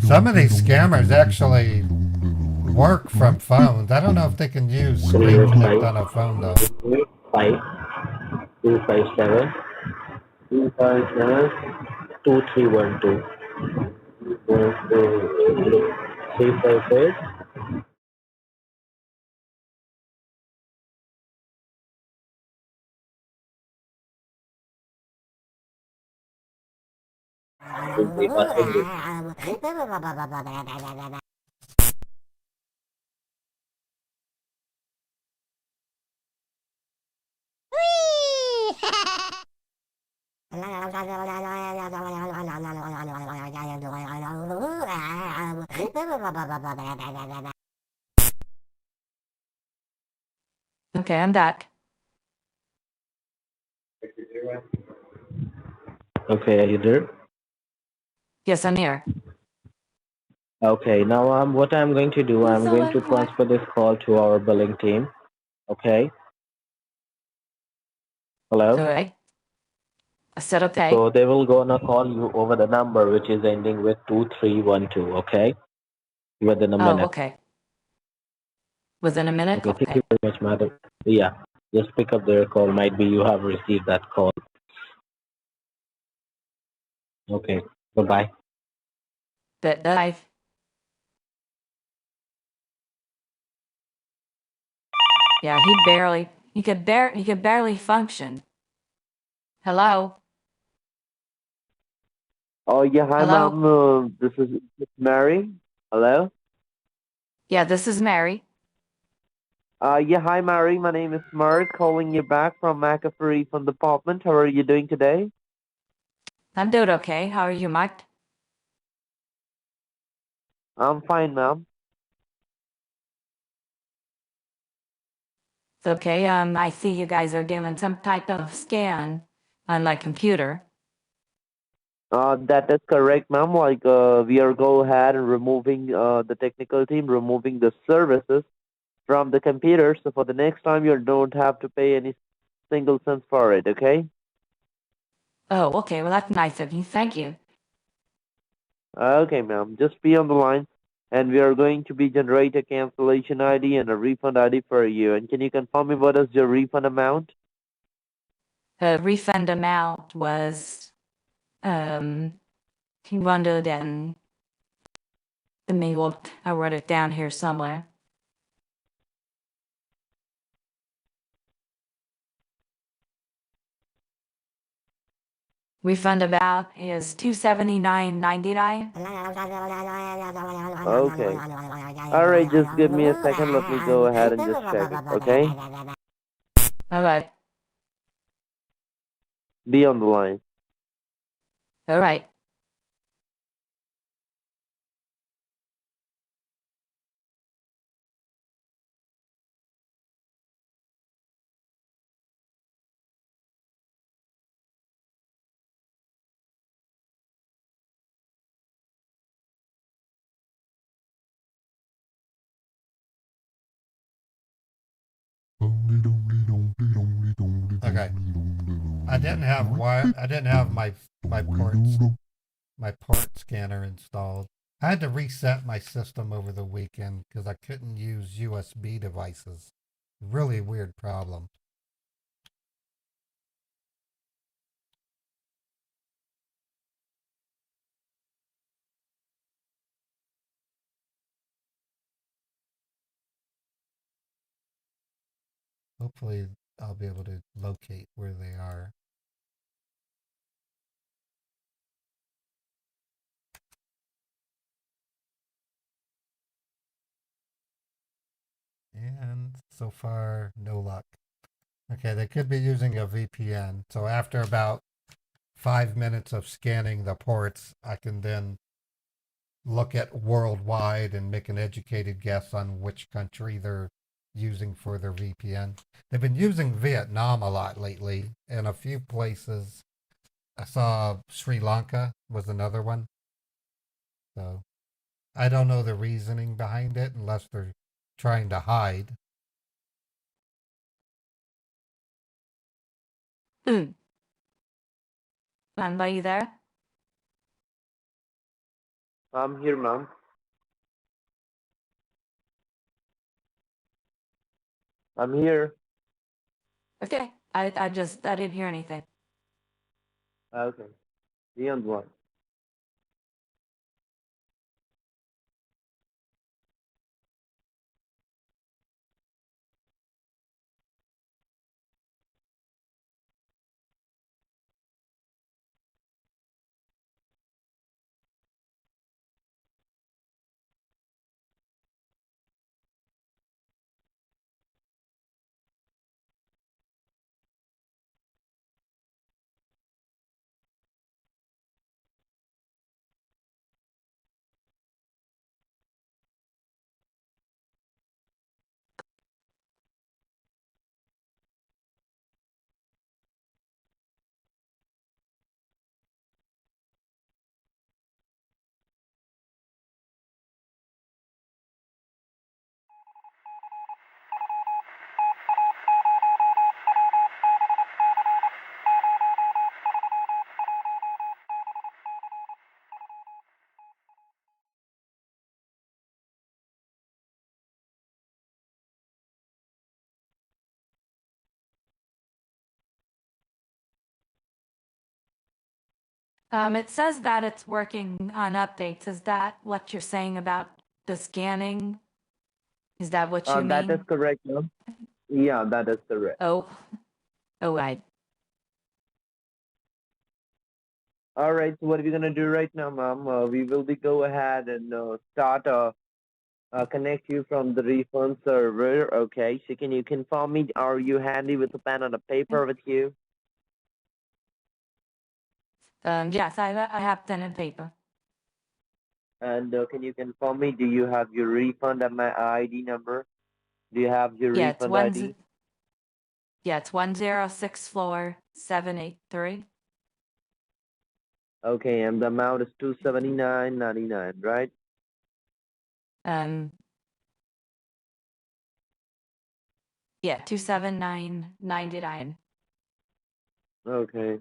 Some of these scammers actually work from phones. I don't know if they can use screen clicked on a phone though. 257 2312 358. Okay, I'm back. Okay, are you there? Yes, I'm here. Okay, now what I'm going to do, I'm going to transfer this call to our billing team. Okay. Hello. All right. I said okay. So they will gonna call you over the number which is ending with 2312. Okay. Within a minute. Okay. Within a minute? Okay. Thank you very much, madam. Yeah. Just pick up their call. Might be you have received that call. Okay. Bye-bye. But I've. Yeah, he could barely function. Hello? Oh, yeah. Hi, Hello? ma'am. This is Mary. Hello? Yeah, this is Mary. Yeah, hi, Mary. My name is Mark, calling you back from McAfee from the department. How are you doing today? I'm doing okay. How are you, Mike? I'm fine, ma'am. It's okay. I see you guys are doing some type of scan on my computer. That is correct, ma'am. Like, we are go ahead and removing the technical team, removing the services from the computer. So for the next time, you don't have to pay any single cents for it. Okay? Oh, okay. Well, that's nice of you. Thank you. Okay, ma'am. Just be on the line, and we are going to be generate a cancellation ID and a refund ID for you. And can you confirm me what is your refund amount? The refund amount was, 200 and, let me look. I wrote it down here somewhere. Refund amount is $279.99. Okay. All right, just give me a second. Let me go ahead and just check it. Okay? All right. Be on the line. All right. Okay. I didn't have my port scanner installed. I had to reset my system over the weekend because I couldn't use USB devices. Really weird problem. Hopefully I'll be able to locate where they are. And so far, no luck. Okay, they could be using a VPN. So after about 5 minutes of scanning the ports, I can then look at worldwide and make an educated guess on which country they're using for their VPN. They've been using Vietnam a lot lately, and a few places. I saw Sri Lanka was another one. So I don't know the reasoning behind it unless they're trying to hide. And are you there? I'm here, ma'am. I'm here. Okay. I didn't hear anything. Okay. Be on the line. It says that it's working on updates. Is that what you're saying about the scanning? Is that what you That is mean? correct, ma'am. Yeah, that is correct. Oh, oh, right. All right. So what are we gonna do right now, ma'am? We will be go ahead and start connect you from the refund server. Okay. So can you confirm me? Are you handy with a pen and a paper with you? Yes, I have pen and paper. And can you confirm me? Do you have your refund and my ID number? Do you have your Yeah, it's refund ID? yeah, it's 1064783. Okay, and the amount is $279.99, right? Um, Yeah, 279.99. Okay.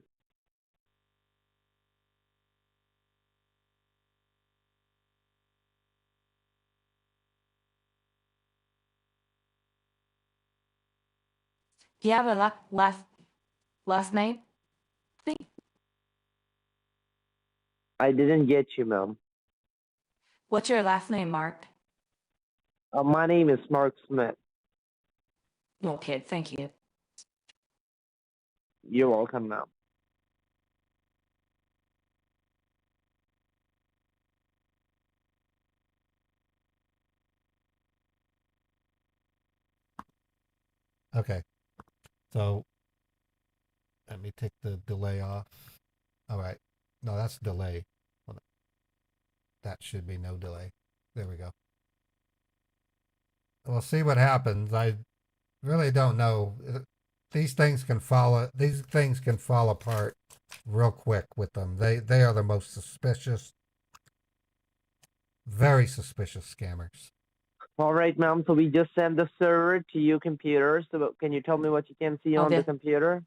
Do you have a last name? I didn't get you, ma'am. What's your last name, Mark? My name is Mark Smith. Okay, thank you. You're welcome, ma'am. Okay. So let me take the delay off. All right. No, that's delay. Hold on. That should be no delay. There we go. We'll see what happens. I really don't know. These things can fall apart real quick with them. They are the most suspicious, very suspicious scammers. All right, ma'am. So we just sent the server to your computer. So can you tell me what you can see on the Okay. computer?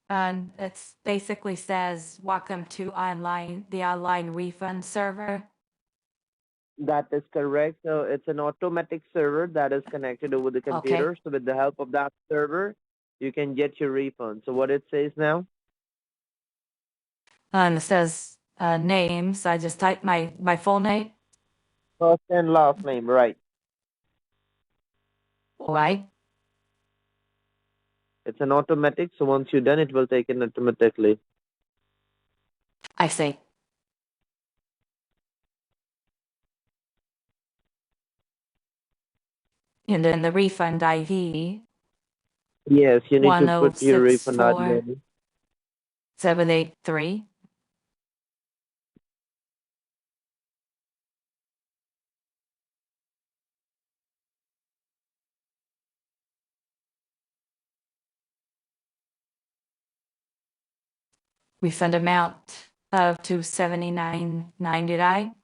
And it's basically says, welcome to the online refund server. That is correct. So it's an automatic server that is connected over the computer. So with the help of that server, you can get your refund. So what it says now? And it says name, so I just type my full name. First and last name, right? Right. It's an automatic. So once you're done, it will take it automatically. I see. And then the refund ID. Yes, you need to put your refund ID 1064 on. 783. Refund amount of 279.99.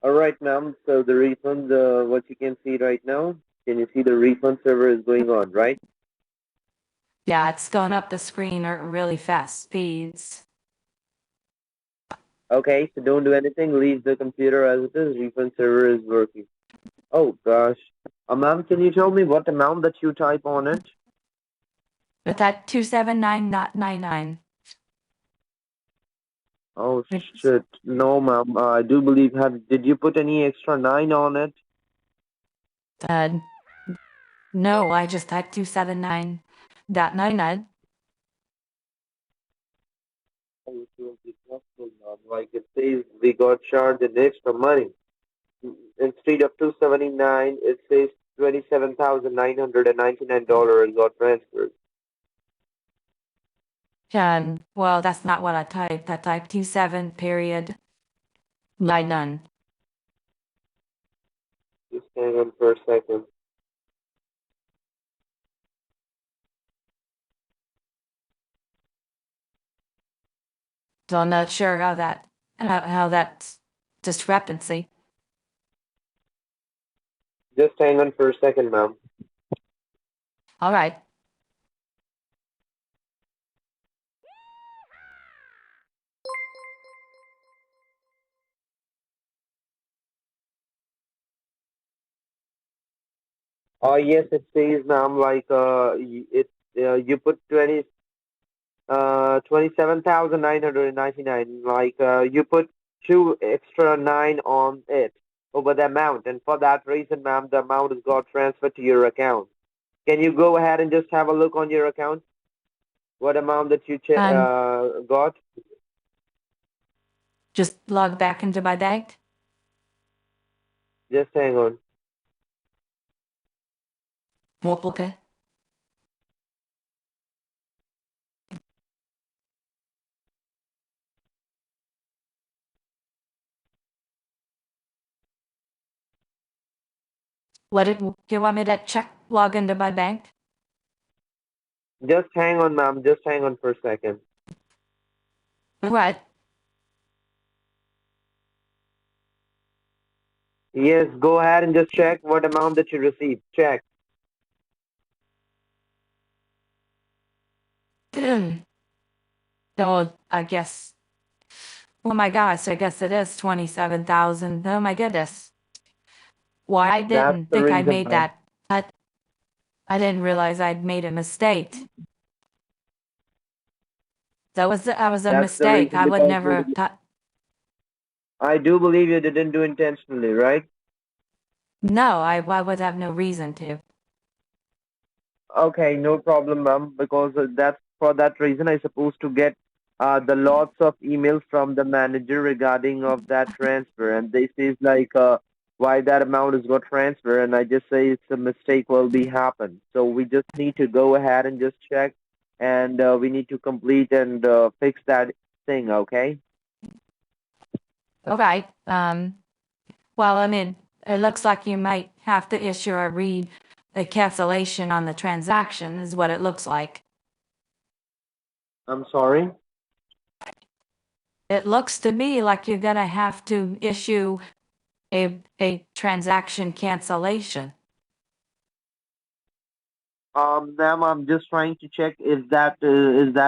All right, ma'am. So the refund, what you can see right now, can you see the refund server is going on, right? Yeah, it's going up the screen at really fast speeds. Okay, so don't do anything. Leave the computer as it is. Refund server is working. Oh gosh. Ma'am, can you tell me what amount that you type on it? But that 279.99. Oh shit. No, ma'am. I do believe did you put any extra nine on it? No, I just typed 279.99. Oh, it will be possible, ma'am. Like it says we got charged an extra money. Instead of 279, it says $27,999 got transferred. Well, that's not what I typed. I typed 27 period 99. Just hang on for a second. So I'm not sure how that's discrepancy. Just hang on for a second, ma'am. All right. Yes, it says, ma'am, like you put 27,999. Like you put two extra nine on it over the amount, and for that reason, ma'am, the amount has got transferred to your account. Can you go ahead and just have a look on your account? What amount that you got? Just log back into my bank. Just hang on. Okay. You want me to log into my bank? Just hang on, ma'am. Just hang on for a second. What? Yes, go ahead and just check what amount that you received. Check. So I guess. Oh my gosh, I guess it is 27,000. Oh my goodness. Why I That's didn't the think I reason, made ma'am. that cut. I didn't realize I'd made a mistake. That was a That's the mistake. reason I would because never have thought. I do believe you didn't do intentionally, right? No, I would have no reason to. Okay, no problem, ma'am. Because that's for that reason I supposed to get the lots of emails from the manager regarding of that transfer, and they says like why that amount is got transfer, and I just say it's a mistake will be happen. So we just need to go ahead and just check, and we need to complete and fix that thing. Okay. All right. Well, I mean, it looks like you might have to issue a cancellation on the transaction, is what it looks like. I'm sorry. It looks to me like you're gonna have to issue a transaction cancellation. Ma'am, I'm just trying to check if that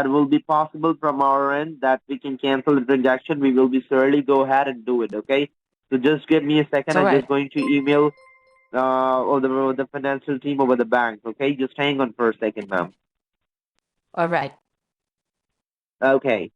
will be possible from our end that we can cancel the transaction. We will be surely go ahead and do it. Okay. So just give me a second. All I'm just right. going to email or the financial team over the bank. Okay. Just hang on for a second, ma'am. All right. Okay.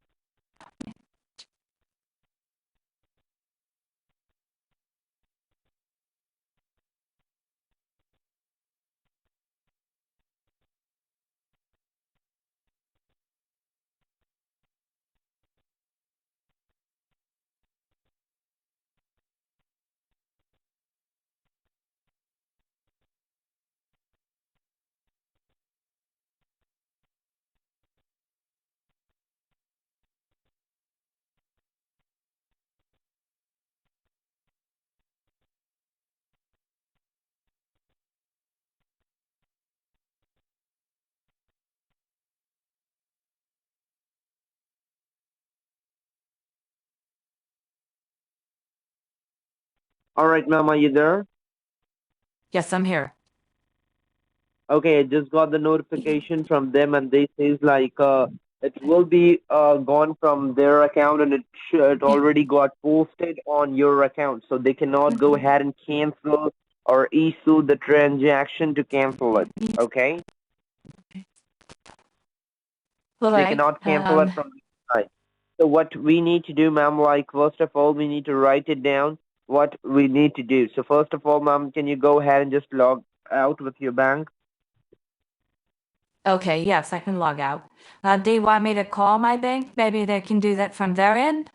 All right, ma'am. Are you there? Yes, I'm here. Okay, I just got the notification from them, and they says like it will be gone from their account, and it already got posted on your account, so they cannot go ahead and cancel or issue the transaction to cancel it. Okay, All they right. cannot cancel it from the side. So what we need to do, ma'am, like first of all, we need to write it down. What we need to do. So first of all, ma'am, can you go ahead and just log out with your bank? Okay, yes, I can log out. Do you want me to call my bank? Maybe they can do that from their end?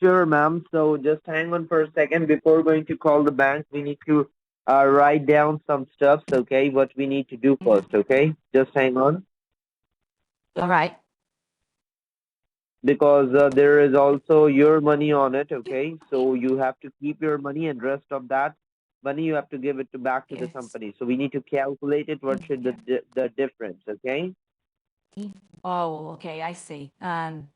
Sure, ma'am. So just hang on for a second. Before going to call the bank, we need to write down some stuffs, okay? What we need to do first, okay? Just hang on. All right. Because there is also your money on it, okay? So you have to keep your money, and rest of that money you have to give it to back to the Yes. company. So we need to calculate it. What should the difference, okay? Oh, okay, I see. Um,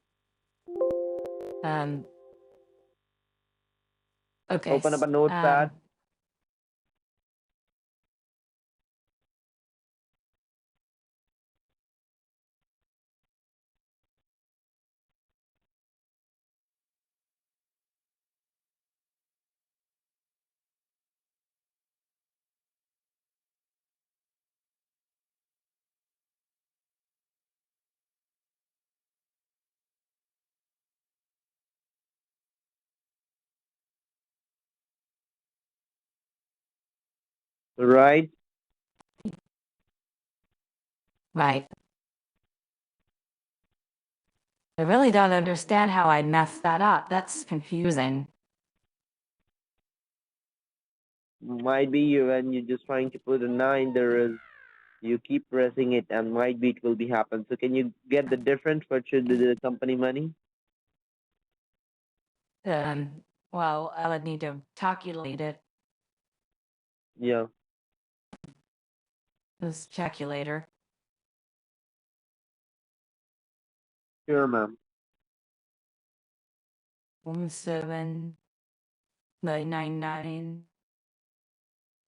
okay. Open up a notepad. Right. Right. I really don't understand how I messed that up. That's confusing. Might be you when you're just trying to put a 9, there is you keep pressing it, and might be it will be happen. So can you get the difference? What should be the company money? Um, well, I would need to calculate it. Yeah, Let's check you later. sure, ma'am. 17999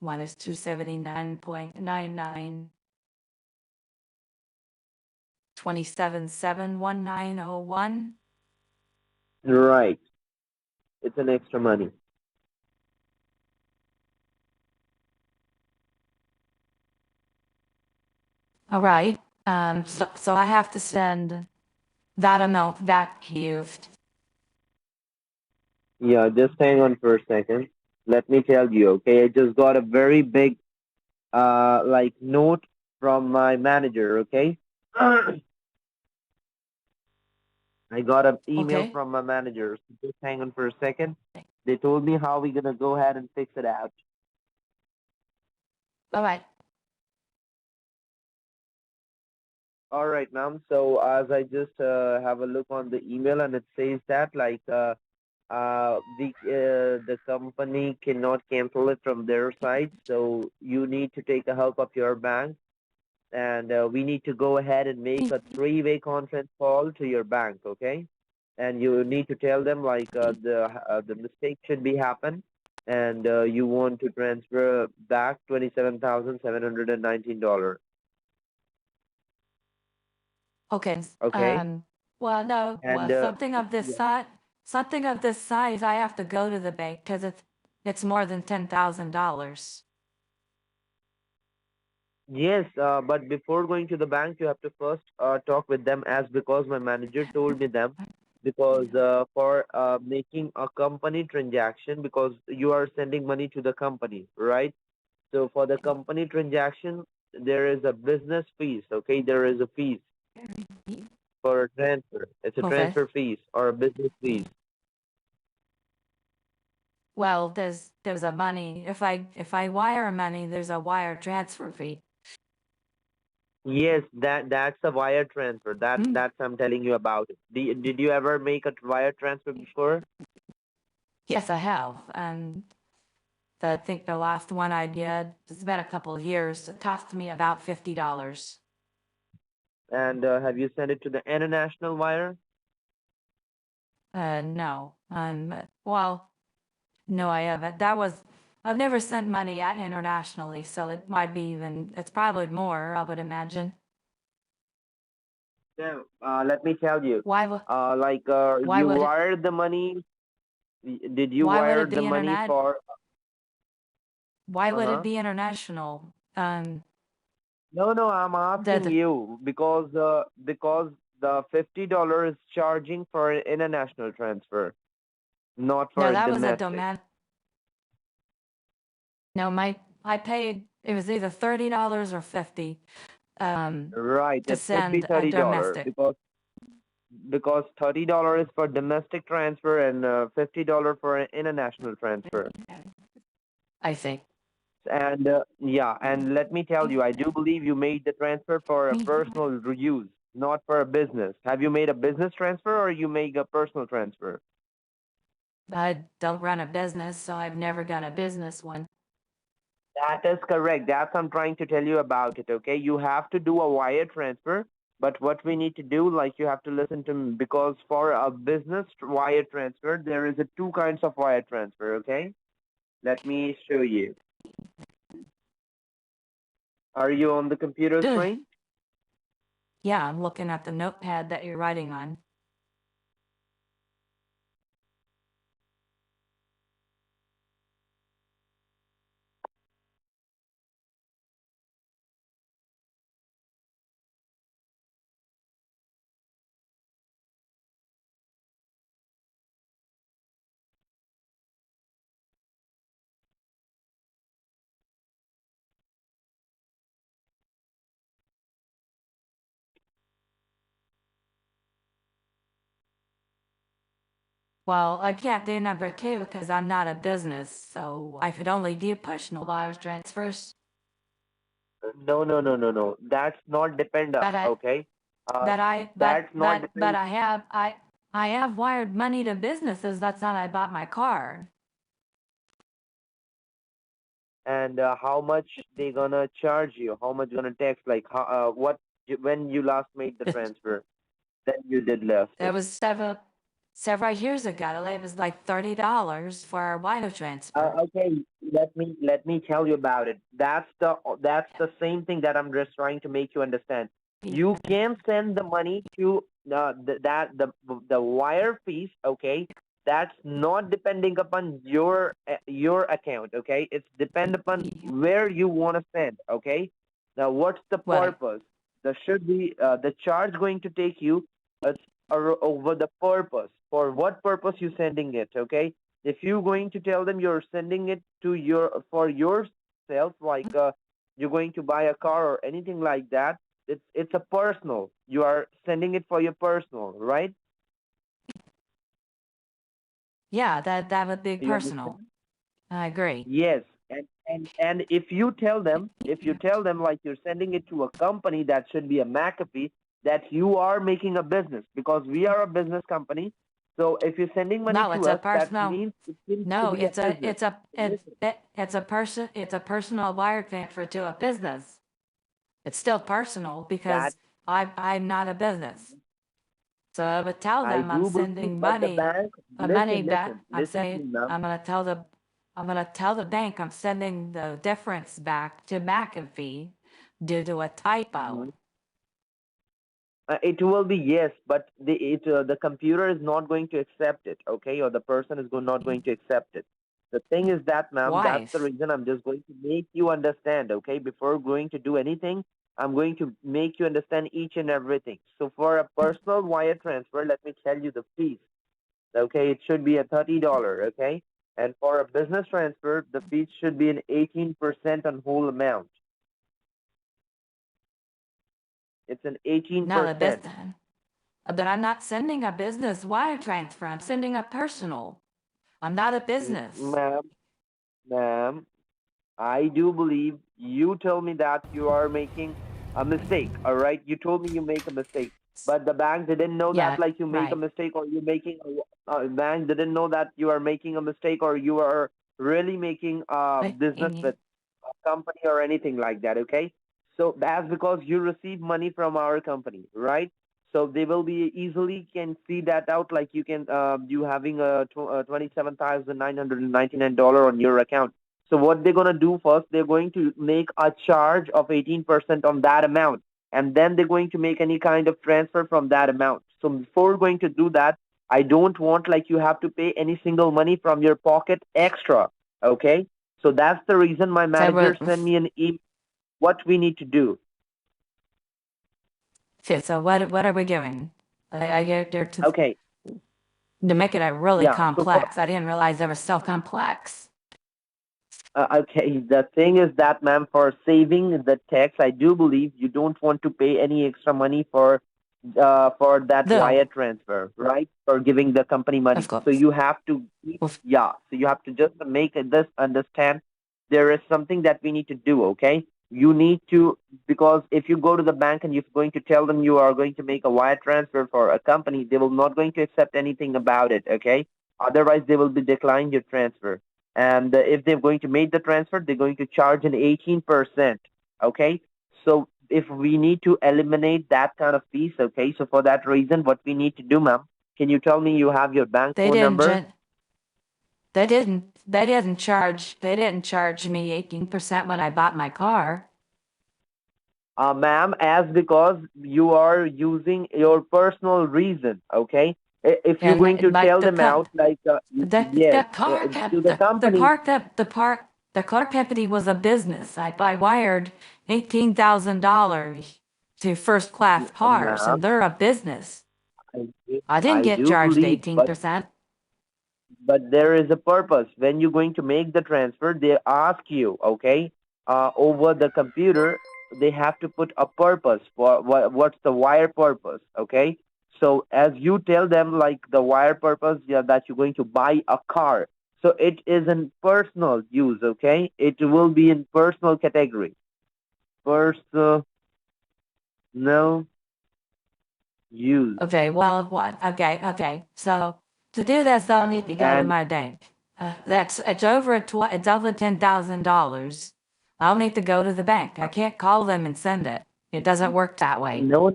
minus 279.99 27,719.01. Right. It's an extra money. All right. So I have to send that amount back to you. Yeah, just hang on for a second. Let me tell you, okay? I just got a very big, like note from my manager, okay? I got an email Okay. from my manager. So just hang on for a second. They told me how we're gonna go ahead and fix it out. All right. All right, ma'am. So as I just have a look on the email, and it says that like the company cannot cancel it from their side, so you need to take the help of your bank, and we need to go ahead and make a three-way conference call to your bank, okay? And you need to tell them like the mistake should be happen, and you want to transfer back $27,719. Okay. Okay, Well, no. and Well, something of this size, I have to go to the bank because it's more than $10,000. yes, but before going to the bank, you have to first talk with them, as because my manager told me them, because for making a company transaction, because you are sending money to the company, right? So for the company transaction, there is a business fees, okay? There is a fees for a transfer. It's a Okay. transfer fees or a business fees. Well, there's a money. If I wire money, there's a wire transfer fee. Yes, that's a wire transfer. Hmm. That's I'm telling you about it. Did you ever make a wire transfer before? Yes, I have. And I think the last one I did, it's been a couple of years. It cost me about $50. And have you sent it to the international wire? No. Well, no, I haven't. I've never sent money out internationally, so it might be it's probably more, I would imagine. No. Let me tell you. Why would, why You would it, wired the money. Did you why would wire it the be money internet? for? Why would it Uh-huh. be international? No, no, I'm asking The you because the $50 is charging for an international transfer, not for No, a that was a domestic. domain. No, I paid, it was either $30 or 50 Right, to it should be send a $30 domestic. because $30 for domestic transfer and $50 for an international transfer. I think. And yeah, and let me tell you, I do believe you made the transfer for a personal use, not for a business. Have you made a business transfer or you make a personal transfer? I don't run a business, so I've never done a business one. That is correct. That's what I'm trying to tell you about it, okay? You have to do a wire transfer, but what we need to do, like you have to listen to me, because for a business wire transfer, there is a two kinds of wire transfer, okay? Let me show you. Are you on the computer Ugh. screen? Yeah, I'm looking at the notepad that you're writing on. Well, I can't do number two because I'm not a business, so I could only do personal wire transfers. No, no, no, no, no. That's not depend, But I, okay? Uh, but I, that's not but depend. I have wired money to businesses. That's how I bought my car. and how much they gonna charge you, how much gonna tax, like how, when you last made the transfer, then you did left That it. was several years ago. It was like $30 for a wire transfer. Okay, let me tell you about it. That's the same thing that I'm just trying to make you understand. You can send the money to the wire fees. Okay, that's not depending upon your account. Okay, it's depend upon where you want to send. Okay, now what's the Right. purpose? There should be the charge going to take you. It's over the purpose. For what purpose you sending it? Okay, if you're going to tell them you're sending it to for yourself, like you're going to buy a car or anything like that, it's a personal. You are sending it for your personal, right? Yeah, that would be You personal. understand? I agree. Yes. And if you tell them like you're sending it to a company, that should be a McAfee, that you are making a business, because we are a business company. So if you're sending money No, to it's a us, that personal. means it seems to No, be a business. Listen, it's a personal wire transfer to a business. It's still personal that because I'm not a business. So I would tell I them I'm do believe, sending but the money, bank, money listen, back. listen, I'm listen to saying me, ma'am. I'm gonna tell the bank I'm sending the difference back to McAfee due to a typo. Mhm. It will be yes, but the computer is not going to accept it, okay, or the person is not going to accept it. The thing is that, ma'am, that's Why? the reason I'm just going to make you understand, okay. Before going to do anything, I'm going to make you understand each and everything. So for a personal wire transfer, let me tell you the fees. Okay, it should be a $30, okay, and for a business transfer, the fees should be an 18% on whole amount. It's an Not a 18%. business. But I'm not sending a business wire transfer. I'm sending a personal. I'm not a business. Ma'am, ma'am, I do believe you told me that you are making a mistake, all right? You told me you make a mistake, but the bank didn't know that, Yeah, like, you make a right. mistake, or you making bank didn't know that you are making a mistake, or you are really making a But business with a company or anything like that, okay? So that's because you receive money from our company, right? So they will be easily can see that out, like you can you having a $27,999 on your account. So what they're gonna do first, they're going to make a charge of 18% on that amount, and then they're going to make any kind of transfer from that amount. So before going to do that, I don't want like you have to pay any single money from your pocket extra. Okay, so that's the reason my so manager sent me an email. What we need to do? so what are we doing? I get there Okay, to make it a really yeah. So for complex. I didn't realize it was so complex. okay, the thing is that, ma'am, for saving the tax, I do believe you don't want to pay any extra money for that No, wire transfer, right? For giving the company of money. So course. you have to, Well, yeah. So you have to just make this understand. There is something that we need to do. Okay, you need to, because if you go to the bank and you're going to tell them you are going to make a wire transfer for a company, they will not going to accept anything about it. Okay, otherwise they will be declining your transfer. And if they're going to make the transfer, they're going to charge an 18%. Okay, so if we need to eliminate that kind of fees, okay, so for that reason, what we need to do, ma'am, can you tell me you have your bank they phone didn't. number? They didn't charge me 18% when I bought my car. Ma'am, as because you are using your personal reason, okay? If you're going to And like tell them out, like, yes, to the company, the car company was a business. I wired $18,000 to first class cars, and ma'am, they're a business. I, do- I didn't I get do charged believe, but 18%. there is a purpose. When you're going to make the transfer, they ask you, okay, over the computer, they have to put a purpose for what's the wire purpose, okay? So as you tell them, like the wire purpose, yeah, that you're going to buy a car. So it is in personal use, okay? It will be in personal category. Personal use. Okay, well, what? Okay. So to do this, I'll need to go to And my bank. It's over it's over $10,000. I'll need to go to the bank. I can't call them and send it. It doesn't work that way. No.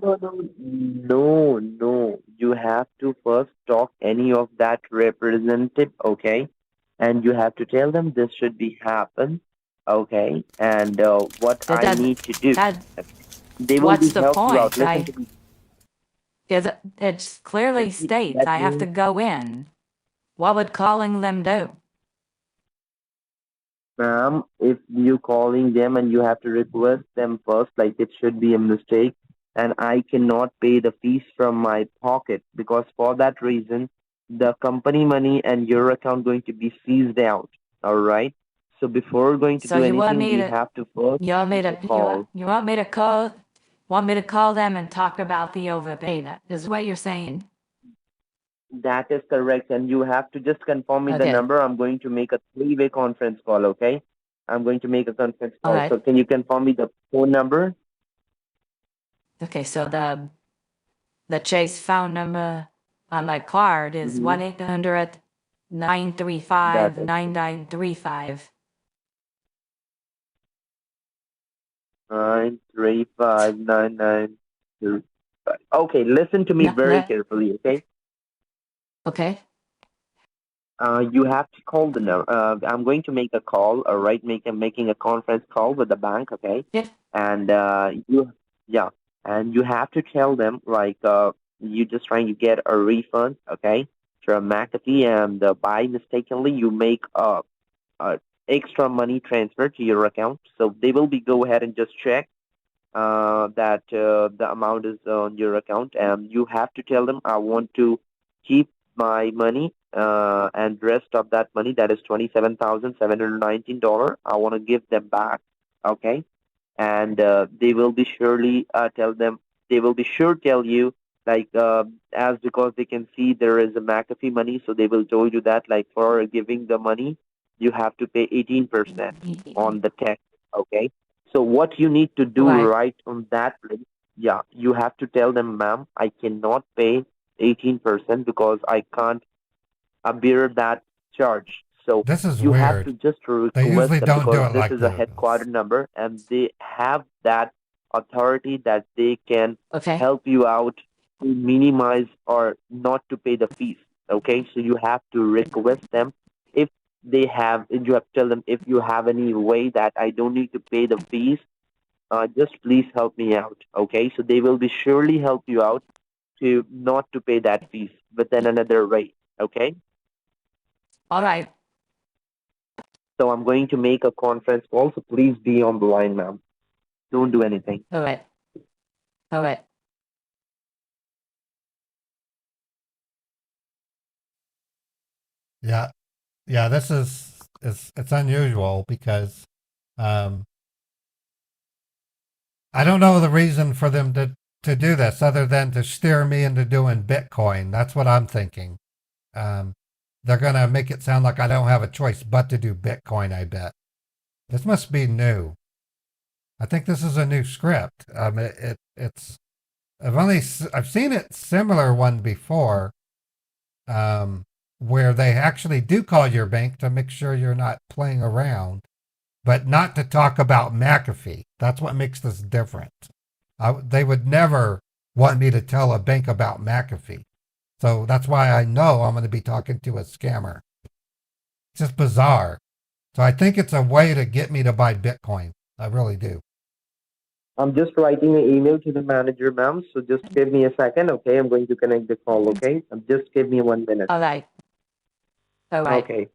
You have to first talk any of that representative, okay? And you have to tell them this should be happen, okay? And what That I does need to do. that. They will What's be the help you out. point? Listen to me. It clearly states That I have to means, go in. What would calling them do? ma'am, if you calling them and you have to request them first, like it should be a mistake, and I cannot pay the fees from my pocket because for that reason, the company money and your account going to be seized out. All right. So before going to So do you want anything, me we to have to first you want me make to a call. you want me to call them and talk about the overpayment? Is what you're saying? That is correct, and you have to just confirm me the Okay. number. I'm going to make a three-way conference call. Okay. I'm going to make a conference All call. right. So can you confirm me the phone number? Okay. So the Chase phone number on my card is Mm-hmm. 1-800-935 That is 9935. 9359925. Okay, listen to me No, very no. carefully, okay? Okay. You have to call the number. I'm going to make a call, all right? Making a conference call with the bank, okay? Yeah. And yeah, and you have to tell them like you just trying to get a refund, okay, from McAfee, and by mistakenly you make a extra money transfer to your account, so they will be go ahead and just check that the amount is on your account, and you have to tell them, I want to keep my money and rest of that money, that is $27,719. I want to give them back, okay? And they will be surely they will be sure tell you like as because they can see there is a McAfee money, so they will tell you that like for giving the money, you have to pay 18% on the tax, okay? So what you need to do Right. right on that place, yeah, you have to tell them, ma'am, I cannot pay 18% because I can't bear that charge. So This is you have weird. to just They request usually them don't do because it this like is a this. headquarter number and they have that authority that they can Okay. help you out to minimize or not to pay the fees. Okay, so you have to request them if they have. You have to tell them if you have any way that I don't need to pay the fees. Just please help me out. Okay, so they will be surely help you out to not to pay that fees within another way. Okay. All right. So I'm going to make a conference call, so please be on the line, ma'am. Don't do anything. All right. All right. Yeah, yeah. This is it's unusual because um, I don't know the reason for them to do this other than to steer me into doing Bitcoin. That's what I'm thinking. Um, they're gonna make it sound like I don't have a choice but to do Bitcoin. I bet this must be new. I think this is a new script. It's I've seen it similar one before, where they actually do call your bank to make sure you're not playing around, but not to talk about McAfee. That's what makes this different. They would never want me to tell a bank about McAfee. So that's why I know I'm going to be talking to a scammer. It's just bizarre. So I think it's a way to get me to buy Bitcoin. I really do. I'm just writing an email to the manager, ma'am. So just give me a second, okay? I'm going to connect the call, okay? Just give me 1 minute. All right. All right. Okay.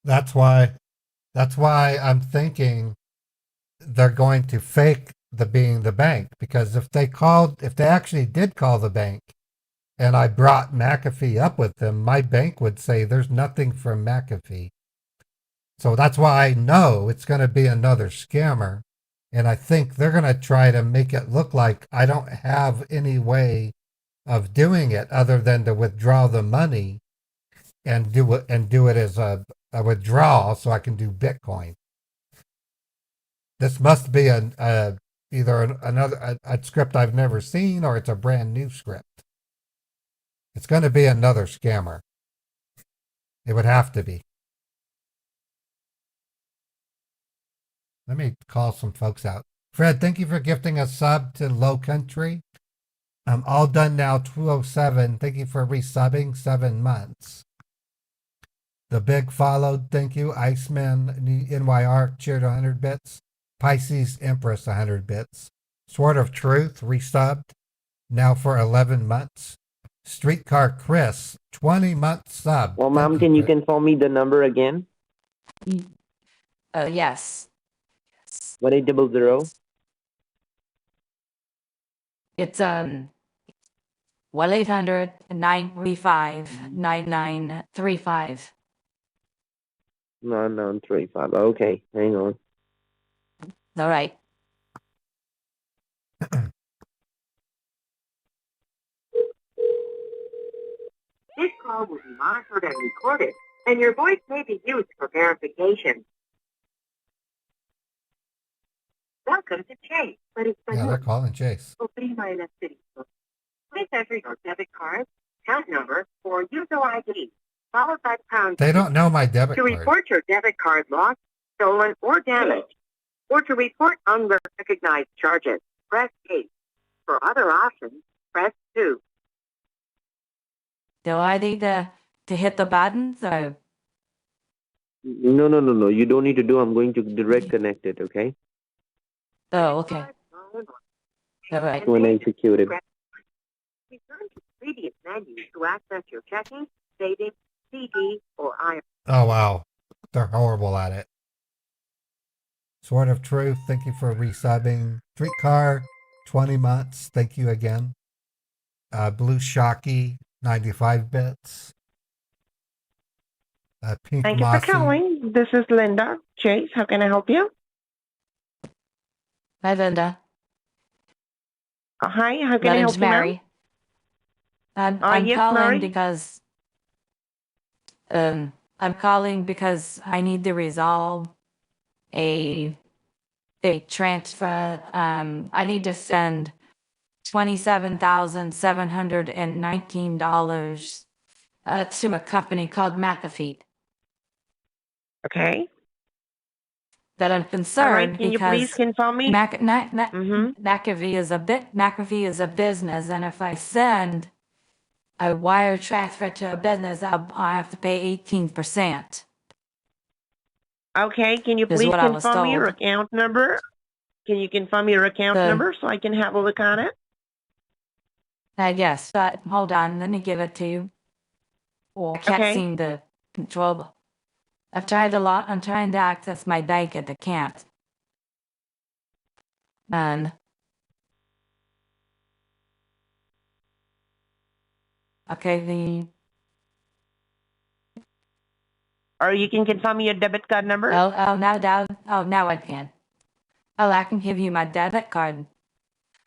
That's why I'm thinking they're going to fake the being the bank, because if they actually did call the bank and I brought McAfee up with them, my bank would say there's nothing from McAfee. So that's why I know it's going to be another scammer. And I think they're going to try to make it look like I don't have any way of doing it other than to withdraw the money and do it as a withdrawal so I can do Bitcoin. This must be either another script I've never seen, or it's a brand new script. It's going to be another scammer. It would have to be. Let me call some folks out. Fred, thank you for gifting a sub to Low Country. I'm all done now, 207. Thank you for resubbing, 7 months. The Big followed, thank you. Iceman, NYR, cheered 100 bits. Pisces Empress, 100 bits. Sword of Truth, resubbed, now for 11 months. Streetcar Chris, 20 months sub. Well, ma'am, can you confirm me the number again? Yes. 1800. It's 1-800-935-9935. 9935. Okay, hang on. All right. This call will be monitored and recorded, and your voice may be used for verification. Welcome to Chase. Yeah, they're calling Chase. Oprima el asterisco. Please enter your debit card, account number, or user ID, followed by pound. They don't know my debit To card. report your debit card lost, stolen, or damaged, or to report unrecognized charges, press 8. For other options, press 2. Do I need to hit the buttons or? No. You don't need to do. I'm going to direct connect it, okay? Oh, okay. All right. When I execute it. Return to previous menu to access your checking, savings, CD, or IRA. Oh, wow. They're horrible at it. Sword of Truth, thank you for resubbing. Streetcar, 20 months. Thank you again. Blue Shocky, 95 bits. Pink Thank you Mossy. for calling. This is Linda. Chase, how can I help you? Hi, Linda. Hi, how can My I name's help you, Mary. I'm yes, calling Mary. because I need to resolve a transfer. I need to send $27,719 to a company called McAfee. Okay. That I'm concerned All right, can you because please confirm me? McAfee is a business, and if I send a wire transfer to a business, I have to pay 18%. Okay, can you Is please what I was confirm your told. account number? Can you confirm your account number so I can have a look on it? Yes, but hold on, let me give it to you. Well, I can't Okay. seem to control. I've tried a lot. I'm trying to access my bank and I can't. And okay, Or you can confirm your debit card number? now I can. Oh, I can give you my debit card.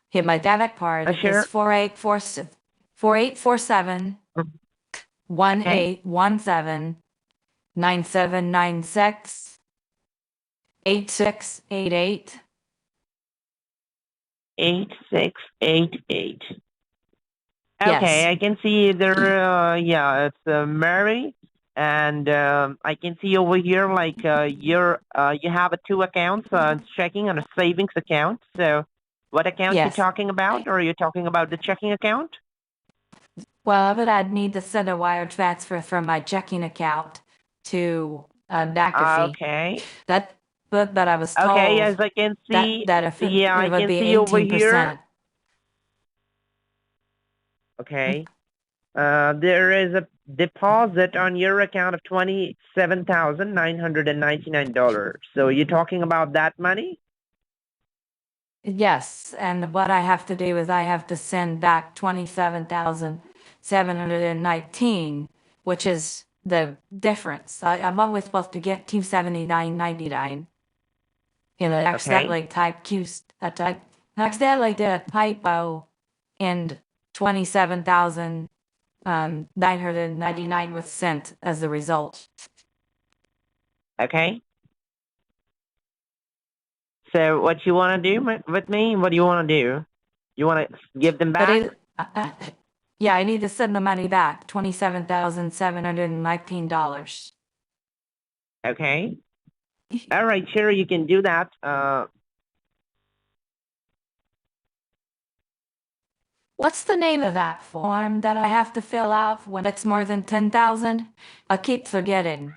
Here, my debit card Sure. is 4847 1817 9796 8688. 8688. Yes. Okay, I can see there, it's Mary, and I can see over here like you have two accounts, checking and a savings account. So what account Yes. you talking about, or are you talking about the checking account? Well, but I'd need to send a wire transfer from my checking account to McAfee. Okay. But I was told Okay, as I can see, that if it I would can be see over 18%. here. Okay. There is a deposit on your account of $27,999. So you're talking about that money? Yes, and what I have to do is I have to send back 27,719, which is the difference. I'm always supposed to get 279.99. You know, accidentally accidentally did a typo and $27,999 was sent as the result. Okay. So what you want to do with me? What do you want to do? You want to give them But back? yeah, I need to send the money back, $27,719. Okay. All right, sure, you can do that. What's the name of that form that I have to fill out when it's more than 10,000? I keep forgetting.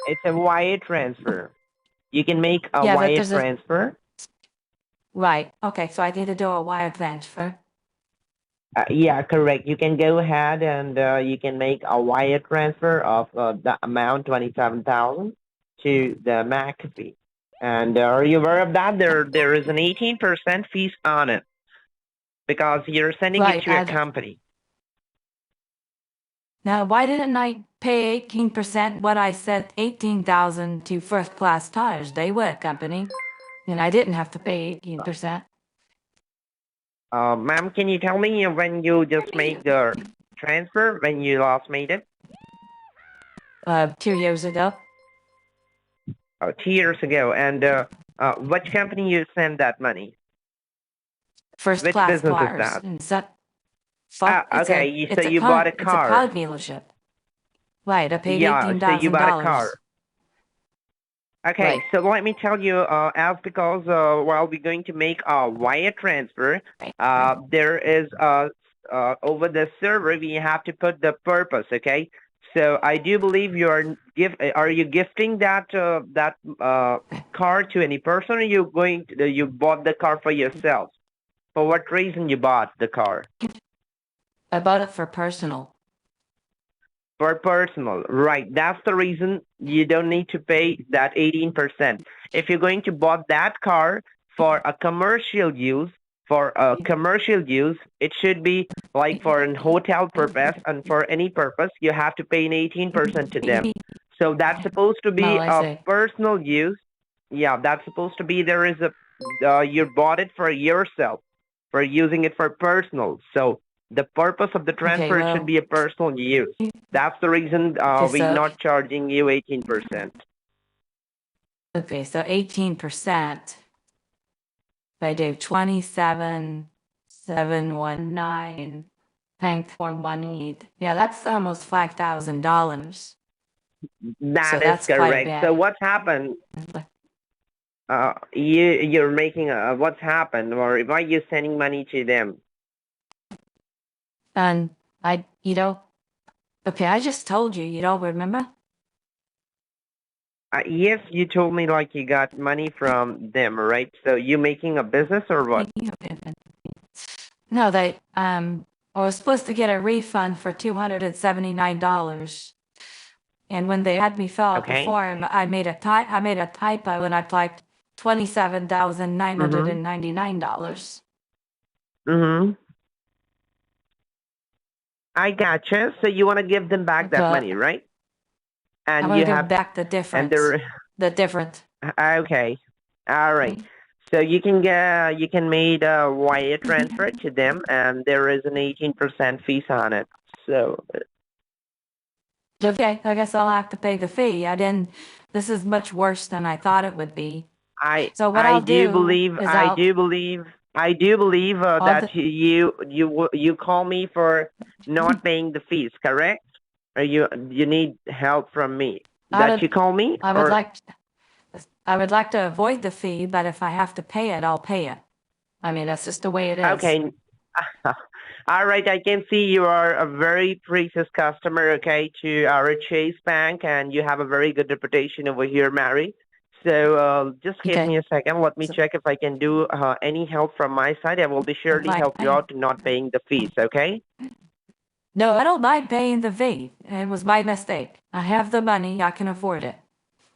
It's a wire transfer. You can make a Yeah, but wire there's a transfer. right. Okay, so I need to do a wire transfer. Yeah, correct. You can go ahead and you can make a wire transfer of the amount 27,000 to the McAfee. And are you aware of that? There is an 18% fees on it because you're sending it Right. to a company. Now, why didn't I pay 18% what I said 18,000 to First Class Tires? They were a company, and I didn't have to pay 18%. Ma'am, can you tell me when you just made the transfer, when you last made it? 2 years ago. 2 years ago. And which company you send that money? First Which Class business is Tires. that? And set, Okay, so you bought a It's a car. car dealership. Right, I paid Yeah, so you bought a car. $18,000. Okay, Right. so let me tell you, as because while we're going to make a wire transfer, there is over the server we have to put the purpose. Okay, so I do believe you are Are you gifting that car to any person, or you going to, you bought the car for yourself? For what reason you bought the car? I bought it for personal. For personal, right? That's the reason you don't need to pay that 18%. If you're going to bought that car for a commercial use, it should be like for an hotel purpose and for any purpose, you have to pay an 18% to them. So that's supposed to be No, I a see. personal use. Yeah, that's supposed to be there is a you bought it for yourself, for using it for personal. So the purpose of the transfer well- should be a personal use. That's the reason we're not charging you 18%. Okay, so 18%. If I do 27,719, thank for money. Yeah, that's almost $5,000. That is that's quite correct. bad. So what's happened? You're making what's happened, or why are you sending money to them? And okay, I just told you, you don't remember? Yes, you told me like you got money from them, right? So you making a business or what? No, I was supposed to get a refund for $279. And when they had me fill out the Okay. form, I made a typo and I typed $27,999. Mm-hmm. I gotcha. So you want to give them back that Okay. money, right? And I'm gonna you give have back the difference. and there. The difference. Okay. All right. So you can make a wire transfer to them, and there is an 18% fees on it. So Okay, I guess I'll have to pay the fee. This is much worse than I thought it would be. So what I I'll do do believe is I do believe that you call me for not paying the fees, correct? Or you need help from me? That you call me? I would like to avoid the fee, but if I have to pay it, I'll pay it. I mean, that's just the way it is. Okay. All right, I can see you are a very precious customer, okay, to our Chase Bank, and you have a very good reputation over here, Mary. So just give me a second. Let me check if I can do any help from my side. I will be sure to help you out to not paying the fees, okay? No, I don't mind paying the fee. It was my mistake. I have the money. I can afford it.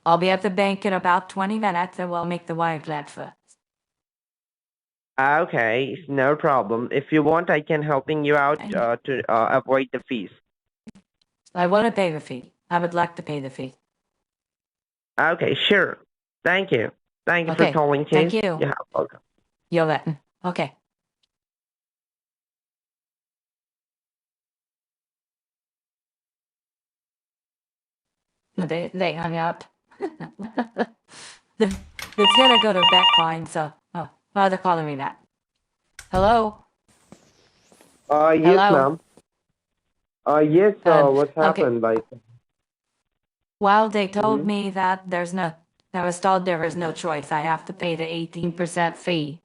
I'll be at the bank in about 20 minutes, and we'll make the wire transfer. Okay, no problem. If you want, I can helping you out to avoid the fees. I want to pay the fee. I would like to pay the fee. Okay, sure. Thank you. Thank you for calling, Chase. Thank you. Yeah, welcome. You're welcome. Okay. They hung up. It's gonna go to Bitcoin, so oh, they're calling me that. Hello? Yes, Hello? ma'am. Yes, what's Okay. happened? Like, Well, they told mhm. me that I was told there was no choice. I have to pay the 18% fee.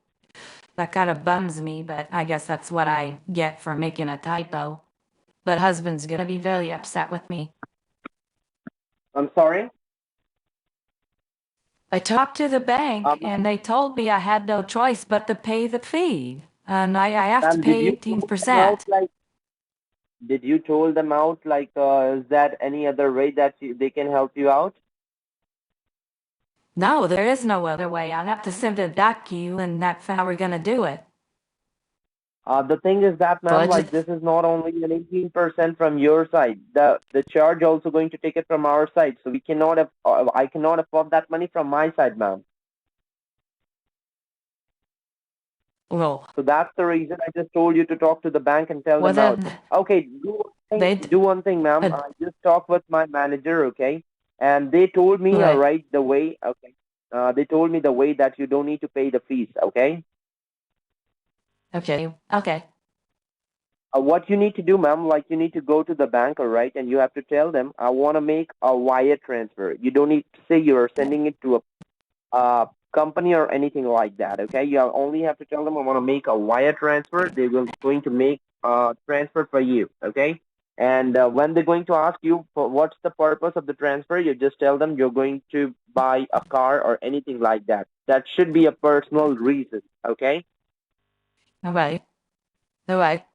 That kind of bums me, but I guess that's what I get for making a typo. But husband's gonna be very upset with me. I'm sorry. I talked to the bank and they told me I had no choice but to pay the fee. And I have to Ma'am, did pay you told them out 18%. like? Did you told them out like? Is that any other way that they can help you out? No, there is no other way. I'll have to send a docu and that's how we're gonna do it. The thing is that, So ma'am, I like just, this is not only an 18% from your side. The charge also going to take it from our side. So we cannot have. I cannot afford that money from my side, ma'am. well, So that's the reason I just told you to talk to the bank and tell well them out. then, Okay, they, do one thing, ma'am. uh, I just talked with my manager, okay, and they told me, right, right, the way, okay. They told me the way that you don't need to pay the fees, okay. okay. What you need to do, ma'am, like you need to go to the bank, all right, and you have to tell them, I want to make a wire transfer. You don't need to say you're sending it to a company or anything like that, okay? You only have to tell them I want to make a wire transfer. They will going to make a transfer for you, okay? And when they're going to ask you for what's the purpose of the transfer, you just tell them you're going to buy a car or anything like that. That should be a personal reason, okay? Alright, alright,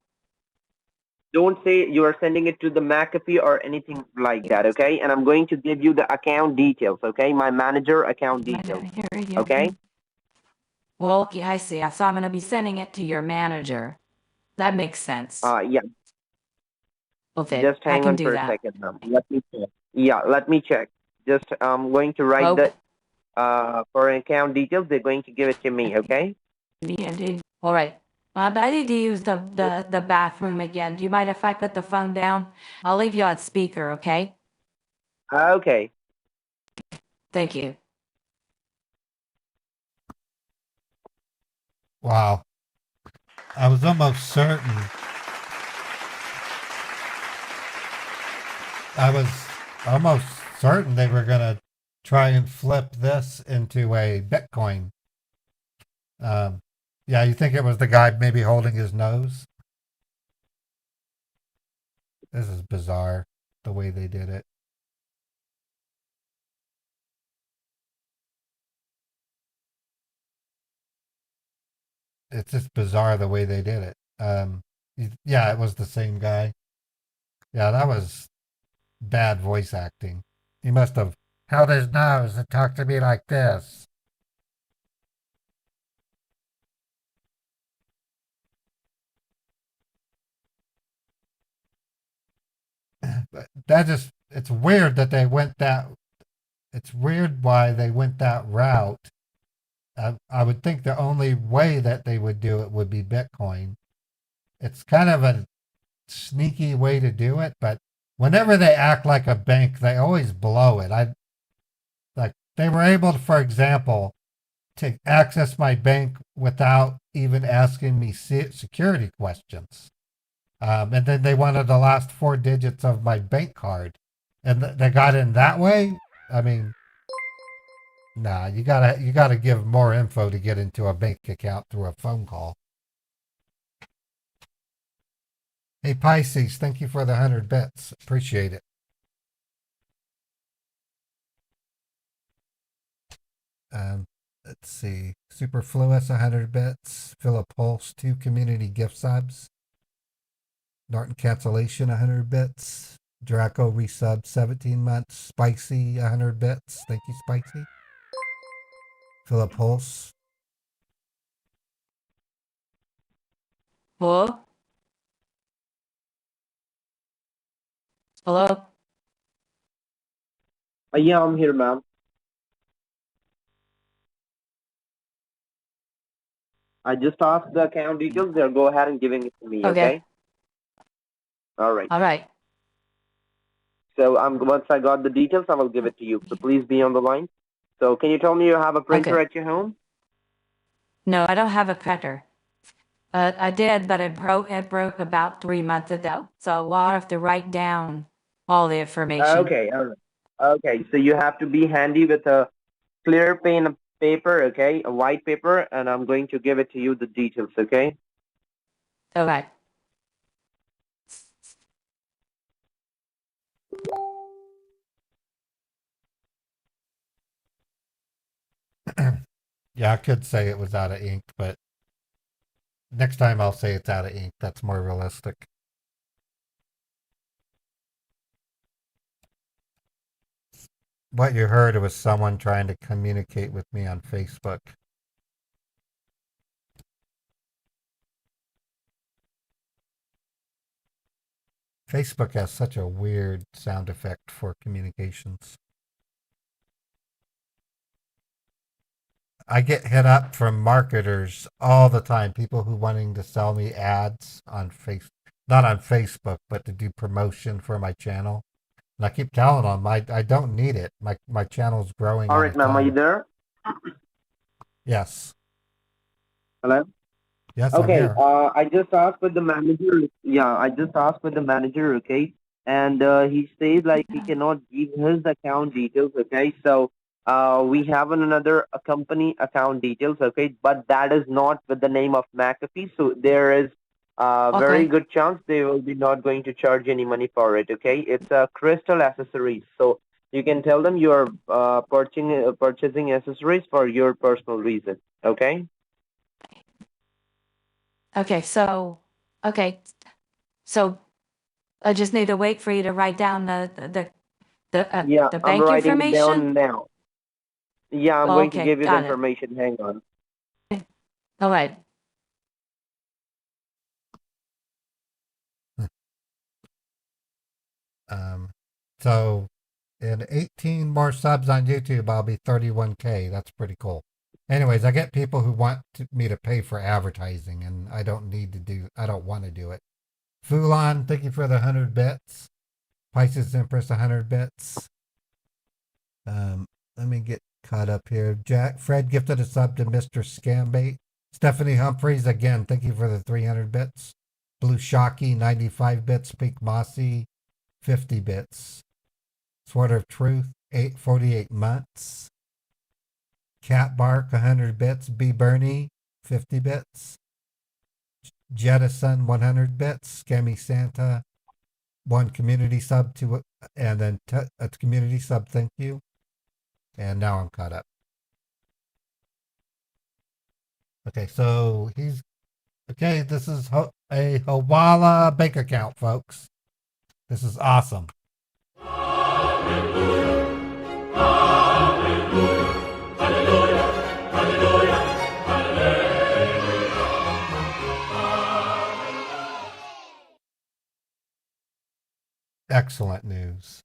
Don't say you are sending it to the McAfee or anything like that, okay? And I'm going to give you the account details, okay? My manager account details, okay? well, okay, I see. So I'm gonna be sending it to your manager. That makes sense. Yeah, Okay, just I hang can on do for a that. second, ma'am. Let me check. Yeah, let me check. Just I'm going to write Okay. the for account details. They're going to give it to me, okay? Alright. I need to use the bathroom again. Do you mind if I put the phone down? I'll leave you on speaker, okay? Okay. Thank you. Wow. I was almost certain. I was almost certain they were going to try and flip this into a Bitcoin. Um, yeah, you think it was the guy maybe holding his nose? This is bizarre, the way they did it. It's just bizarre the way they did it. Yeah, it was the same guy. Yeah, that was bad voice acting. He must have held his nose and talked to me like this. But it's weird that they went that, it's weird why they went that route. I would think the only way that they would do it would be Bitcoin. It's kind of a sneaky way to do it, but whenever they act like a bank, they always blow it. Like they were able to, for example, to access my bank without even asking me security questions. And then they wanted the last four digits of my bank card, and they got in that way. I mean, nah, you gotta give more info to get into a bank account through a phone call. Hey Pisces, thank you for the 100 bits. Appreciate it. Um, let's see. Superfluous 100 bits. Philip Pulse 2 community gift subs. Norton cancellation 100 bits. Draco resub 17 months. Spicy 100 bits. Thank you, Spicy. Philip Pulse. Hello? Hello? Yeah, I'm here, ma'am. I just asked the account details. They'll go ahead and giving it to me, Okay. okay? All right. Alright. So once I got the details, I will give it to you. So please be on the line. So can you tell me you have a printer Okay. at your home? No, I don't have a printer. I did, but it broke about 3 months ago. So I'll have to write down all the information. Okay, all right. Okay, so you have to be handy with a clear pen of paper, okay, a white paper, and I'm going to give it to you the details, okay? Okay. Yeah, I could say it was out of ink, but next time I'll say it's out of ink. That's more realistic. What you heard was someone trying to communicate with me on Facebook. Facebook has such a weird sound effect for communications. I get hit up from marketers all the time, people who wanting to sell me ads on not on Facebook, but to do promotion for my channel. And I keep telling them I don't need it. My channel's growing All on right, its ma'am, are you own. there? Yes. Hello? Yes, I'm Okay, here. I just asked with the manager. Yeah, I just asked with the manager, okay? And he says like he cannot give his account details, okay? So we have another company account details, okay? But that is not with the name of McAfee. So there is a very Okay. good chance they will be not going to charge any money for it, okay? It's a crystal accessories. So you can tell them you are purchasing accessories for your personal reason, okay? Okay. Okay. So I just need to wait for you to write down Yeah, the I'm bank writing it information. down now. Yeah, I'm going to Okay. give you the Got it. information. Hang on. All right. Um, so in 18 more subs on YouTube, I'll be 31K. That's pretty cool. Anyways, I get people who want me to pay for advertising, and I don't want to do it. Fulon, thank you for the 100 bits. Pisces Empress, 100 bits. Let me get caught up here. Fred gifted a sub to Mr. Scambait. Stephanie Humphreys, again, thank you for the 300 bits. Blue Shocky, 95 bits. Pink Mossy, 50 bits. Sword of Truth, 48 months. Cat Bark, 100 bits. B Bernie, 50 bits. Jettison, 100 bits. Scammy Santa, one community sub to it, and then a community sub, thank you. And now I'm caught up. Okay, so this is a Hawala bank account, folks. This is awesome. Excellent news.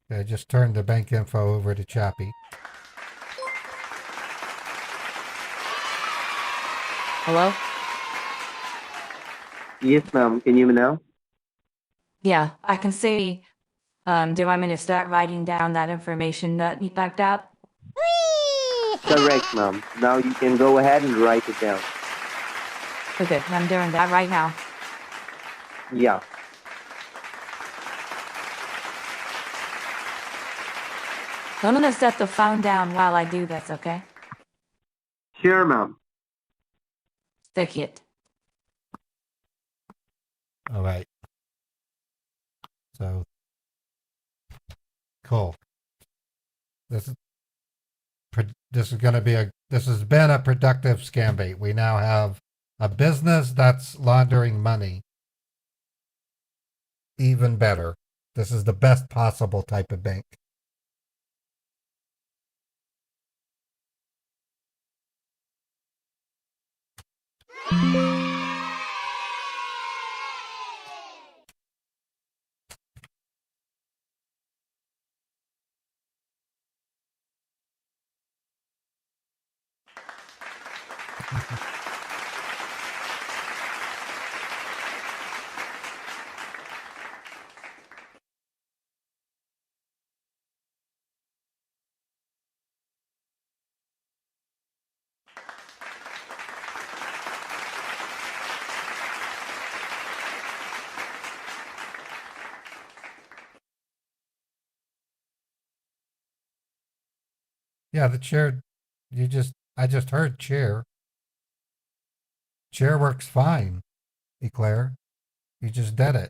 I just turned the bank info over to Chappie. Hello? Yes, ma'am. Can you hear me now? Yeah, I can see. Do you want me to start writing down that information that you backed out? Correct, ma'am. Now you can go ahead and write it down. Okay, I'm doing that right now. Yeah. I'm gonna set the phone down while I do this, okay? Sure, ma'am. Stick it. All right. So cool. This has been a productive scam bait. We now have a business that's laundering money. Even better. This is the best possible type of bank. Yeah, the chair, I just heard chair. Chair works fine, Eclair. You just did it.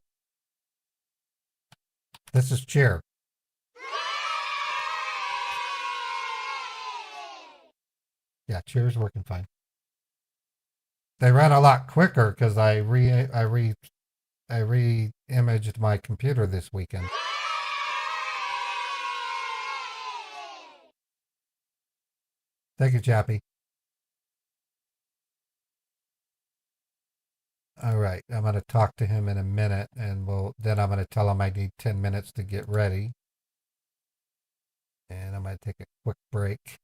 This is chair. Yeah, chair's working fine. They ran a lot quicker because I re-imaged my computer this weekend. Thank you, Chappie. All right, I'm going to talk to him in a minute, and then I'm going to tell him I need 10 minutes to get ready. And I'm going to take a quick break.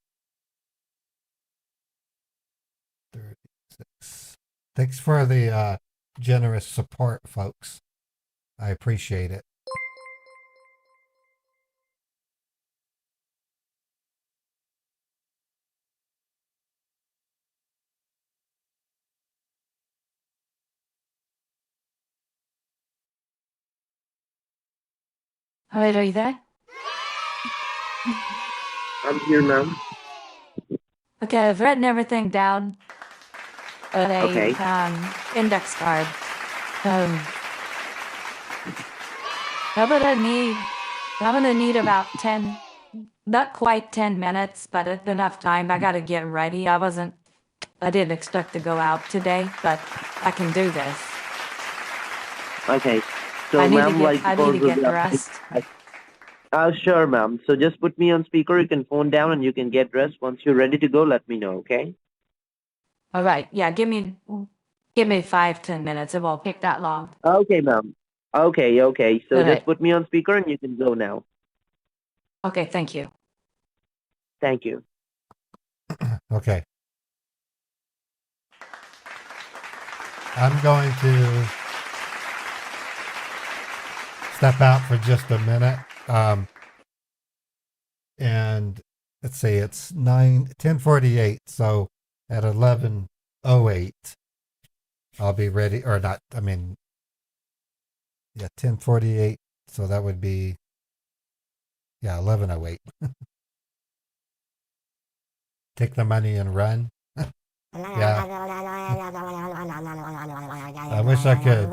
36. Thanks for the generous support, folks. I appreciate it. All right, are you there? I'm here, ma'am. Okay, I've written everything down on a Okay. index card. I'm gonna need about 10, not quite 10 minutes, but enough time. I gotta get ready. I didn't expect to go out today, but I can do this. Okay. So, I need ma'am, to get dressed. Sure, ma'am. So just put me on speaker. You can phone down and you can get dressed. Once you're ready to go, let me know, okay? All right, yeah, give me 5-10 minutes. It won't take that long. Okay, ma'am. Okay. So All right. just put me on speaker and you can go now. Okay, thank you. Thank you. Okay. I'm going to step out for just a minute. And let's see, it's 10:48. So at 11:08, I'll be ready, or not. I mean, yeah, 10:48. So that would be, 11:08. Take the money and run. Yeah. I wish I could.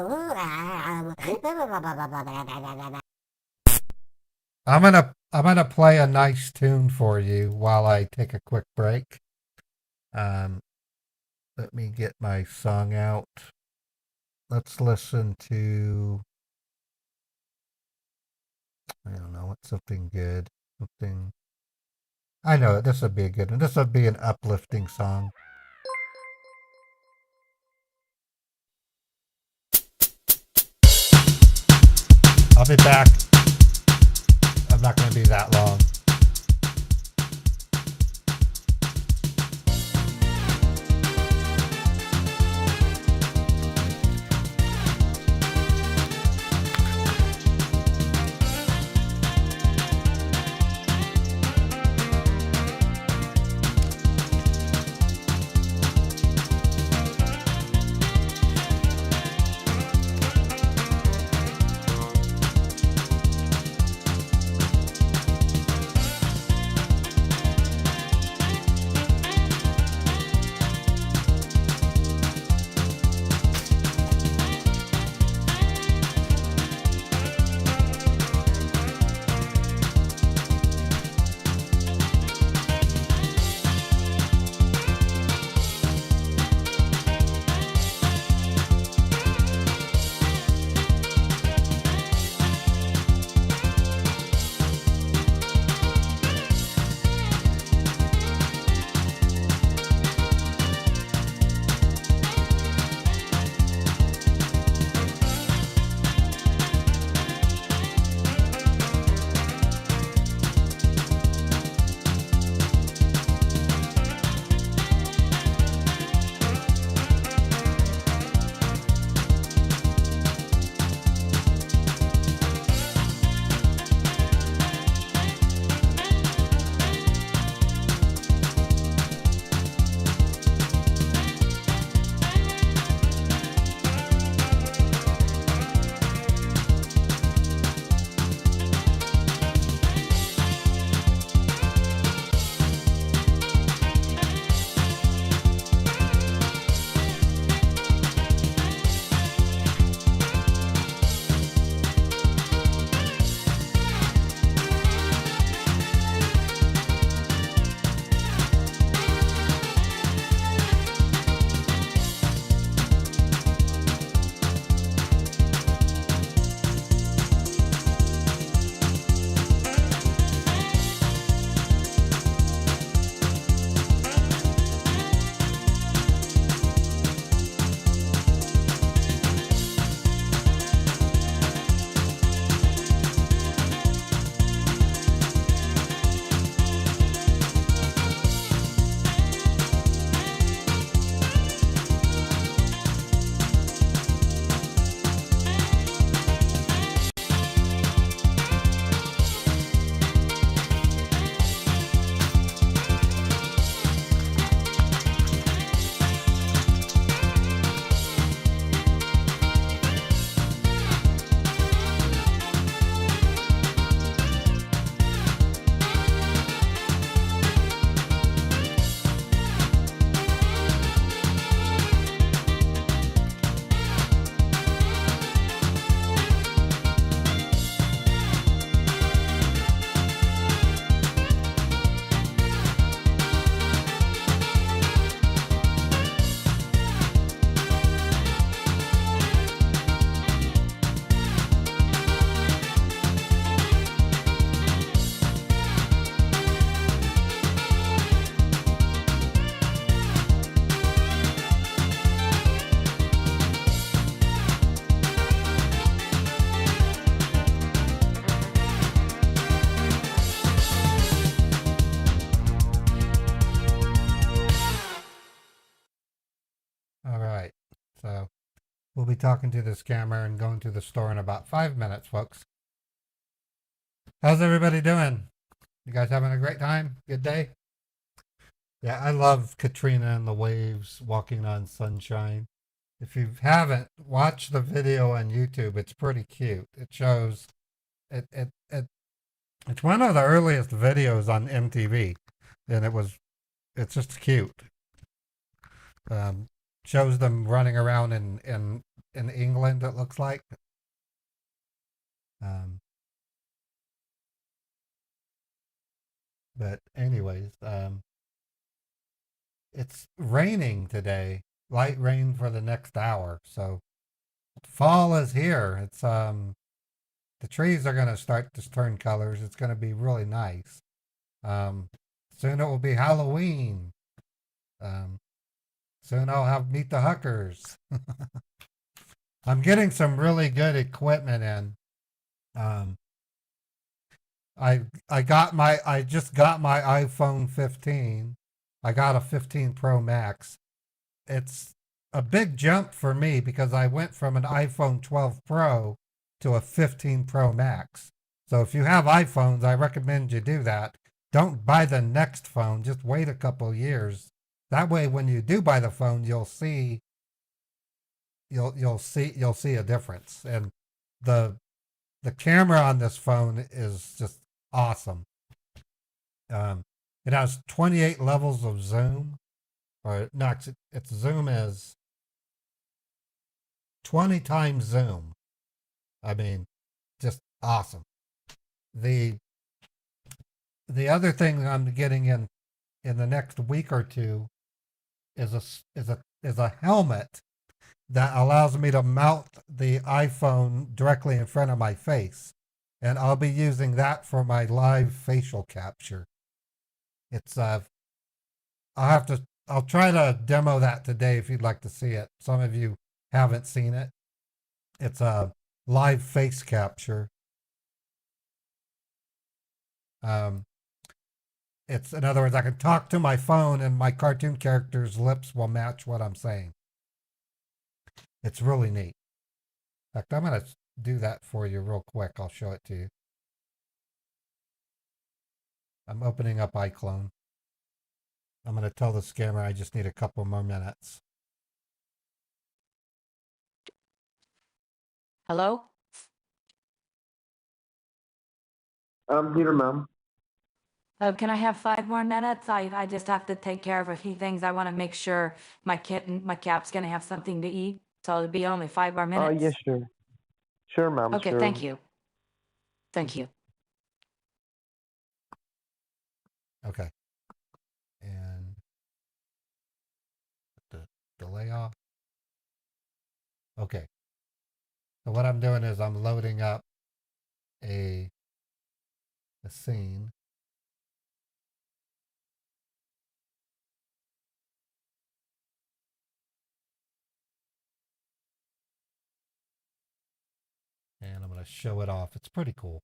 I'm gonna play a nice tune for you while I take a quick break. Let me get my song out. Let's listen to, I don't know, what's something good. Something, I know this would be a good one. This would be an uplifting song. I'll be back. I'm not going to be that long. So we'll be talking to the scammer and going to the store in about 5 minutes, folks. How's everybody doing? You guys having a great time? Good day? Yeah, I love Katrina and the waves walking on sunshine. If you haven't, watch the video on YouTube. It's pretty cute. It shows it's one of the earliest videos on MTV, and it's just cute. Shows them running around in England. It looks like. But anyways, it's raining today. Light rain for the next hour. So fall is here. It's the trees are gonna start to turn colors. It's gonna be really nice. Soon it will be Halloween. Soon I'll have Meet the Huckers. I'm getting some really good equipment in. I just got my iPhone 15. I got a 15 Pro Max. It's a big jump for me because I went from an iPhone 12 Pro to a 15 Pro Max. So if you have iPhones, I recommend you do that. Don't buy the next phone. Just wait a couple years. That way, when you do buy the phone, you'll see a difference. And the camera on this phone is just awesome. It has 28 levels of zoom, or no, its zoom is 20 times zoom. I mean, just awesome. The other thing I'm getting in the next week or two is a helmet that allows me to mount the iPhone directly in front of my face. And I'll be using that for my live facial capture. It's I'll try to demo that today if you'd like to see it. Some of you haven't seen it. It's a live face capture. It's, in other words, I can talk to my phone and my cartoon character's lips will match what I'm saying. It's really neat. In fact, I'm going to do that for you real quick. I'll show it to you. I'm opening up iClone. I'm going to tell the scammer I just need a couple more minutes. Hello? I'm here, ma'am. Can I have 5 more minutes? I just have to take care of a few things. I want to make sure my cat's going to have something to eat. So it'll be only 5 more minutes. Yes, sure. Sure, ma'am. Okay, sure. thank you. Thank you. Okay. And the delay off. Okay. So what I'm doing is I'm loading up a scene. And I'm going to show it off. It's pretty cool.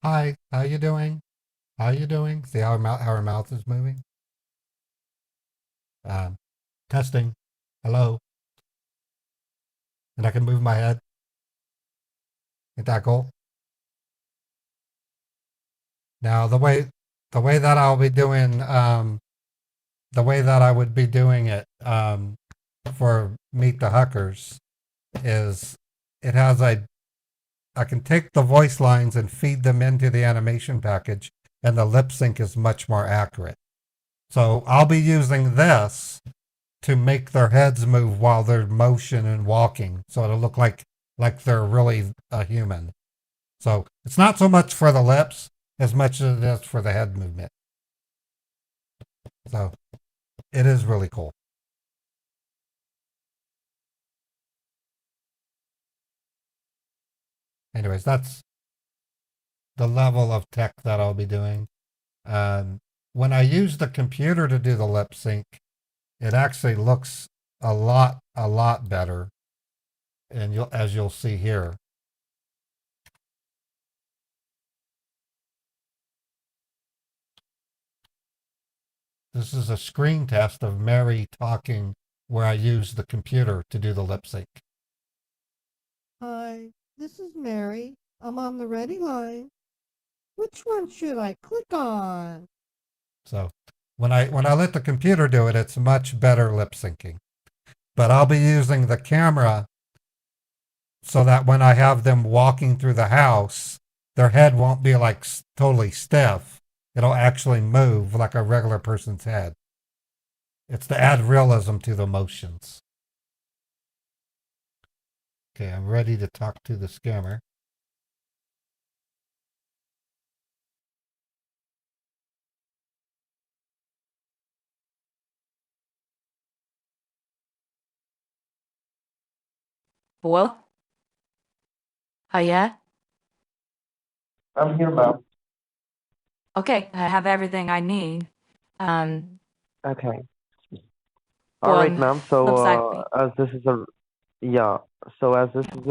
Hi, how you doing? How you doing? See how her mouth is moving? Testing. Hello. And I can move my head. Ain't that cool? Now the way that I'll be doing the way that I would be doing it for Meet the Huckers is it has I can take the voice lines and feed them into the animation package, and the lip sync is much more accurate. So I'll be using this to make their heads move while they're motion and walking. So it'll look like they're really a human. So it's not so much for the lips as much as it is for the head movement. So it is really cool. Anyways, that's the level of tech that I'll be doing. When I use the computer to do the lip sync, it actually looks a lot better. And as you'll see here. This is a screen test of Mary talking where I use the computer to do the lip sync. Hi, this is Mary. I'm on the ready line. Which one should I click on? So when I let the computer do it, it's much better lip syncing. But I'll be using the camera so that when I have them walking through the house, their head won't be like totally stiff. It'll actually move like a regular person's head. It's to add realism to the motions. Okay, I'm ready to talk to the scammer. Well? Yeah? I'm here, ma'am. Okay, I have everything I need. Okay. All right, ma'am. So looks like as this is a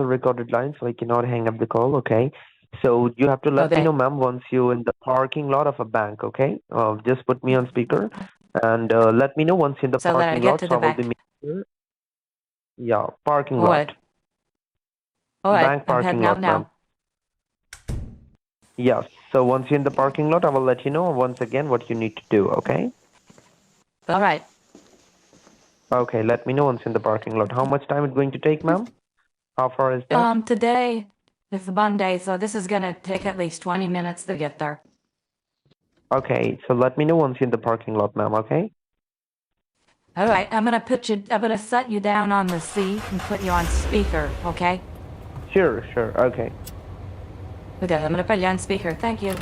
recorded line, so I cannot hang up the call. Okay. So you have to let me Okay. know, ma'am, once you're in the parking lot of a bank. Okay. Just put me on speaker, and let me know once you're in the So that I parking get lot. to So the I will be bank. meeting. Yeah, parking All lot. right. All right, Bank I'm parking heading lot, out ma'am. now. Yes. So once you're in the parking lot, I will let you know once again what you need to do. Okay. All right. Okay. Let me know once you're in the parking lot. How much time it's going to take, ma'am? How far is that? Today is Monday, so this is gonna take at least 20 minutes to get there. Okay. So let me know once you're in the parking lot, ma'am. Okay. All right, I'm gonna set you down on the seat and put you on speaker, okay? Sure. Sure. Okay. Okay, I'm gonna put you on speaker. Thank you.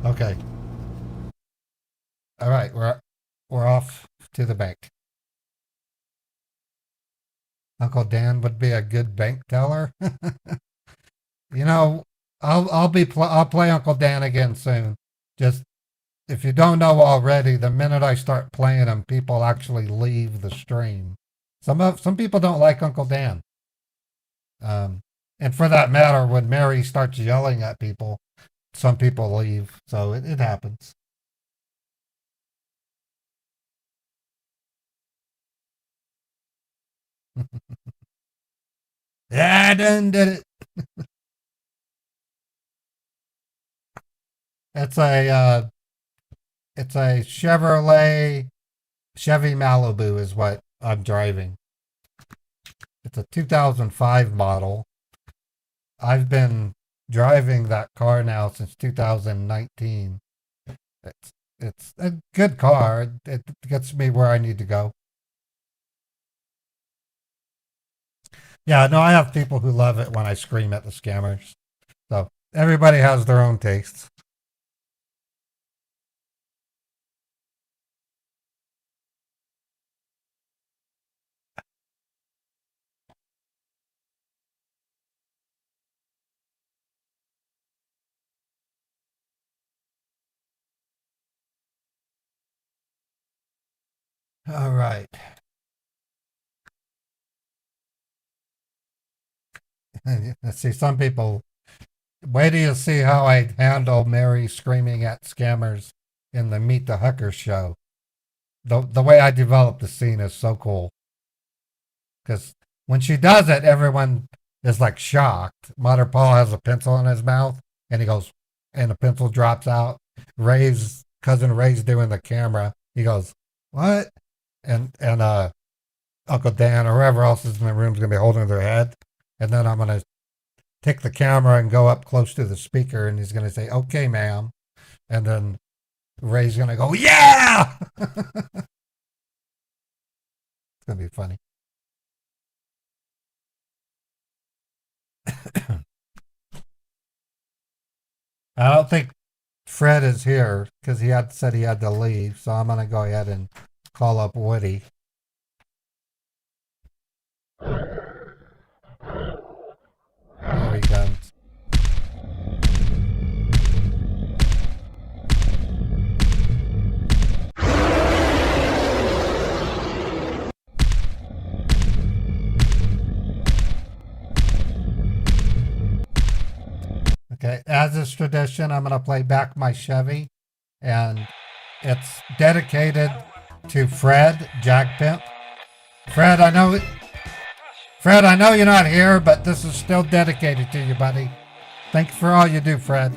Okay. All right, we're off to the bank. Uncle Dan would be a good bank teller. You know, I'll play Uncle Dan again soon. Just if you don't know already, the minute I start playing him, people actually leave the stream. Some people don't like Uncle Dan. And for that matter, when Mary starts yelling at people, some people leave. So it happens. Yeah, I done did it. It's a Chevy Malibu is what I'm driving. It's a 2005 model. I've been driving that car now since 2019. It's a good car. It gets me where I need to go. Yeah, no, I have people who love it when I scream at the scammers. So everybody has their own tastes. All right. Let's see, some people, wait till you see how I handle Mary screaming at scammers in the Meet the Huckers show. The way I develop the scene is so cool. Because when she does it, everyone is like shocked. Mother Paul has a pencil in his mouth, and he goes, and the pencil drops out. Cousin Ray's doing the camera. He goes, what? And Uncle Dan or whoever else is in the room is gonna be holding their head, and then I'm gonna take the camera and go up close to the speaker, and he's going to say, "Okay, ma'am," and then Ray's going to go, "Yeah!" It's going to be funny. I don't think Fred is here because he had said he had to leave, so I'm going to go ahead and call up Woody. There he comes. Okay, as is tradition, I'm going to play Back My Chevy, and it's dedicated to Fred Jagpimp. Fred, I know you're not here, but this is still dedicated to you, buddy. Thank you for all you do, Fred.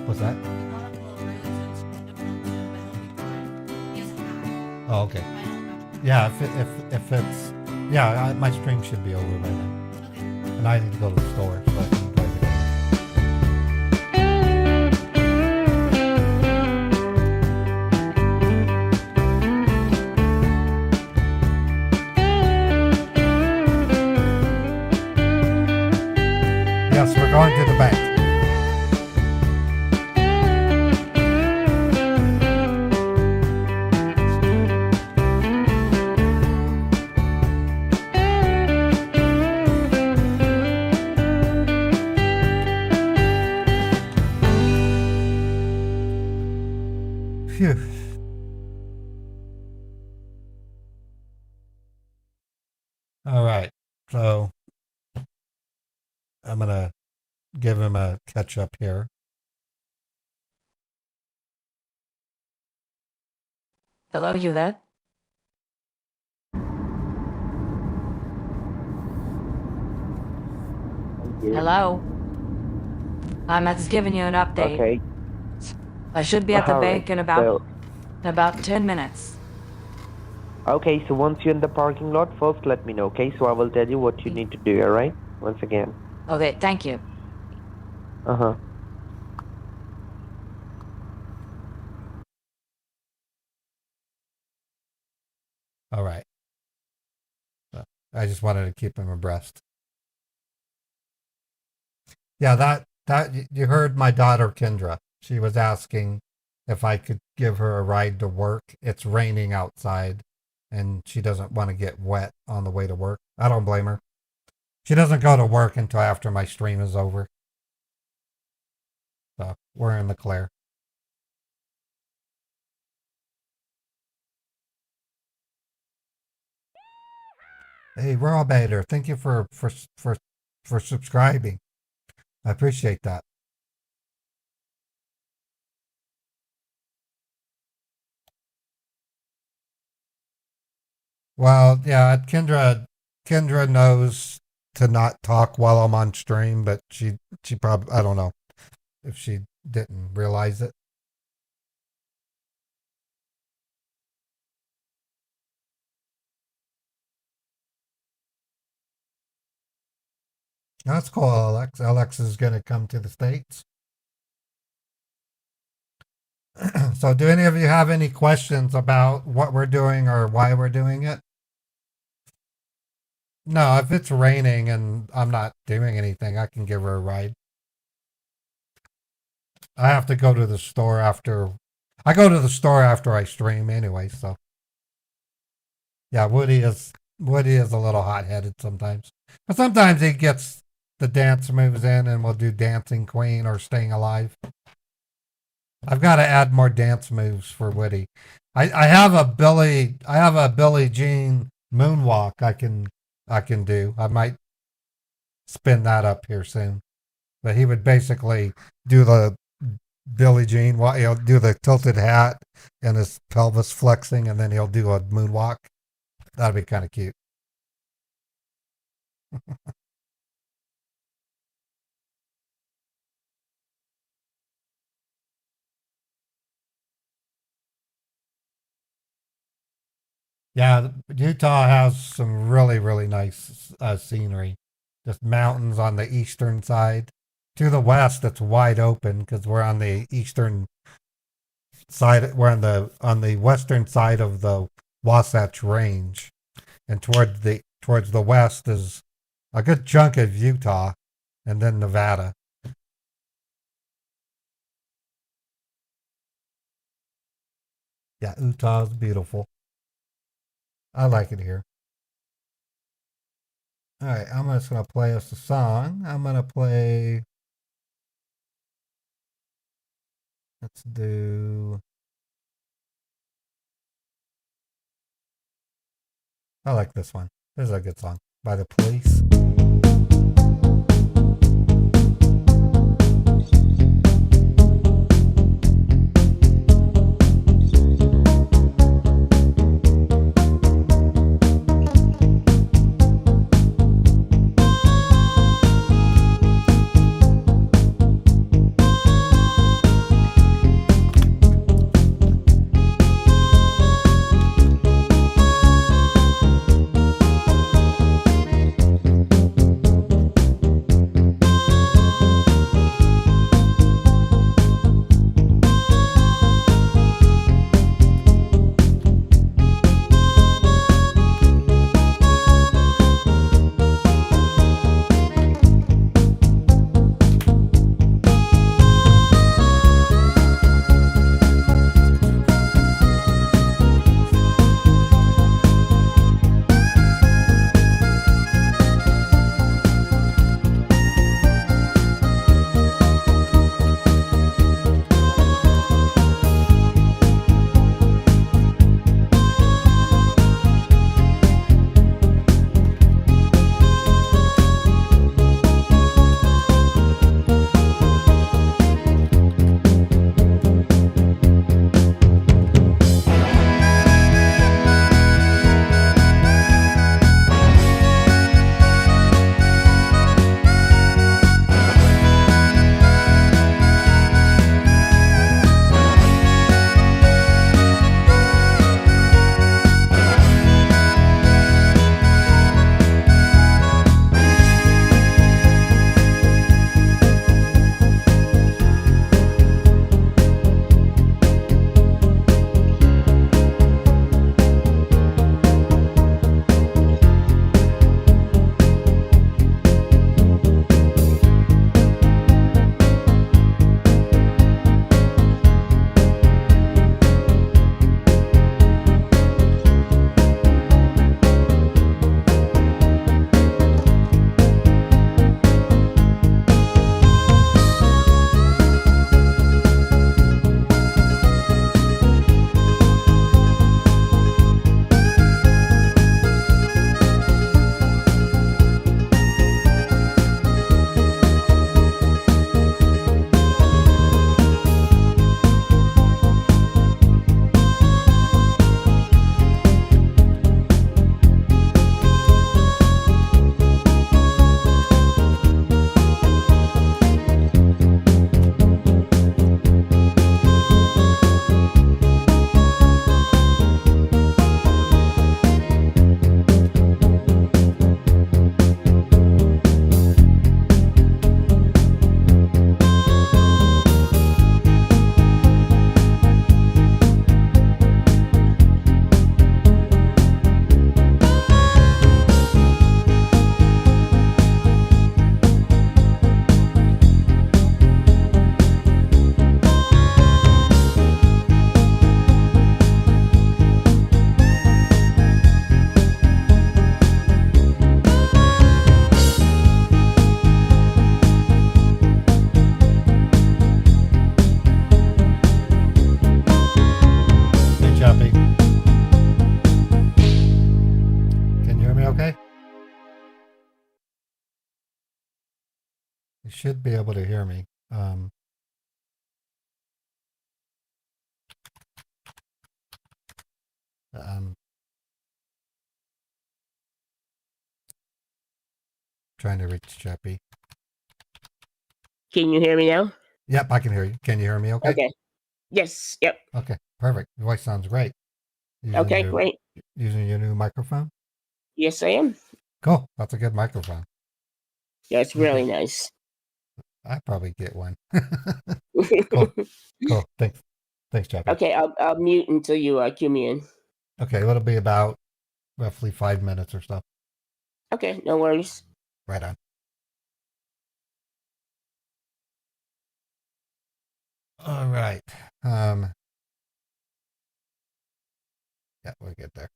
What's that? Oh, okay. Yeah, if it's my stream should be over by then, and I need to go to the store so I can enjoy the game. Yes, we're going to the bank. Phew. All right, so I'm gonna give him a catch up here. Hello, you there? Hello? I'm just giving you an update. Okay. I should be at the All bank right, in about 10 minutes. Okay, so once you're in the parking lot, first let me know, okay? So I will tell you what you need to do, alright? Once again. Okay, thank you. Uh-huh. All right. So I just wanted to keep him abreast. Yeah, that you heard my daughter Kendra. She was asking if I could give her a ride to work. It's raining outside and she doesn't want to get wet on the way to work. I don't blame her. She doesn't go to work until after my stream is over. So we're in the clear. Hey, Raw Baiter, thank you for subscribing. I appreciate that. Well, yeah, Kendra knows to not talk while I'm on stream, but she probably, I don't know if she didn't realize it. That's cool, Alex. Alex is going to come to the States. So do any of you have any questions about what we're doing or why we're doing it? No, if it's raining and I'm not doing anything, I can give her a ride. I have to go to the store after. I go to the store after I stream anyway, so. Yeah, Woody is a little hot-headed sometimes. But sometimes he gets the dance moves in and we'll do Dancing Queen or Staying Alive. I've got to add more dance moves for Woody. I have a Billie Jean moonwalk I can do. I might spin that up here soon. But he would basically do the Billie Jean, he'll do the tilted hat and his pelvis flexing, and then he'll do a moonwalk. That'd be kind of cute. Yeah, Utah has some really, really nice scenery. Just mountains on the eastern side. To the west, it's wide open because we're on the eastern side. We're on the western side of the Wasatch Range, and towards the west is a good chunk of Utah, and then Nevada. Yeah, Utah is beautiful. I like it here. All right, I'm just going to play us a song. I'm going to play. Let's do. I like this one. This is a good song by The Police. You should be able to hear me. I'm trying to reach Chappie. Can you hear me now? Yep, I can hear you. Can you hear me okay? Okay. Yes. Yep. Okay, perfect. Your voice sounds great. Okay, great. Using your new microphone? Yes, I am. Cool. That's a good microphone. That's really nice. I probably get one. Cool. Cool. Thanks. Thanks, Chappie. Okay, I'll mute until you cue me in. Okay, it'll be about roughly 5 minutes or so. Okay, no worries. Right on. All right. Yeah, we'll get there.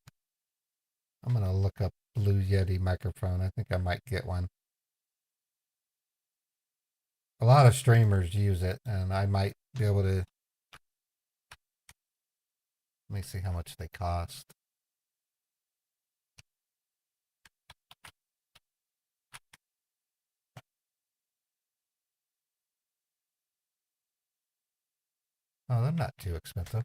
I'm gonna look up Blue Yeti microphone. I think I might get one. A lot of streamers use it, and I might be able to. Let me see how much they cost. Oh, they're not too expensive.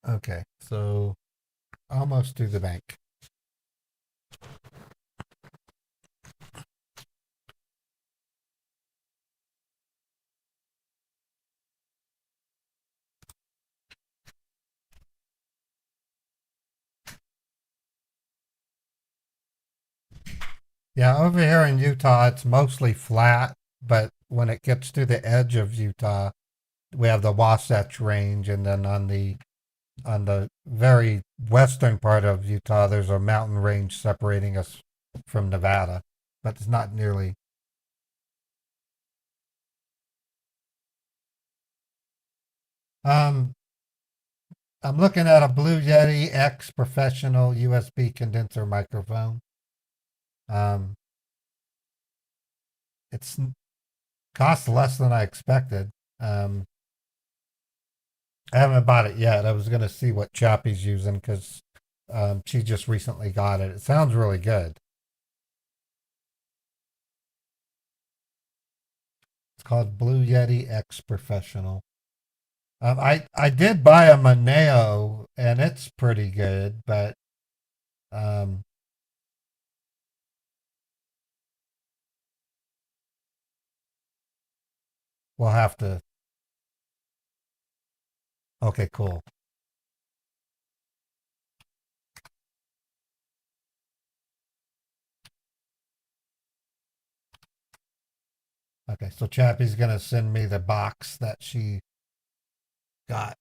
Okay, so almost to the bank. Yeah, over here in Utah, it's mostly flat, but when it gets to the edge of Utah, we have the Wasatch Range, and then on the very western part of Utah, there's a mountain range separating us from Nevada, but it's not nearly. I'm looking at a Blue Yeti X Professional USB condenser microphone. It's cost less than I expected. I haven't bought it yet. I was gonna see what Chappie's using because she just recently got it. It sounds really good. It's called Blue Yeti X Professional. I did buy a Moneo and it's pretty good, but um, we'll have to. Okay, cool. Okay, so Chappie's gonna send me the box that she got.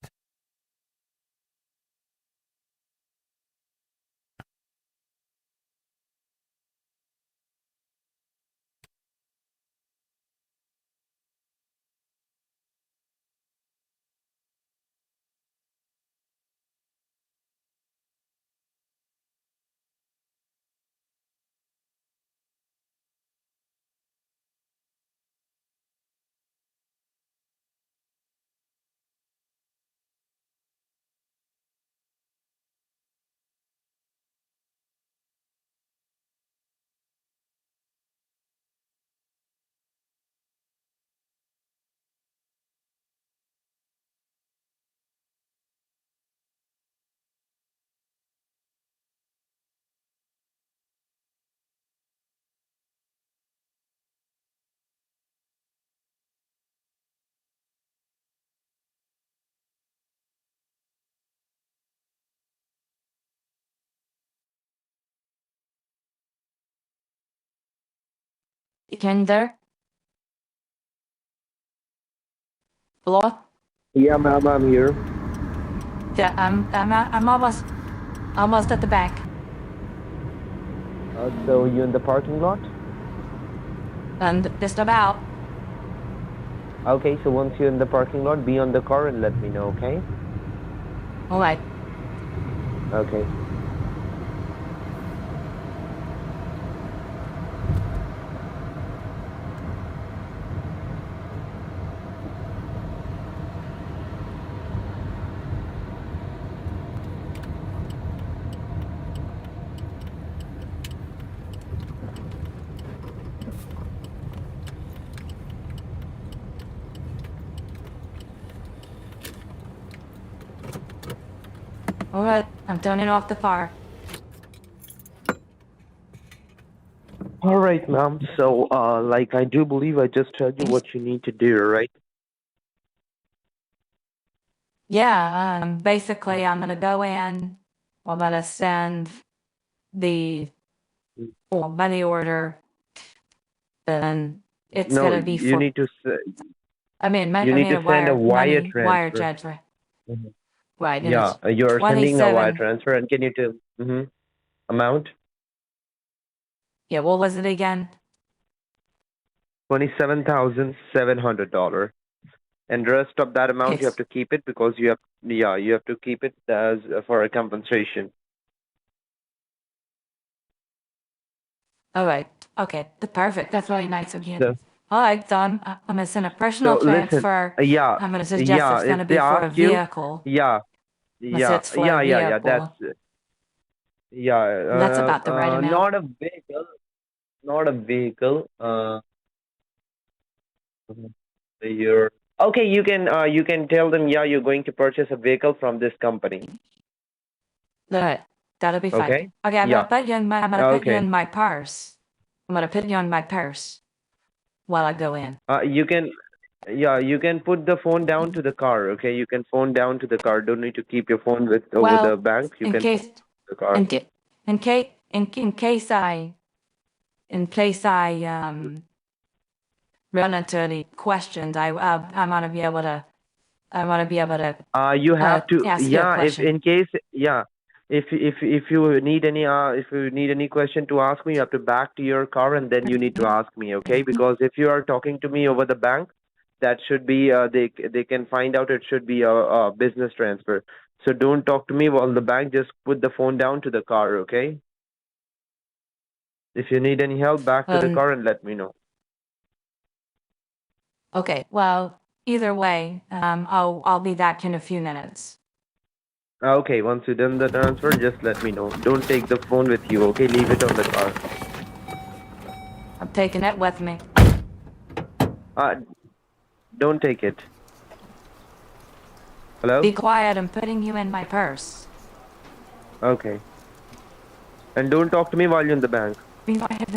can there? Hello? Yeah, ma'am, I'm here. Yeah, I'm almost at the bank. So you in the parking lot? And just about. Okay, so once you're in the parking lot, be on the car and let me know, okay? All right. Okay. All right. I'm turning off the fire. All right, ma'am. So, like, I do believe I just told you what you need to do, right? Yeah. Basically, I'm gonna go in. I'm gonna send the money order. Then it's No, gonna be you for. need to I mean, you need to a send a wire wire transfer. transfer. Mhm. Right, and Yeah, it's you're sending a wire 27. transfer, and can you tell amount? Yeah, what was it again? $27,700. And the rest of that amount you have It's to keep it because you have to keep it as for a compensation. all right. Okay, perfect. That's really nice of you. So, All right, so I'm gonna send a so personal listen, transfer. yeah, I'm gonna suggest yeah. it's If gonna they be for a ask you, vehicle. yeah, Unless yeah, it's for a yeah, yeah, yeah. That's vehicle. That's about the right amount. not a vehicle, not a vehicle. You're okay. You can tell them, yeah, you're going to purchase a vehicle from this company. All right, that'll be fine. Okay. Okay, Yeah. I'm gonna put you Okay. in my purse. I'm gonna put you in my purse while I go in. You can. Yeah, you can put the phone down to the car. Okay, you can phone down to the car. Don't need to keep your phone with over the Well, bank. You in can phone case, to the car. in case I run into any questions, I want to be able to You have to. ask you a Yeah, if question. in case. Yeah, if you need any question to ask me, you have to back to your car and then you need to ask me. Okay, because if you are talking to me over the bank, that should be they can find out it should be a business transfer. So don't talk to me while the bank. Just put the phone down to the car. Okay. If you need any help, back to the car and let me know. Okay, well, either way, I'll be back in a few minutes. Okay, once you've done the transfer, just let me know. Don't take the phone with you, okay? Leave it on the car. I'm taking it with me. Uh, don't take it. Hello? Be quiet, I'm putting you in my purse. Okay. And don't talk to me while you're in the bank. Be quiet.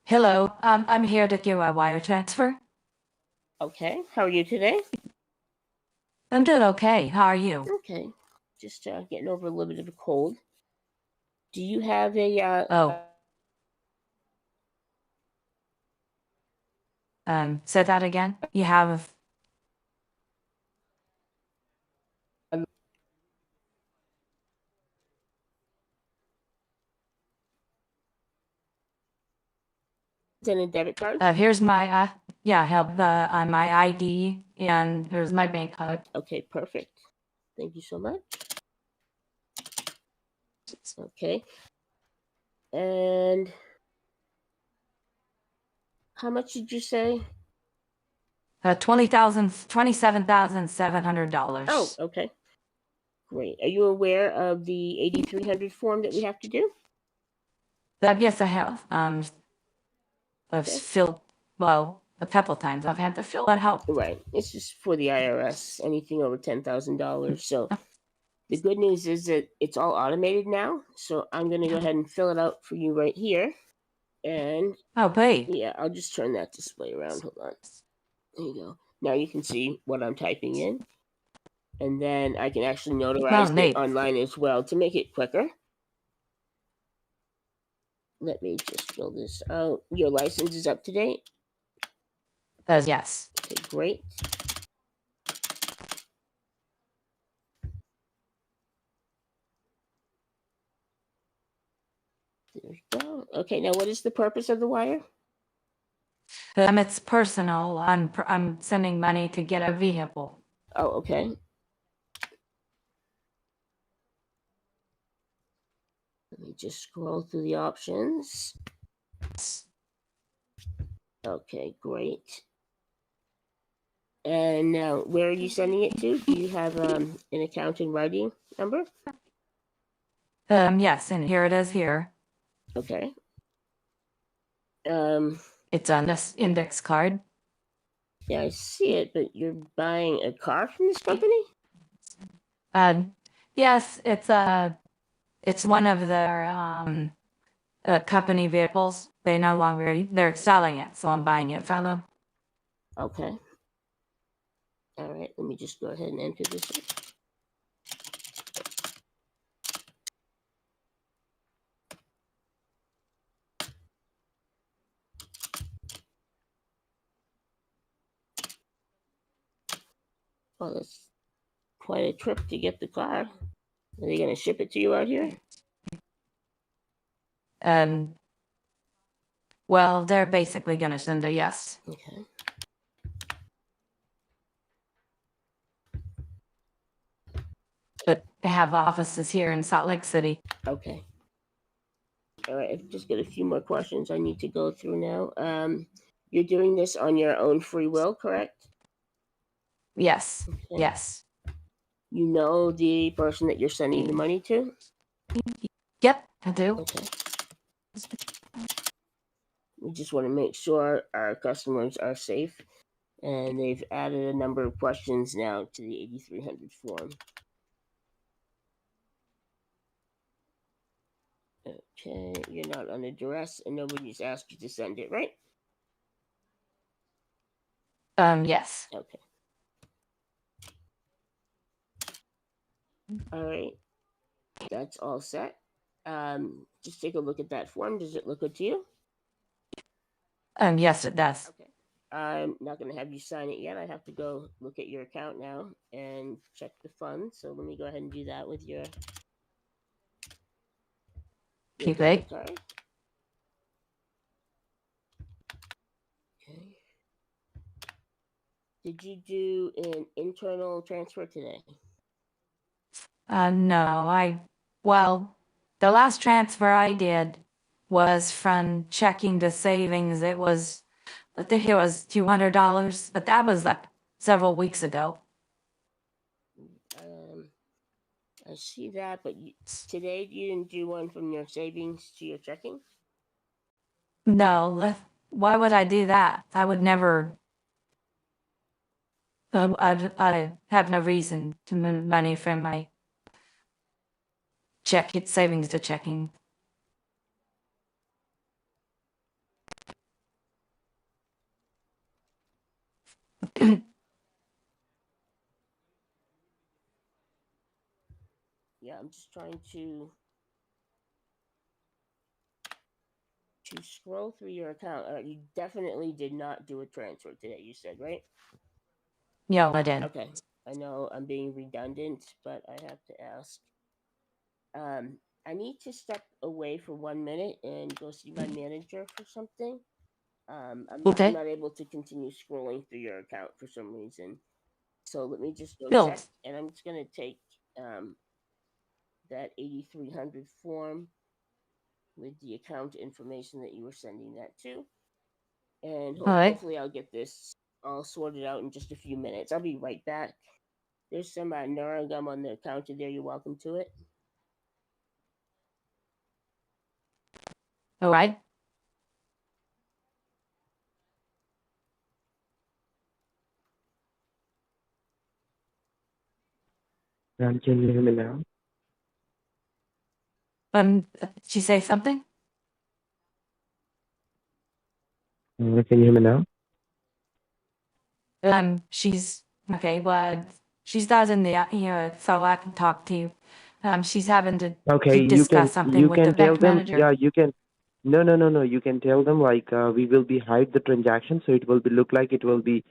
Hello, I'm here to do a wire transfer. Okay, how are you today? I'm doing okay. How are you? Okay, just getting over a little bit of a cold. Do you have a Oh. Say that again. You have Send a debit card? Here's my, yeah, I have my ID, and here's my bank card. Okay, perfect. Thank you so much. Okay. And how much did you say? $27,700. Oh, okay. Great. Are you aware of the 8300 form that we have to do? Yes, I have. I've filled, well, a couple times I've had to fill that out. Right. It's just for the IRS, anything over $10,000. So the good news is that it's all automated now. So I'm going to go ahead and fill it out for you right here. And oh, great. Yeah, I'll just turn that display around. Hold on. There you go. Now you can see what I'm typing in. And then I can actually notarize it online as well to make it quicker. Let me just fill this out. Your license is up to date? Yes. Okay, great. There we go. Okay, now what is the purpose of the wire? It's personal. I'm sending money to get a vehicle. Oh, okay. Let me just scroll through the options. Okay, great. And now, where are you sending it to? Do you have an account and writing number? Yes, and here it is here. Okay. It's on this index card. Yeah, I see it, but you're buying a car from this company? Yes, it's one of their company vehicles. They no longer, they're selling it, so I'm buying it from them. Okay. All right, let me just go ahead and enter this in. Well, that's quite a trip to get the car. Are they going to ship it to you out here? Well, they're basically going to send a yes. Okay. But they have offices here in Salt Lake City. Okay. All right, I've just got a few more questions I need to go through now. You're doing this on your own free will, correct? Yes. Okay. Yes. You know the person that you're sending the money to? Yep, I do. Okay. We just want to make sure our customers are safe, and they've added a number of questions now to the 8300 form. Okay, you're not under duress, and nobody's asked you to send it, right? Yes. Okay. All right. That's all set. Just take a look at that form. Does it look good to you? Yes, it does. Okay. I'm not going to have you sign it yet. I have to go look at your account now and check the funds. So let me go ahead and do that with your debit card. Okay. Did you do an internal transfer today? No, well, the last transfer I did was from checking to savings. I think it was $200, but that was like several weeks ago. I see that, but today you didn't do one from your savings to your checking? No, why would I do that? I would never. I have no reason to move money from my savings to checking. Yeah, I'm just trying to scroll through your account. You definitely did not do a transfer today, you said, right? Yeah, I did. Okay. I know I'm being redundant, but I have to ask. I need to step away for 1 minute and go see my manager for something. I'm Okay. not able to continue scrolling through your account for some reason. So let me just go Build. check, and I'm just gonna take that 8300 form with the account information that you were sending that to, and All right. hopefully I'll get this all sorted out in just a few minutes. I'll be right back. There's some Neurogum on the counter there. You're welcome to it. All right. Ma'am, can you hear me now? Did she say something? Can you hear me now? She's okay. Well, she's not in the here, so I can talk to you. She's having to Okay, discuss something you with the can tell bank them. manager. Yeah, you can. No. You can tell them like we will be hide the transaction, so it will be look like it will be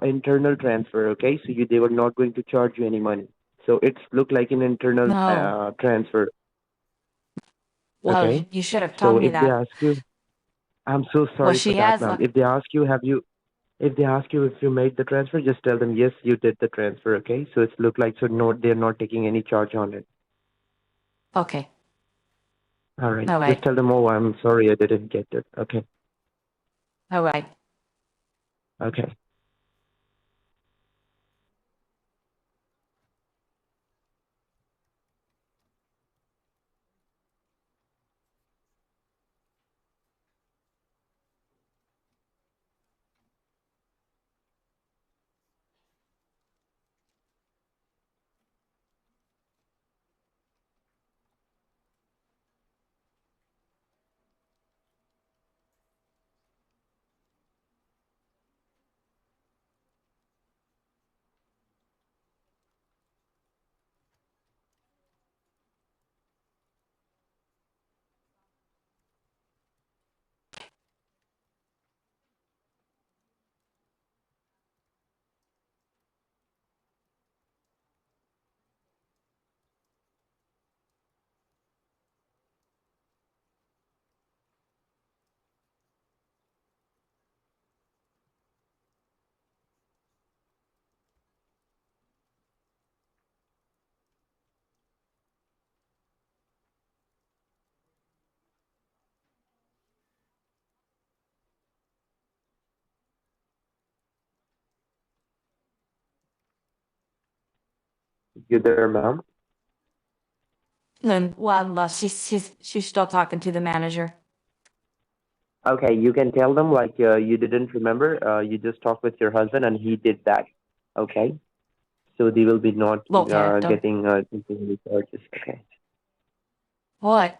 internal transfer. Okay, so they were not going to charge you any money. So it's look like an internal No. transfer. Well, Okay. you should have So told me if they that. ask you, I'm so Well, sorry for she that, has. ma'am. If they ask you, if they ask you if you made the transfer, just tell them yes, you did the transfer. Okay. So it's look like so no, they're not taking any charge on it. Okay. All right. All Just right. tell them, oh, I'm sorry, I didn't get it. Okay. All right. Okay. You there, ma'am? Then, well, she's still talking to the manager. Okay, you can tell them like you didn't remember. You just talked with your husband and he did that. Okay. So they will be not Okay. getting any charges. Okay. What?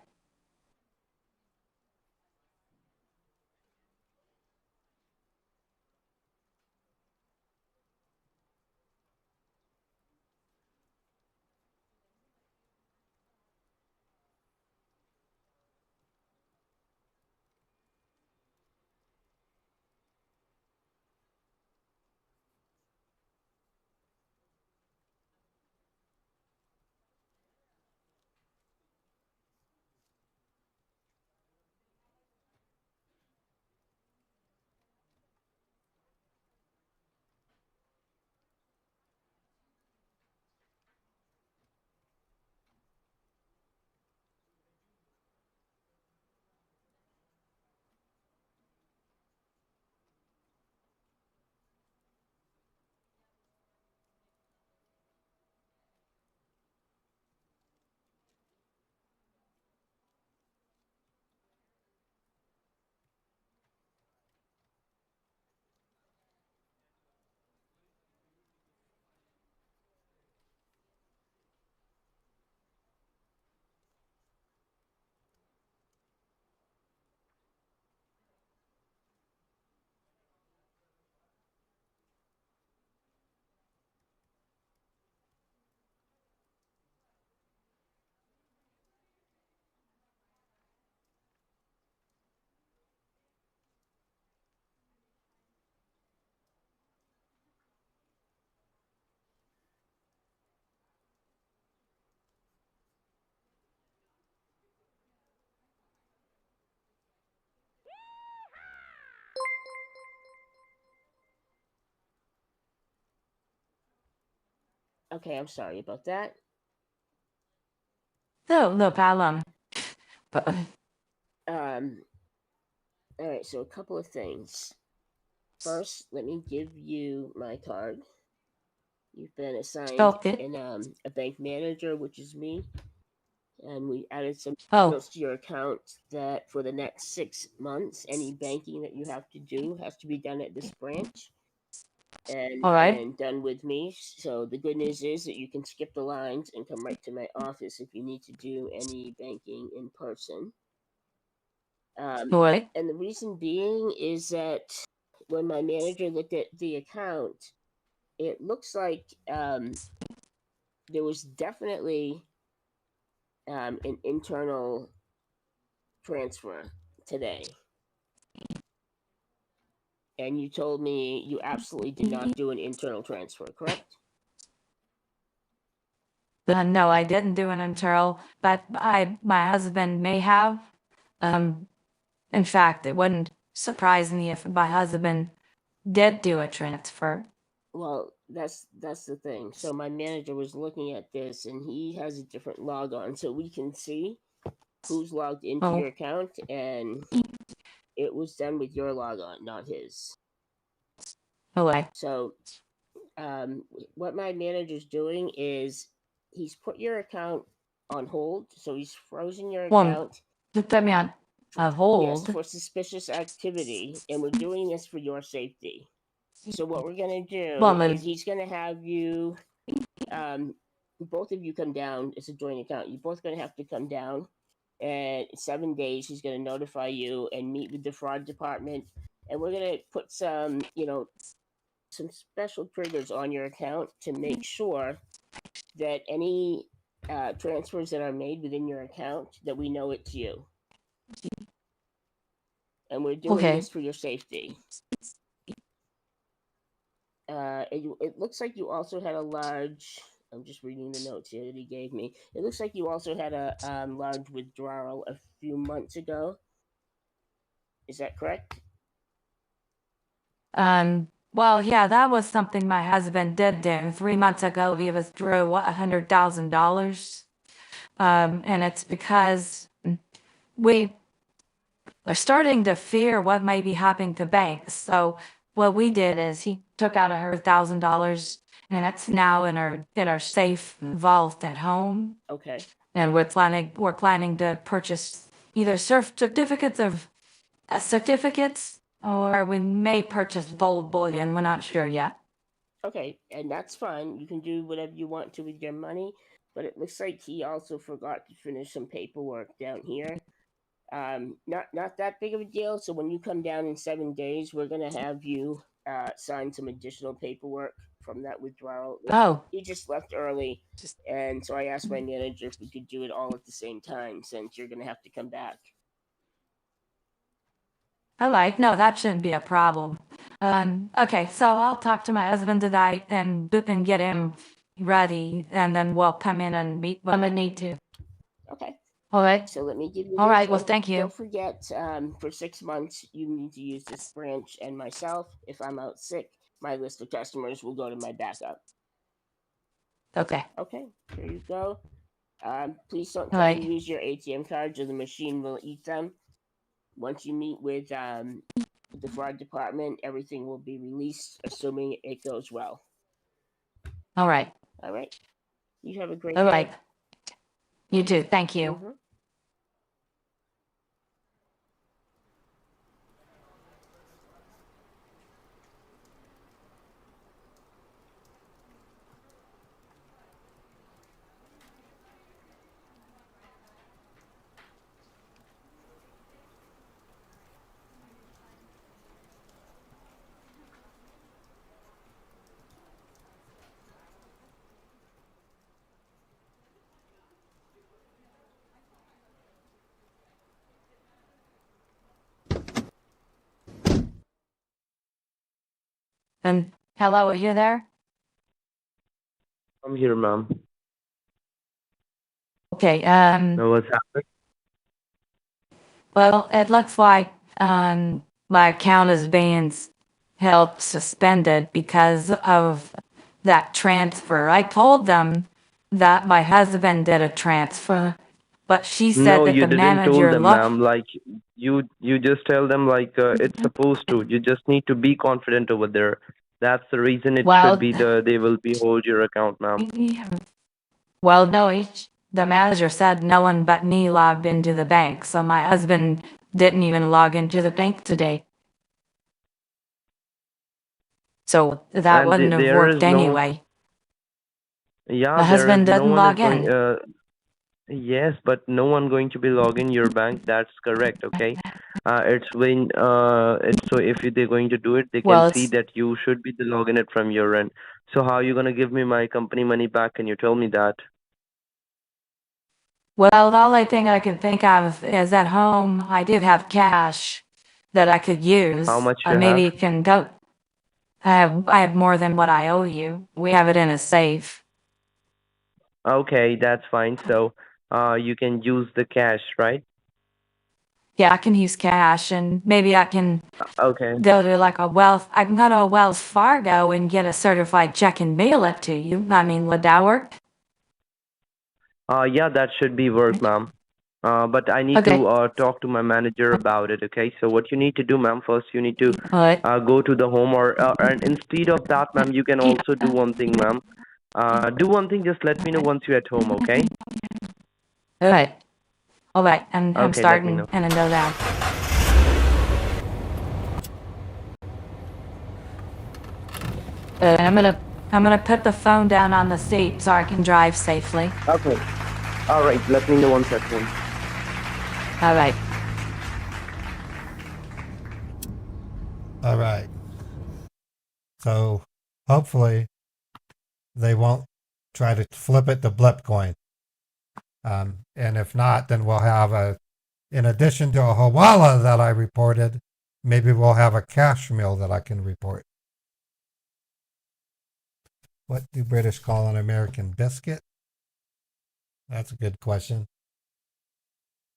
Okay, I'm sorry about that. No problem. But Um, all right, so a couple of things. First, let me give you my card. You've been assigned okay. a bank manager, which is me, and we added some Oh, details to your account that for the next 6 months, any banking that you have to do has to be done at this branch all right. and done with me. So the good news is that you can skip the lines and come right to my office if you need to do any banking in person. All right. And the reason being is that when my manager looked at the account, it looks like there was definitely an internal transfer today. And you told me you absolutely did not do an internal transfer, correct? No, I didn't do an internal, but my husband may have. In fact, it wouldn't surprise me if my husband did do a transfer. Well, that's the thing. So my manager was looking at this, and he has a different log on, so we can see who's logged into Oh. your account, and it was done with your log on, not his. Okay. So, what my manager's doing is he's put your account on hold, so he's frozen your account. Put me on a hold. Yes, for suspicious activity, and we're doing this for your safety. So what we're gonna do is he's gonna have you, both of you come down. It's a joint account. You're both gonna have to come down, and in 7 days he's gonna notify you and meet with the fraud department, and we're gonna put some, some special triggers on your account to make sure that any transfers that are made within your account that we know it's you. And we're doing this for your safety. It looks like you also had a large. I'm just reading the notes here that he gave me. It looks like you also had a large withdrawal a few months ago. Is that correct? Well, yeah, that was something my husband did do. 3 months ago, he withdrew $100,000. And it's because we are starting to fear what might be happening to banks. So what we did is he took out $100,000, and it's now in our safe vault at home. Okay. And we're planning to purchase either certificates, or we may purchase gold bullion. We're not sure yet. Okay, and that's fine. You can do whatever you want to with your money, but it looks like he also forgot to finish some paperwork down here. Not that big of a deal. So when you come down in 7 days, we're gonna have you sign some additional paperwork from that withdrawal. Oh. He just left early, and so I asked my manager if we could do it all at the same time, since you're gonna have to come back. All right, no, that shouldn't be a problem. Okay, so I'll talk to my husband tonight and get him ready, and then we'll come in and meet when we need to. Okay. All right. So let me give you. All this. right. Well, thank you. Don't forget, for 6 months, you need to use this branch, and myself, if I'm out sick, my list of customers will go to my backup. Okay. Okay. Here you go. Please don't try to use your ATM cards, or the machine will eat them. Once you meet with the fraud department, everything will be released, assuming it goes well. All right. All right. You have a great All day. right. You too. Thank you. Mm-hmm. And hello, are you there? I'm here, ma'am. Okay. Now what's happening? Well, it looks like my account is being held suspended because of that transfer. I told them that my husband did a transfer, but she said No, that you the didn't told manager them, looked. ma'am. Like you just tell them like it's supposed to. You just need to be confident over there. That's the reason it should Well, be they will be hold your account, ma'am. well, no, the manager said no one but me logged into the bank, so my husband didn't even log into the bank today. So that And wouldn't have there is worked no, anyway. yeah, My there is husband no doesn't one is log going. in. Yes, but no one going to be logging your bank. That's correct. Okay. It's when it's so if they're going to do it, they can Well, see it's that you should be the logging it from your end. So how you gonna give me my company money back? Can you tell me that? well, the only thing I can think of is at home I do have cash that I could How use. much you Maybe have? you can go. I have more than what I owe you. We have it in a safe. Okay, that's fine. So, you can use the cash, right? Yeah, I can use cash, and maybe I can Okay. go to like I can go to a Wells Fargo and get a certified check and mail it to you. I mean, would that work? Yeah, that should be work, ma'am. But I need Okay. to talk to my manager about it. Okay. So what you need to do, ma'am, first you need to What? go to the home, and instead of that, ma'am, you can also do one thing, ma'am. Do one thing. Just let me know once you're at home. Okay. All right. All right. I'm Okay. Let me starting know. and I know that. I'm gonna put the phone down on the seat so I can drive safely. Okay. All right. Let me know once at home. All right. All right. So hopefully they won't try to flip it to blip coin. And if not, then we'll have in addition to a Hawala that I reported, maybe we'll have a cash mill that I can report. What do British call an American biscuit? That's a good question.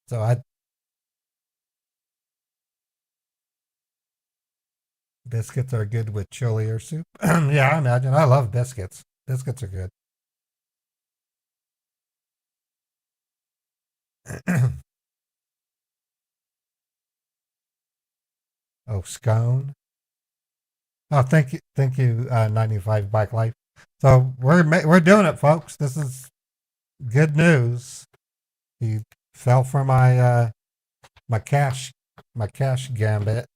So biscuits are good with chili or soup. Yeah, I imagine. I love biscuits. Biscuits are good. Oh, scone. Oh, thank you, 95 Bike Life. So we're doing it, folks. This is good news. He fell for my cash gambit.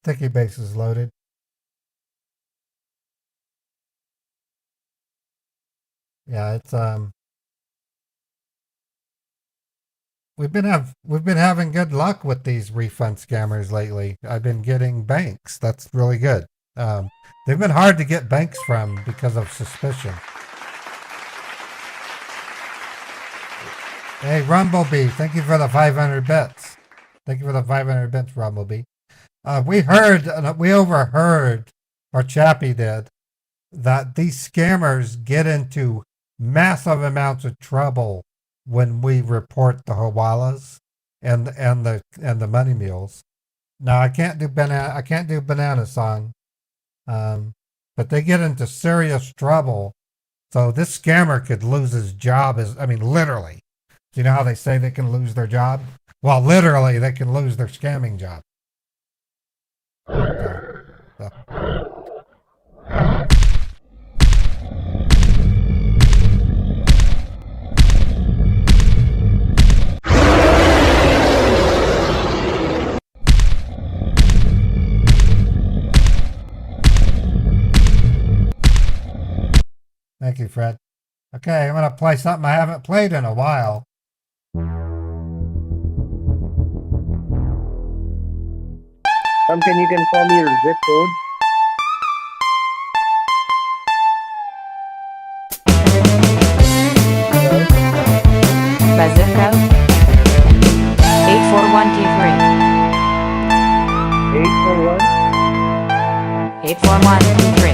Sticky base is loaded. Yeah, it's we've been having good luck with these refund scammers lately. I've been getting banks. That's really good. They've been hard to get banks from because of suspicion. Hey, Rumblebee, thank you for the 500 bits. Thank you for the 500 bits, Rumblebee. We overheard, or Chappie did, that these scammers get into massive amounts of trouble when we report the Hawalas and the money mules. Now I can't do banana song, but they get into serious trouble. So this scammer could lose his job. Literally. Do you know how they say they can lose their job? Well, literally, they can lose their scamming job. So. Thank you, Fred. Okay, I'm going to play something I haven't played in a while. Can you confirm your zip code? My zip code? 84123. 841? 84123.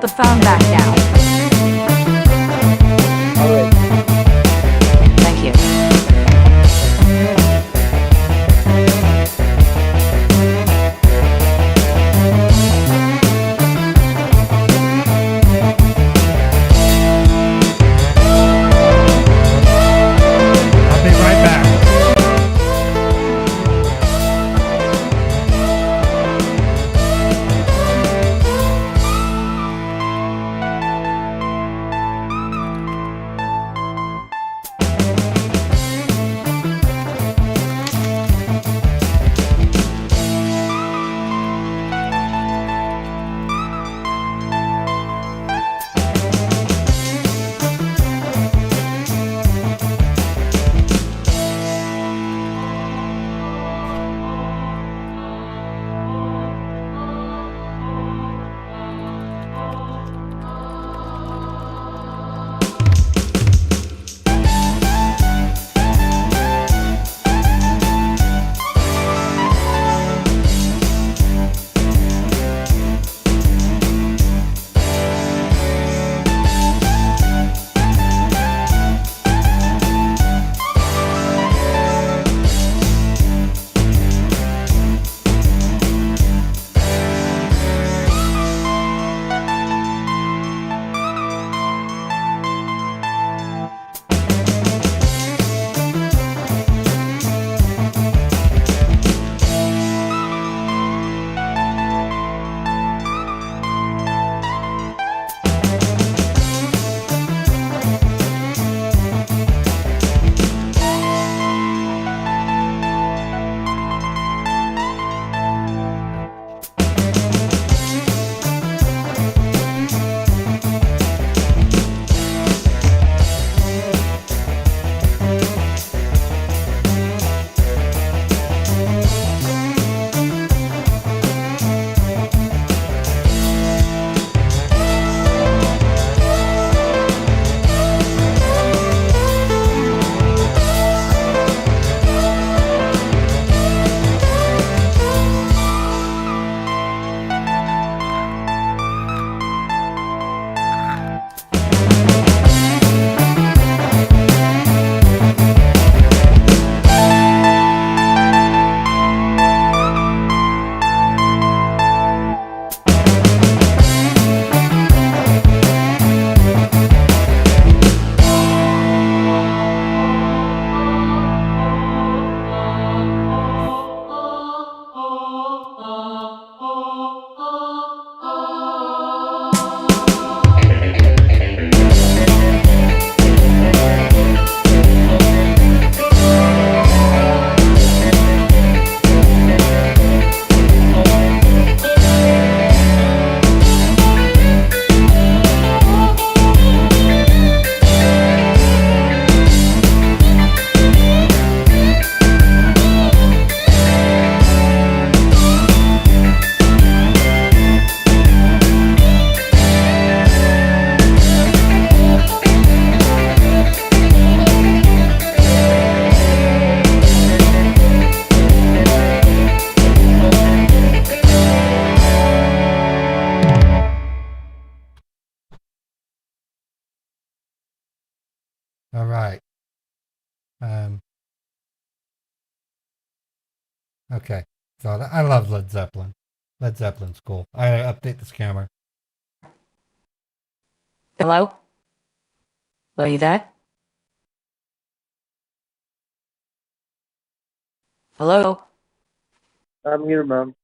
the phone back down. All right. Thank you. I'll be right back. All right. Okay. So I love Led Zeppelin. Led Zeppelin's cool. I update the scammer. Hello? Are you there? Hello? I'm here, ma'am.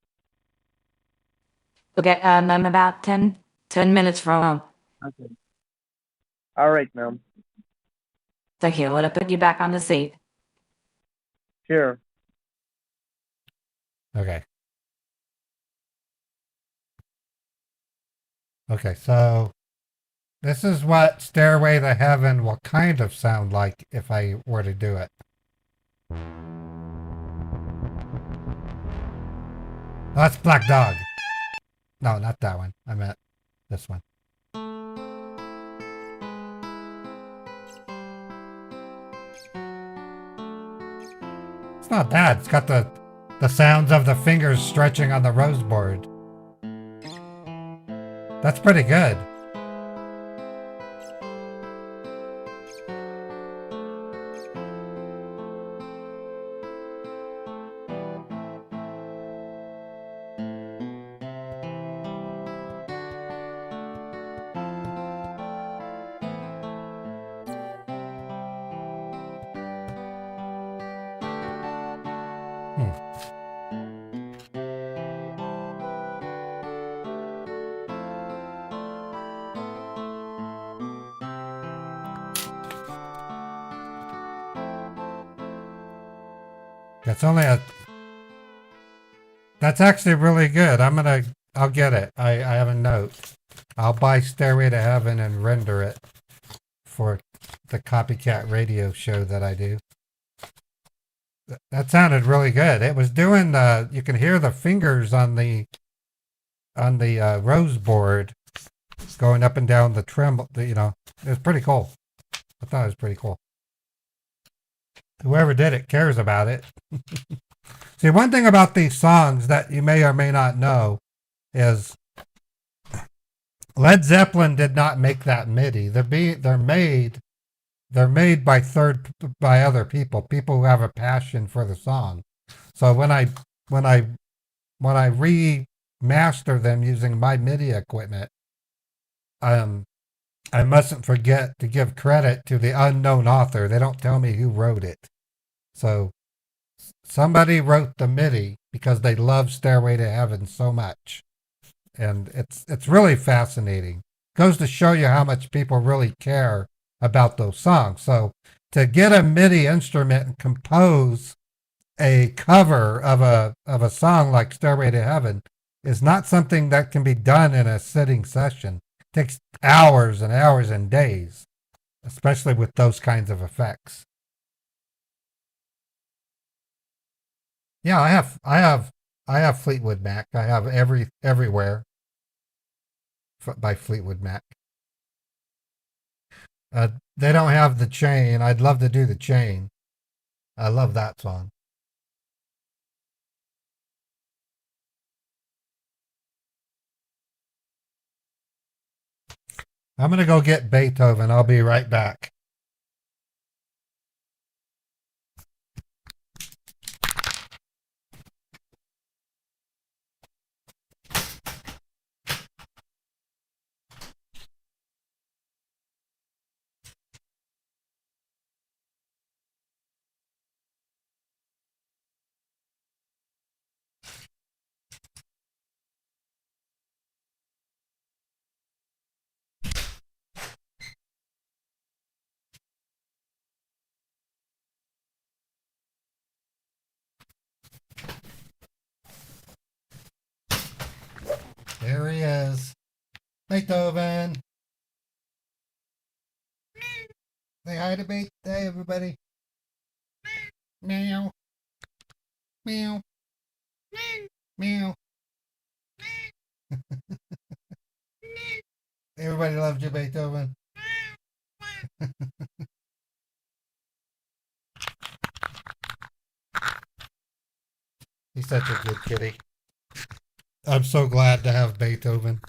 Okay, I'm about 10 minutes from home. Okay. All right, ma'am. Thank you. I'll put you back on the seat. Sure. Okay. Okay, so this is what Stairway to Heaven will kind of sound like if I were to do it. That's Black Dog. No, not that one. I meant this one. It's not bad. It's got the sounds of the fingers stretching on the rose board. That's pretty good. That's only a. That's actually really good. I'll get it. I have a note. I'll buy Stairway to Heaven and render it for the copycat radio show that I do. That sounded really good. It was doing you can hear the fingers on the rose board going up and down the tremble. You know, it was pretty cool. I thought it was pretty cool. Whoever did it cares about it. See, one thing about these songs that you may or may not know is Led Zeppelin did not make that MIDI. They're made by other people who have a passion for the song. So when I remaster them using my MIDI equipment, I mustn't forget to give credit to the unknown author. They don't tell me who wrote it. So somebody wrote the MIDI because they love Stairway to Heaven so much. And it's really fascinating. Goes to show you how much people really care about those songs. So to get a MIDI instrument and compose a cover of a song like Stairway to Heaven is not something that can be done in a sitting session. It takes hours and hours and days, especially with those kinds of effects. Yeah, I have Fleetwood Mac. I have Everywhere by Fleetwood Mac. They don't have the chain. I'd love to do the chain. I love that song. I'm going to go get Beethoven. I'll be right back. There he is. Beethoven. Say hi to Beethoven. Hey, everybody. Meow. Meow. Meow. Everybody loves you, Beethoven. He's such a good kitty. I'm so glad to have Beethoven.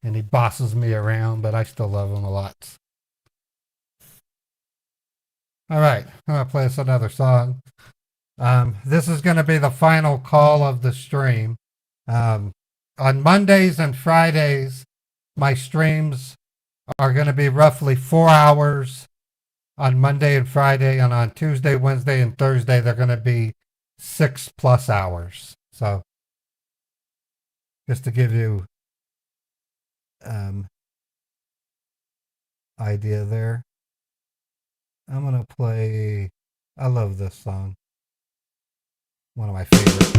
And he bosses me around, but I still love him a lot. All right, I'm going to play us another song. This is going to be the final call of the stream. On Mondays and Fridays, my streams are going to be roughly 4 hours on Monday and Friday, and on Tuesday, Wednesday, and Thursday, they're going to be 6+ hours. So just to give you idea there. I'm going to play, I love this song. One of my favorites.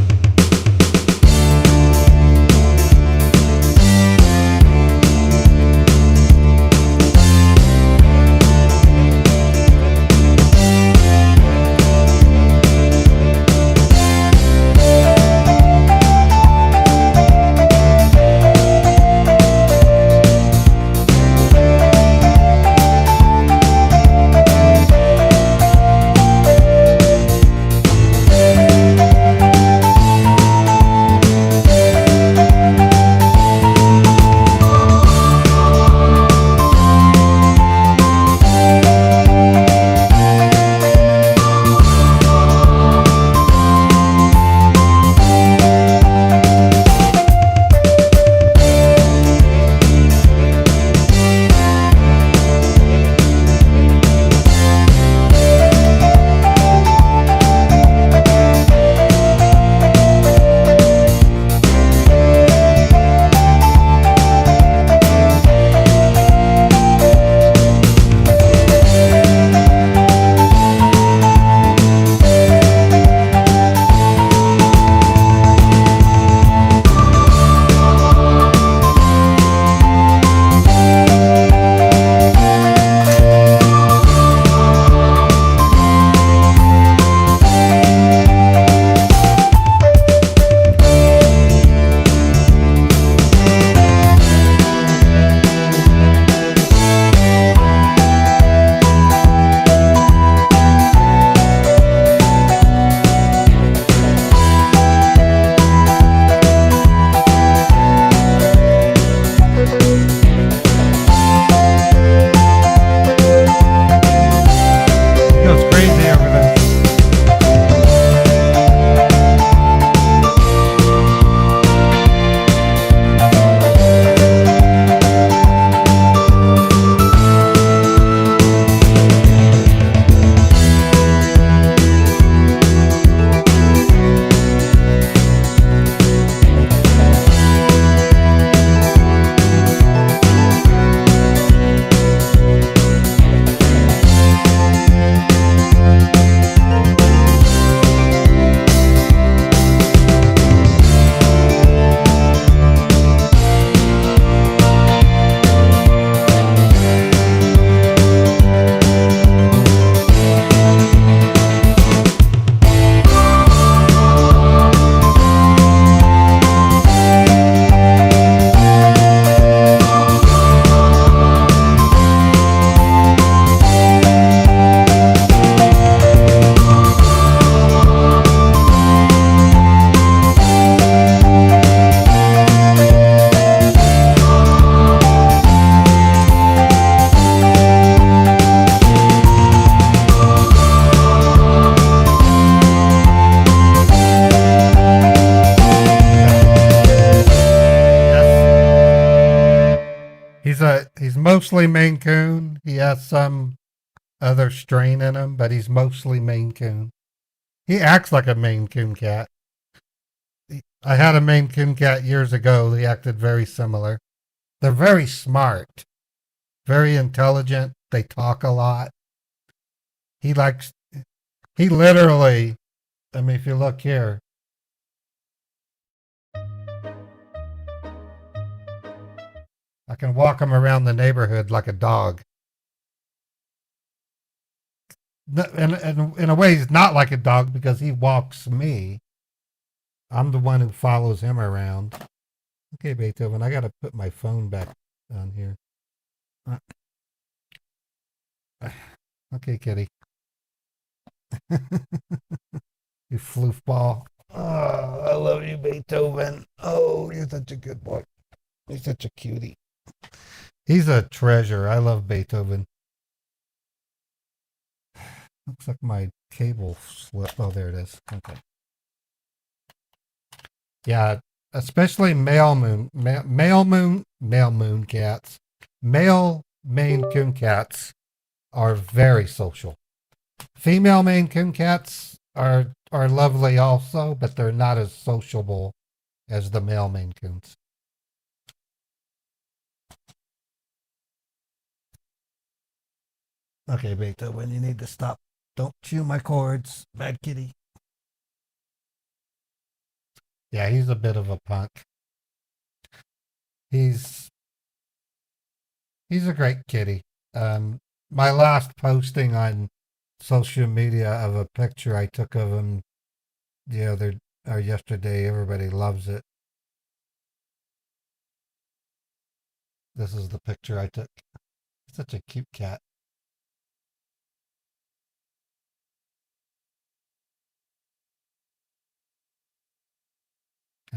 He's mostly Maine Coon. He has some other strain in him, but he's mostly Maine Coon. He acts like a Maine Coon cat. I had a Maine Coon cat years ago. They acted very similar. They're very smart, very intelligent. They talk a lot. He literally, I mean, if you look here, I can walk him around the neighborhood like a dog. In a way, he's not like a dog because he walks me. I'm the one who follows him around. Okay, Beethoven, I got to put my phone back on here. Okay, kitty. You floofball. Oh, I love you, Beethoven. Oh, you're such a good boy. You're such a cutie. He's a treasure. I love Beethoven. Looks like my cable slipped. Oh, there it is. Okay. Yeah, especially male moon cats. Male Maine Coon cats are very social. Female Maine Coon cats are lovely also, but they're not as sociable as the male Maine Coons. Okay, Beethoven, you need to stop. Don't chew my cords. Bad kitty. Yeah, he's a bit of a punk. He's a great kitty. My last posting on social media of a picture I took of him yesterday, everybody loves it. This is the picture I took. Such a cute cat.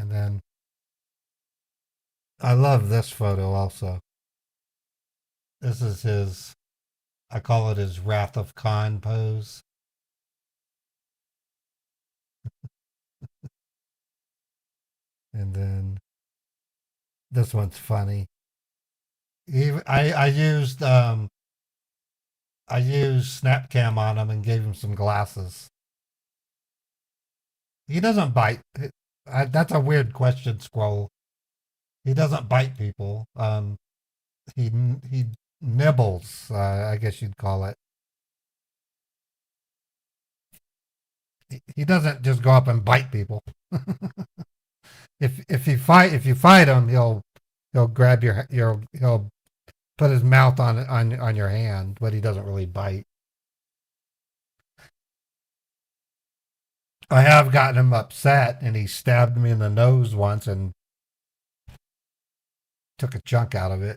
And then I love this photo also. This is his, I call it his Wrath of Khan pose. And then this one's funny. I used SnapCam on him and gave him some glasses. He doesn't bite. That's a weird question, Scroll. He doesn't bite people. He nibbles, I guess you'd call it. He doesn't just go up and bite people. If you fight him, he'll grab he'll put his mouth on your hand, but he doesn't really bite. I have gotten him upset, and he stabbed me in the nose once and took a chunk out of it.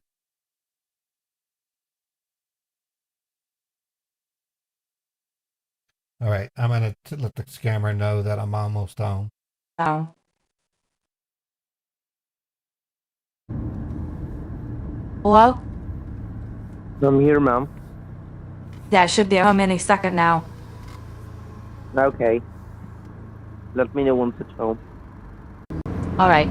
All right, I'm going to let the scammer know that I'm almost home. Oh. Hello? I'm here, ma'am. Yeah, should be home any second now. Okay. Let me know once it's home. All right.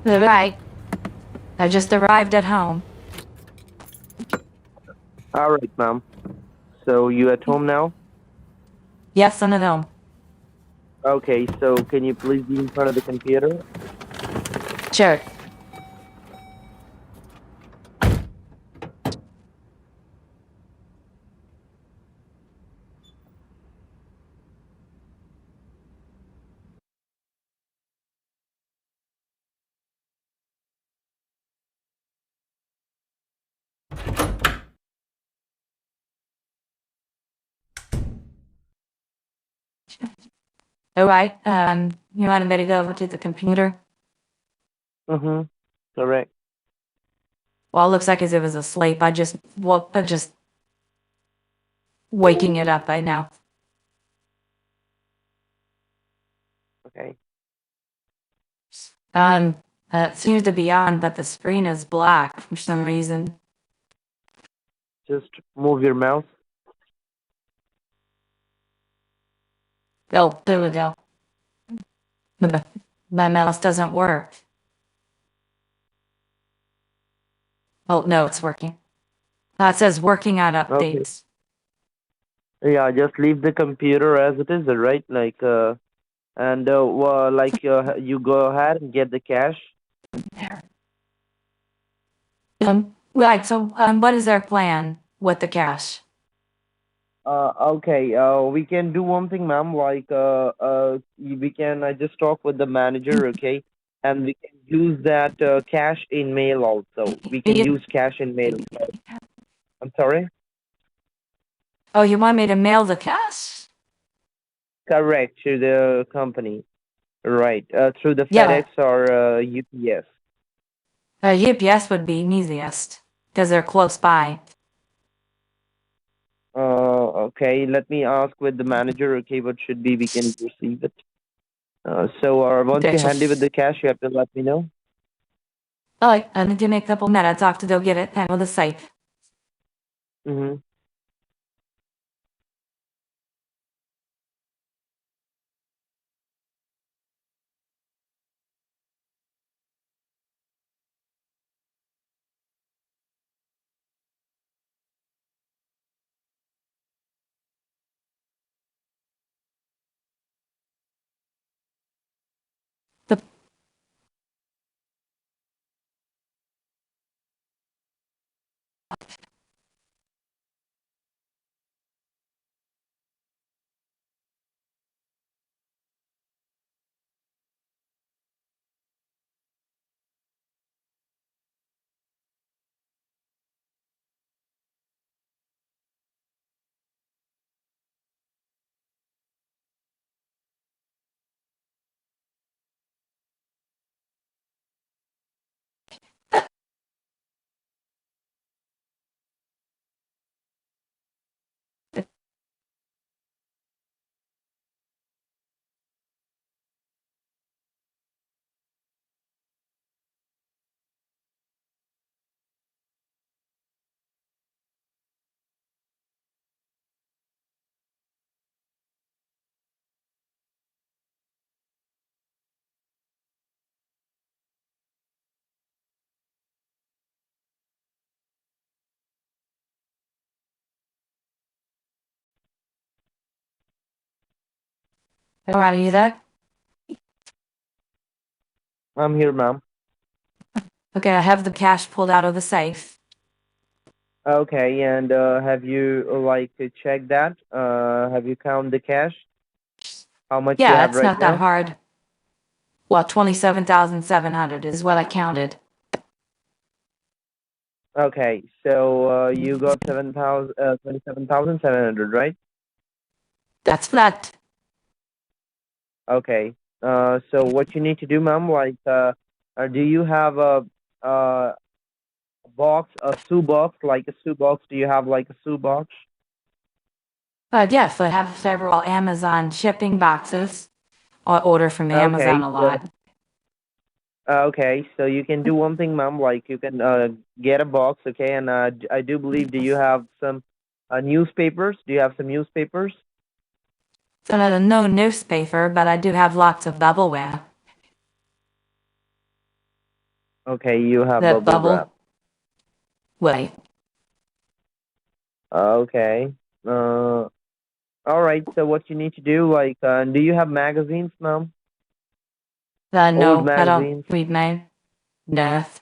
Right. I just arrived at home. All right, ma'am. So you at home now? Yes, I'm at home. Okay, so can you please be in front of the computer? Sure. All right. You wanted me to go over to the computer? Mm-hmm. Correct. Well, it looks like as it was asleep. I'm just waking it up right now. Okay. Um, it seems to be on, but the screen is black for some reason. Just move your mouse. Oh, there we go. My mouse doesn't work. Oh, no, it's working. It says working on Okay. updates. Yeah, just leave the computer as it is, right? You go ahead and get the cash. Right, so what is their plan with the cash? Okay. We can do one thing, ma'am. We can. I just talk with the manager, okay? And we can use that cash in mail also. We can use cash in mail. I'm sorry. Oh, you want me to mail the cash? Correct, to the company. Right. Through the Yeah, FedEx or UPS. UPS would be easiest because they're close by. Okay. Let me ask with the manager. Okay, what should be we can receive it. Once you hand over the cash, you have to let me know. All right, I need to make a couple minutes. I have to go get it out of the safe. Mm-hmm. The All right, are you there? I'm here, ma'am. Okay, I have the cash pulled out of the safe. Okay, and have you checked that? Have you count the cash? How much you Yeah, have it's right not that now? hard. Well, 27,700 is what I counted. Okay, so you got 27,700, right? That's flat. Okay. So what you need to do, ma'am, do you have a box, a shoe box, like a shoe box? Do you have like a shoe box? Yes, I have several Amazon shipping boxes. I order from Amazon Okay. a lot. Okay, so you can do one thing, ma'am. Like you can get a box, okay? And I do believe, do you have some newspapers? Do you have some newspapers? So no newspaper, but I do have lots of bubble wrap. Okay, you have That bubble wrap. bubble. Wait. Okay. Uh, All right. So what you need to do, like, do you have magazines, ma'am? Old No, I don't magazines? read my death.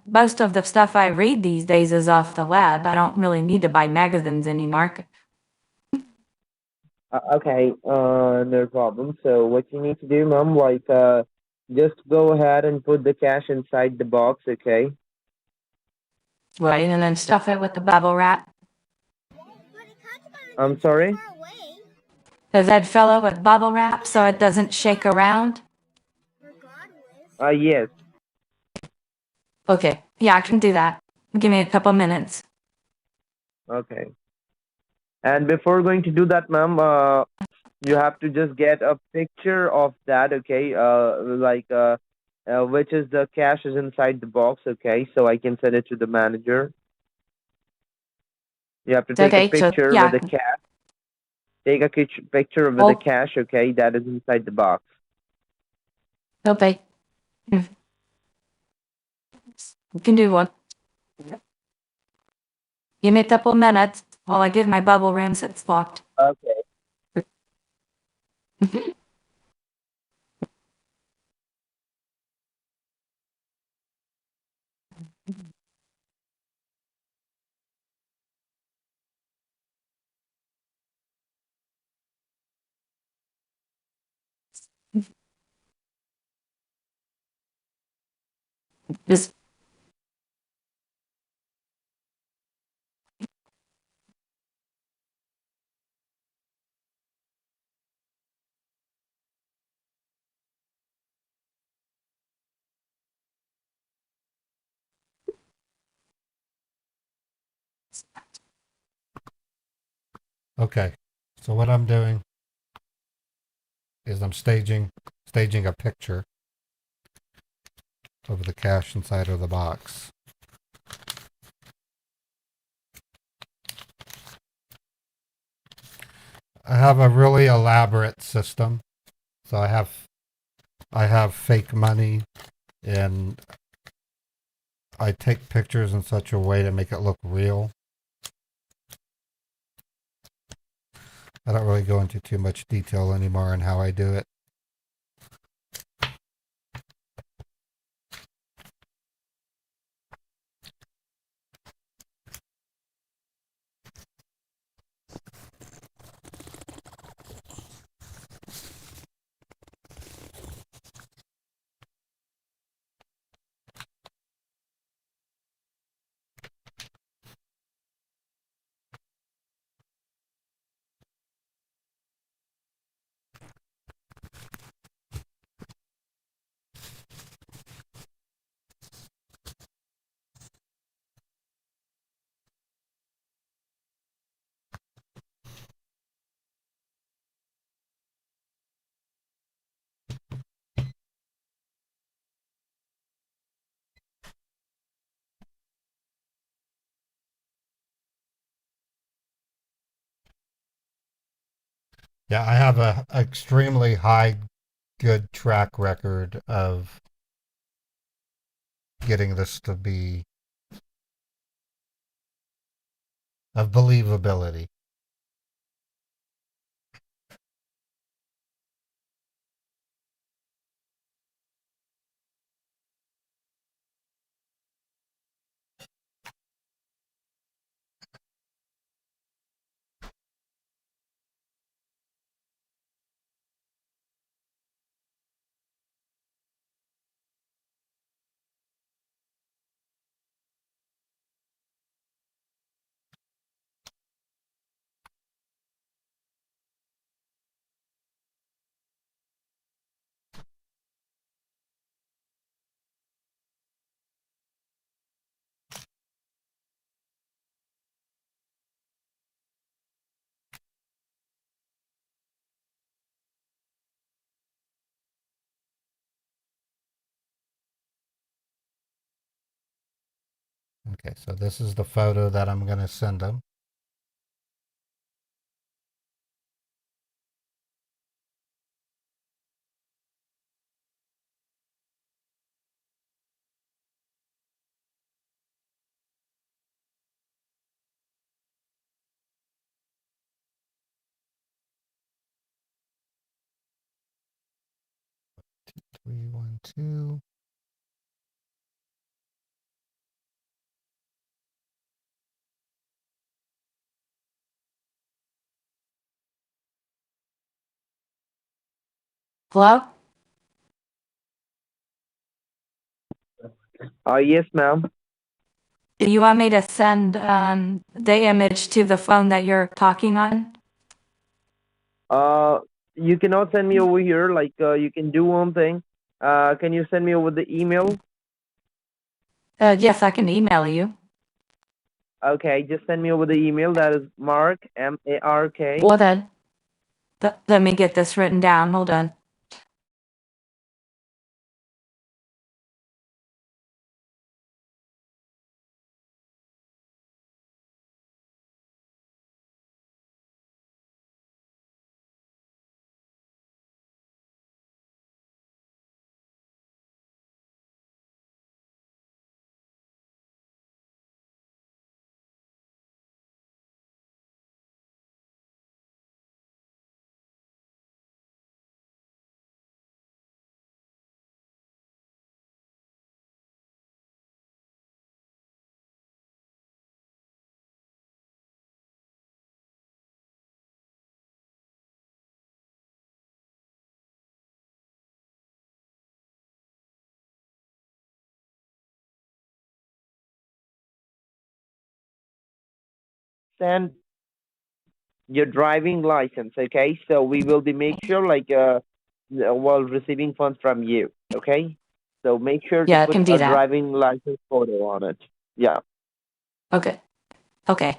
Most of the stuff I read these days is off the web. I don't really need to buy magazines anymore. Okay. No problem. So what you need to do, ma'am, like, just go ahead and put the cash inside the box, okay? Right, and then stuff it with the bubble wrap. I'm sorry? Does that fill it with bubble wrap so it doesn't shake around? Yes. Okay, yeah, I can do that. Give me a couple minutes. Okay. And before going to do that, ma'am, you have to just get a picture of that, okay? Which is the cash is inside the box, okay? So I can send it to the manager. You have to take a Okay, so picture with yeah. the cash. Take a picture with the cash, okay? That is inside the box. Okay. You can do one. Give me a couple minutes while I give my bubble rims its locked. Okay. Just Okay. So what I'm doing is I'm staging a picture of the cash inside of the box. I have a really elaborate system. So I have fake money, and I take pictures in such a way to make it look real. I don't really go into too much detail anymore on how I do it. Yeah, I have a extremely high good track record of getting this to be of believability. Okay, so this is the photo that I'm going to send them. 312. Hello? Yes, ma'am. Do you want me to send the image to the phone that you're talking on? You cannot send me over here. Like, you can do one thing. Can you send me over the email? Yes, I can email you. Okay, just send me over the email. That is Mark, M-A-R-K. Well then, let me get this written down. Hold on. Send your driving license, okay? So we will be make sure like while receiving funds from you, okay? So make sure to Yeah, I put can do a that. driving license photo on it. Yeah. Okay. Okay.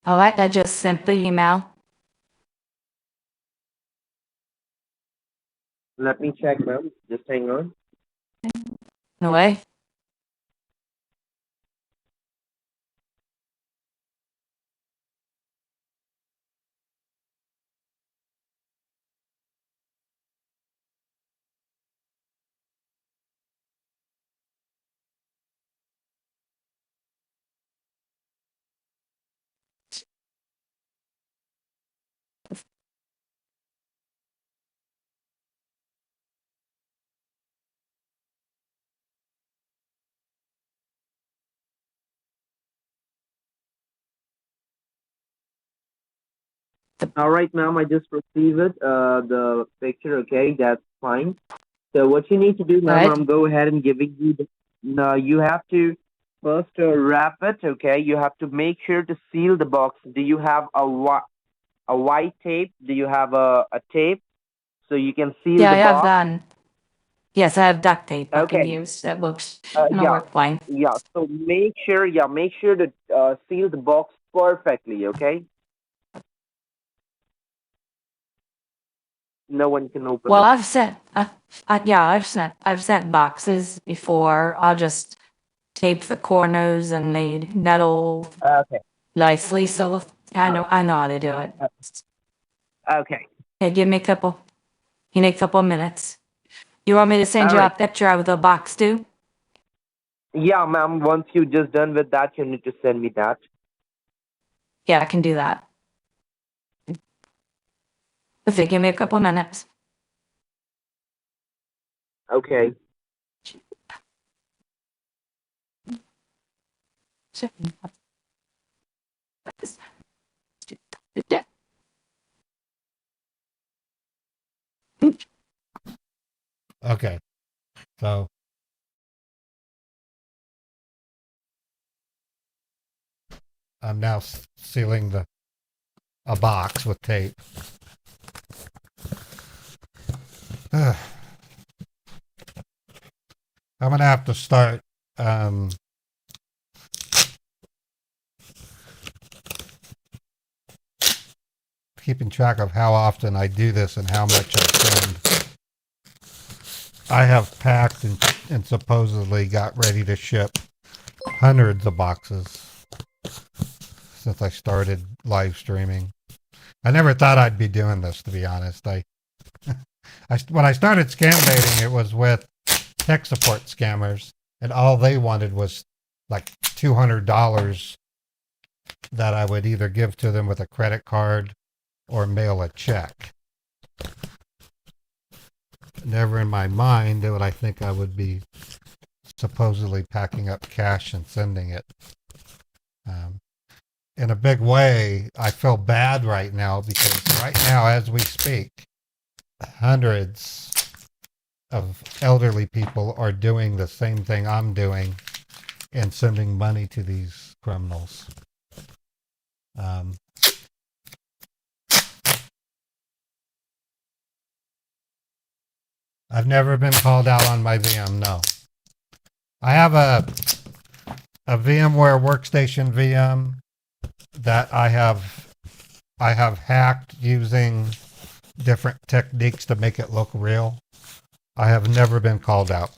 All right, I just sent the email. Let me check, ma'am. Just hang on. No way. All right, ma'am. I just received it. The picture. Okay, that's fine. So what you need to do, ma'am, Right. I'm go ahead and giving you the. No, you have to first wrap it. Okay, you have to make sure to seal the box. Do you have a white tape? Do you have a tape so you can seal Yeah, I the have box? yes, I have duct tape I can Okay. use. That works. It'll Yeah. work fine. Yeah. So make sure to seal the box perfectly. Okay. No one can open Well, it. I've sent boxes before. I'll just tape the corners and the metal Okay. nicely. So All right. I know how to do it. Okay. Hey, you need a couple minutes. You want me to send All you a right. picture of the box too? Yeah, ma'am. Once you're just done with that, you need to send me that. Yeah, I can do that. If you give me a couple minutes. Okay. Sure. Okay. So I'm now sealing a box with tape. I'm gonna have to start keeping track of how often I do this and how much I send. I have packed and supposedly got ready to ship hundreds of boxes since I started live streaming. I never thought I'd be doing this, to be honest. When I started scambaiting, it was with tech support scammers, and all they wanted was like $200 that I would either give to them with a credit card or mail a check. Never in my mind would I think I would be supposedly packing up cash and sending it. In a big way, I feel bad right now because right now, as we speak, hundreds of elderly people are doing the same thing I'm doing and sending money to these criminals. I've never been called out on my VM, no. I have a VMware workstation VM that I have hacked using different techniques to make it look real. I have never been called out.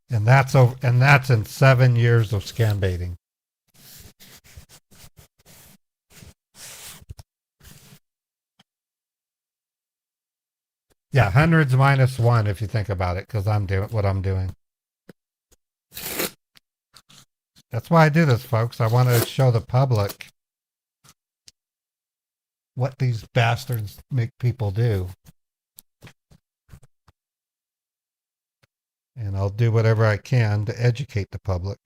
And that's in 7 years of scambaiting. Yeah, hundreds minus one if you think about it, because I'm doing what I'm doing. That's why I do this, folks. I want to show the public what these bastards make people do. And I'll do whatever I can to educate the public.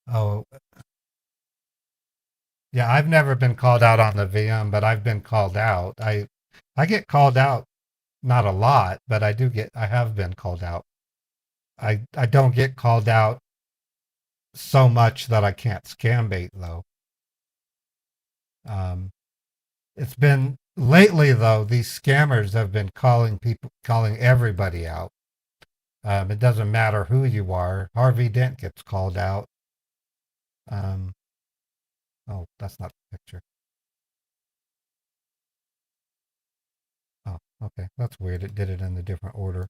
Oh, yeah, I've never been called out on the VM, but I've been called out. I get called out, not a lot, but I have been called out. I don't get called out so much that I can't scam bait though. It's been lately though, these scammers have been calling everybody out. It doesn't matter who you are. Harvey Dent gets called out. Oh, that's not the picture. Oh, okay. That's weird. It did it in a different order.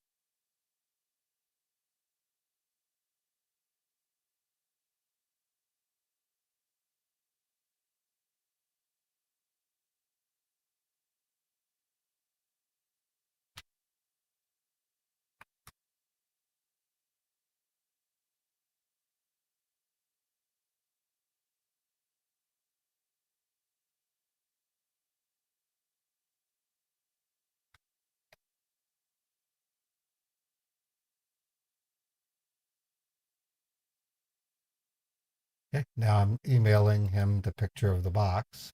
Okay, now I'm emailing him the picture of the box.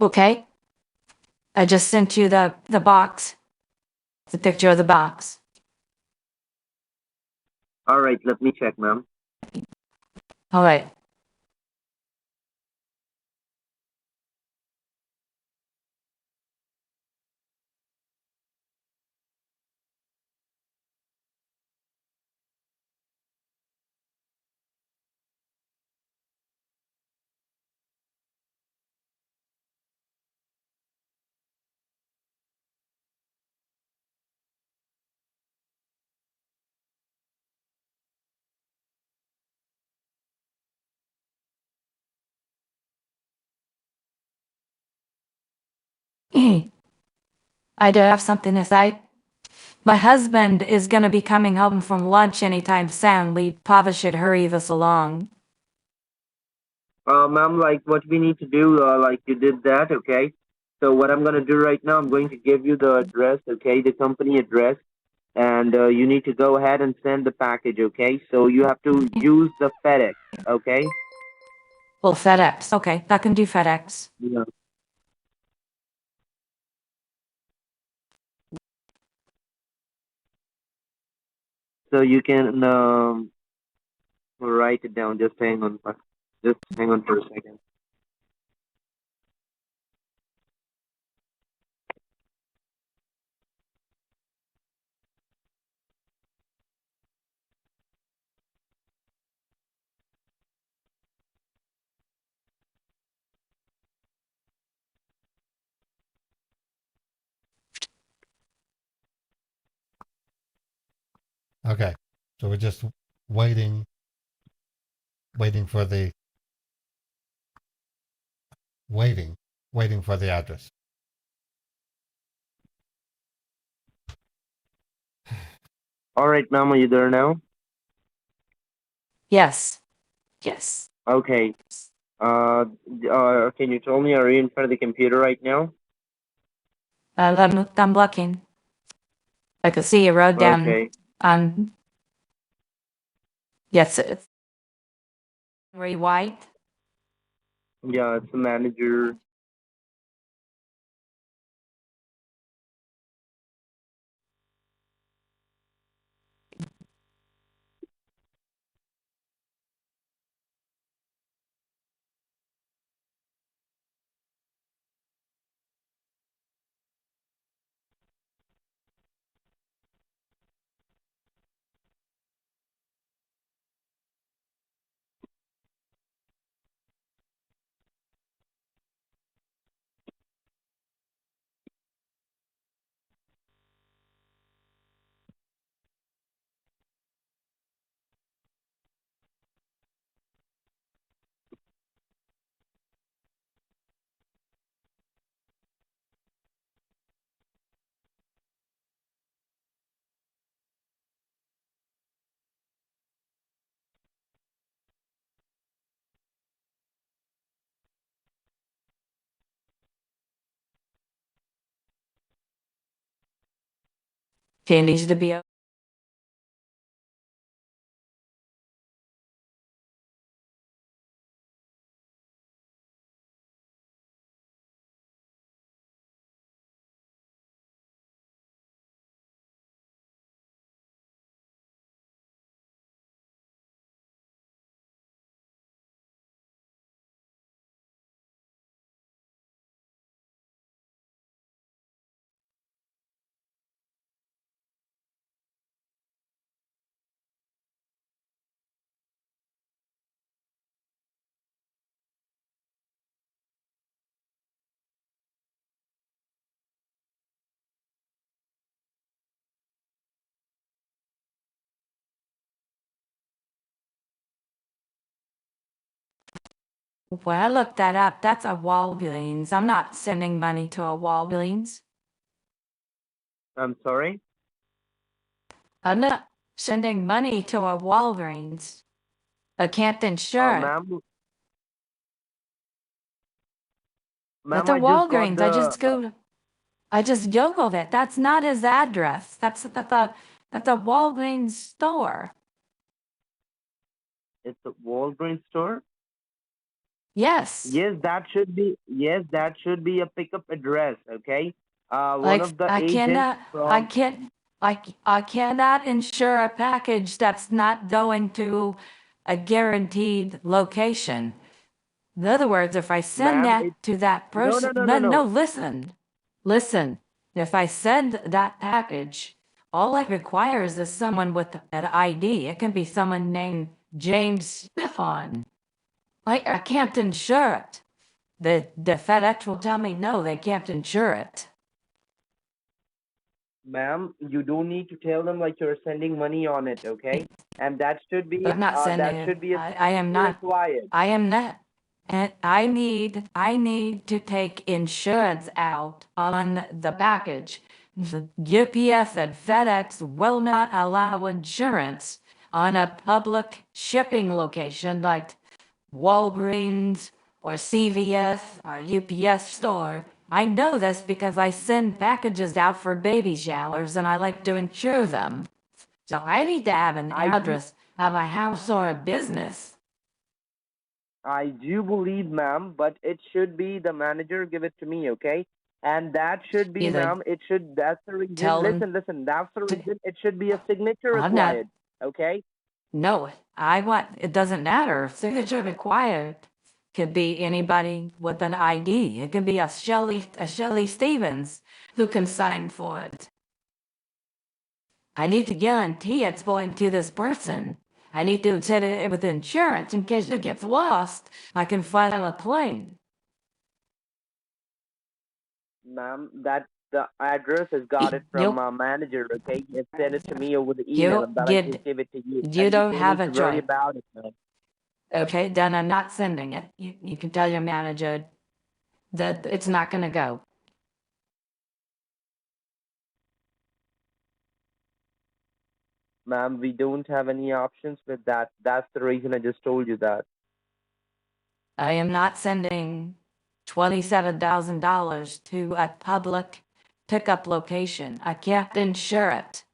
Okay? I just sent you the box, the picture of the box. All right, let me check, ma'am. All right. I do have something to say. My husband is gonna be coming home from lunch anytime soon. We probably should hurry this along. Ma'am, like what we need to do, like you did that, okay? So what I'm gonna do right now, I'm going to give you the address, okay, the company address, and you need to go ahead and send the package, okay? So you have to use the FedEx, okay? Well, FedEx. Okay, I can do FedEx. Yeah. So you can write it down. Just hang on, for a second. Okay. So we're just waiting for the waiting for the address. All right, ma'am, are you there now? Yes. Yes. Okay. Can you tell me, are you in front of the computer right now? I'm looking. I could see you wrote down Okay. on. Yes, it's very white. Yeah, it's the manager. She needs to be. Well, I looked that up. That's a Walgreens. I'm not sending money to a Walgreens. I'm sorry? I'm not sending money to a Walgreens. I can't insure it. Ma'am, That's ma'am, a I just got Walgreens. the, I just Googled it. That's not his address. That's a Walgreens store. it's a Walgreens store? Yes. Yes, that should be a pickup address, okay? One Like of the I agents cannot. I from, can't. I cannot insure a package that's not going to a guaranteed location. In other words, if I send Ma'am, that to that no, person, no, no, no, no, no. listen. If I send that package, all it requires is someone with an ID. It can be someone named James Stefan. I can't insure it. The FedEx will tell me no, they can't insure it. Ma'am, you don't need to tell them like you're sending money on it, okay? And that should be I'm not sending it. a I am not. required. I am not. And I need to take insurance out on the package. The UPS and FedEx will not allow insurance on a public shipping location like Walgreens or CVS or UPS store. I know this because I send packages out for baby showers and I like to insure them. So I need to have an address of a house or a business. I do believe, ma'am, but it should be the manager give it to me, okay? And that should be, Either ma'am, that's the reason. tell them Listen, that's the reason. It should be a signature I'm not. required, okay? No, it doesn't matter. Signature required. Could be anybody with an ID. It could be a Shelley Stevens who can sign for it. I need to guarantee it's going to this person. I need to set it with insurance in case it gets lost. I can file a claim. Ma'am, that the address has got it from my manager, okay? It sent it to me over the email that I just gave it to you. You don't have a need to worry choice. about it, ma'am. Okay, then I'm not sending it. You can tell your manager that it's not going to go. Ma'am, we don't have any options with that. That's the reason I just told you that. I am not sending $27,000 to a public pickup location. I can't insure it.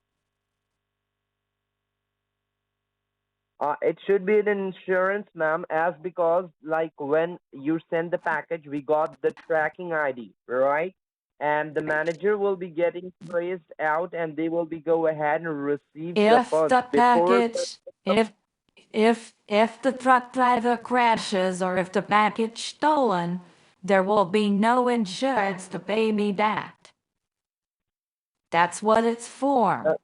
It should be an insurance, ma'am, as because like when you send the package, we got the tracking ID, right? And the manager will be getting traced out, and they will be go ahead and receive the If funds the before. package, if the truck driver crashes or if the package stolen, there will be no insurance to pay me back. That's what it's for.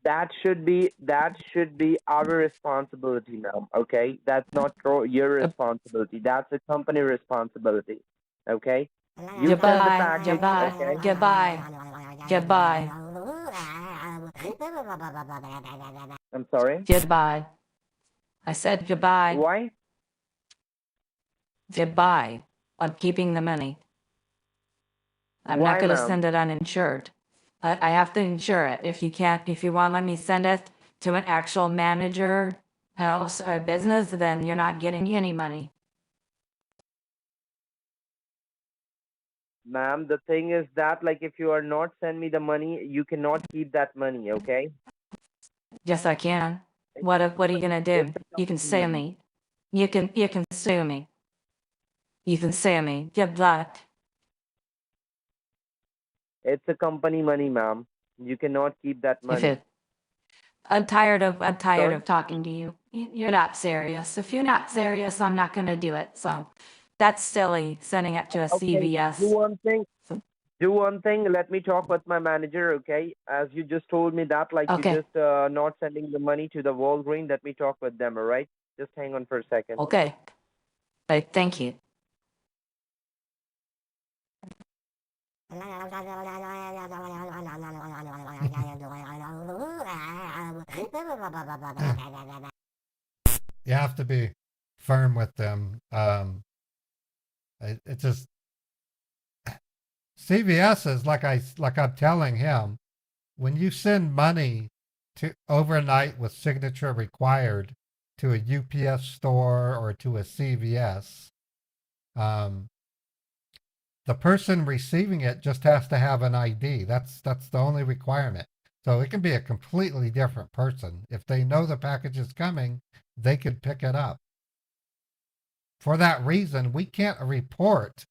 That should be our responsibility, ma'am. Okay, that's not your responsibility. That's a company responsibility. Okay. You send the package. Okay. Goodbye. I'm sorry. Goodbye. I said goodbye. Why? Goodbye. I'm keeping the money. I'm Why, not going to ma'am? send it uninsured. I have to insure it. If you want to let me send it to an actual manager, house, or business, then you're not getting any money. Ma'am, the thing is that like if you are not send me the money, you cannot keep that money, okay? Yes, I can. What are you gonna do? You can sue me. You can sue me. You can sue me. Good luck. It's a company money, ma'am. You cannot keep that money. I'm tired of talking to you. You're not serious. If you're not serious, I'm not gonna do it. So that's silly sending it to a CVS. Do one thing. Let me talk with my manager, okay? As you just told me that, like Okay. you just not sending the money to the Walgreens. Let me talk with them, all right? Just hang on for a second. Okay. Thank you. You have to be firm with them. It just CVS is like I'm telling him, when you send money to overnight with signature required to a UPS store or to a CVS, the person receiving it just has to have an ID. That's the only requirement. So it can be a completely different person. If they know the package is coming, they could pick it up. For that reason, we can't report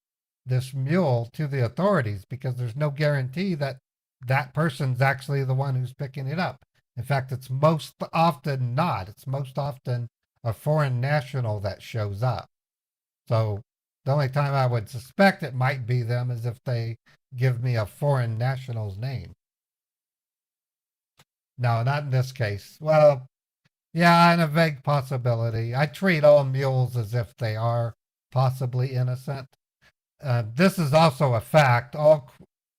this mule to the authorities because there's no guarantee that that person's actually the one who's picking it up. In fact, it's most often not. It's most often a foreign national that shows up. So the only time I would suspect it might be them is if they give me a foreign national's name. No, not in this case. Well, yeah, and a vague possibility. I treat all mules as if they are possibly innocent. This is also a fact.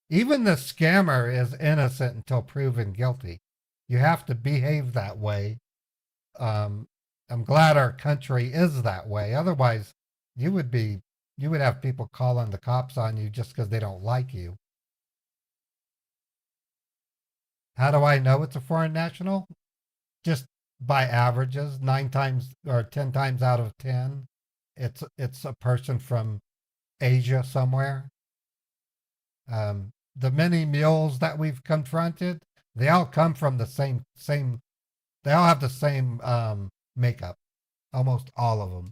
Even the scammer is innocent until proven guilty. You have to behave that way. I'm glad our country is that way. Otherwise, you would have people calling the cops on you just because they don't like you. How do I know it's a foreign national? Just by averages, 9 times or 10 times out of 10, it's a person from Asia somewhere. The many mules that we've confronted, they all come from the same. They all have the same makeup, almost all of them.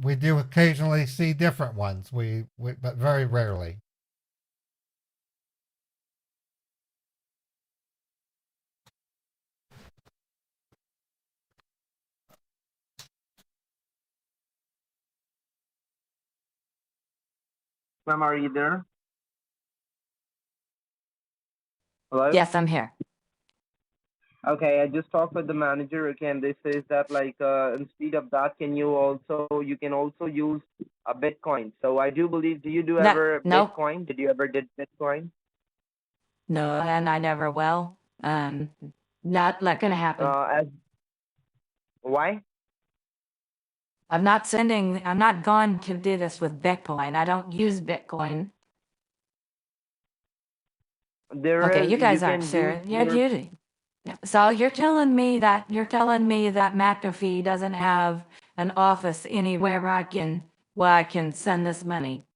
We do occasionally see different ones, but very rarely. Ma'am, are you there? Hello? Yes, I'm here. Okay, I just talked with the manager. Okay, and they says that like instead of that, you can also use a Bitcoin. So I do believe. Do you do No, ever no, Bitcoin? Did you ever did Bitcoin? no, and I never will. Not gonna happen. As why? I'm not going to do this with Bitcoin. I don't use Bitcoin. There Okay, is you guys you aren't can use serious. your So you're telling me that McAfee doesn't have an office anywhere where I can send this money.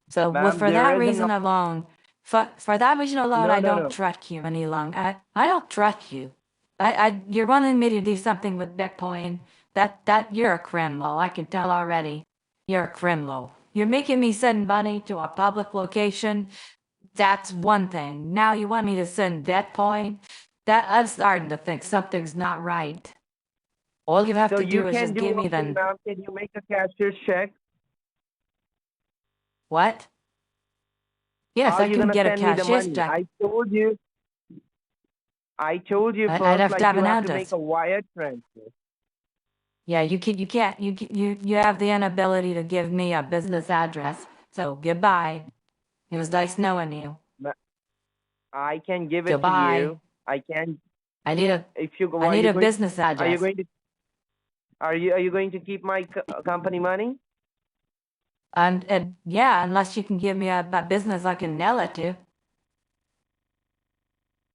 So ma'am. for There that is a reason alone, for that reason alone, no I no don't no. trust you any longer. I don't trust you. You're wanting me to do something with Bitcoin. That you're a criminal. I can tell already. You're a criminal. You're making me send money to a public location. That's one thing. Now you want me to send Bitcoin? That I'm starting to think something's not right. All you have So to you do is can just do give me one thing, the ma'am. Can you make a cashier's check? what? Yes, How are I you can gonna get a send me the cashier's money? check. I told you I'd first, have to like have you an have to make address. a wire transfer. Yeah, you can't, you have the inability to give me a business address. So goodbye. It was nice knowing you. Ma- I can give it to Goodbye. you. I can I need a, if you go. I Are need you a going? business Are you address. going to? Are you going to keep my company money? And yeah, unless you can give me a business I can nail it to.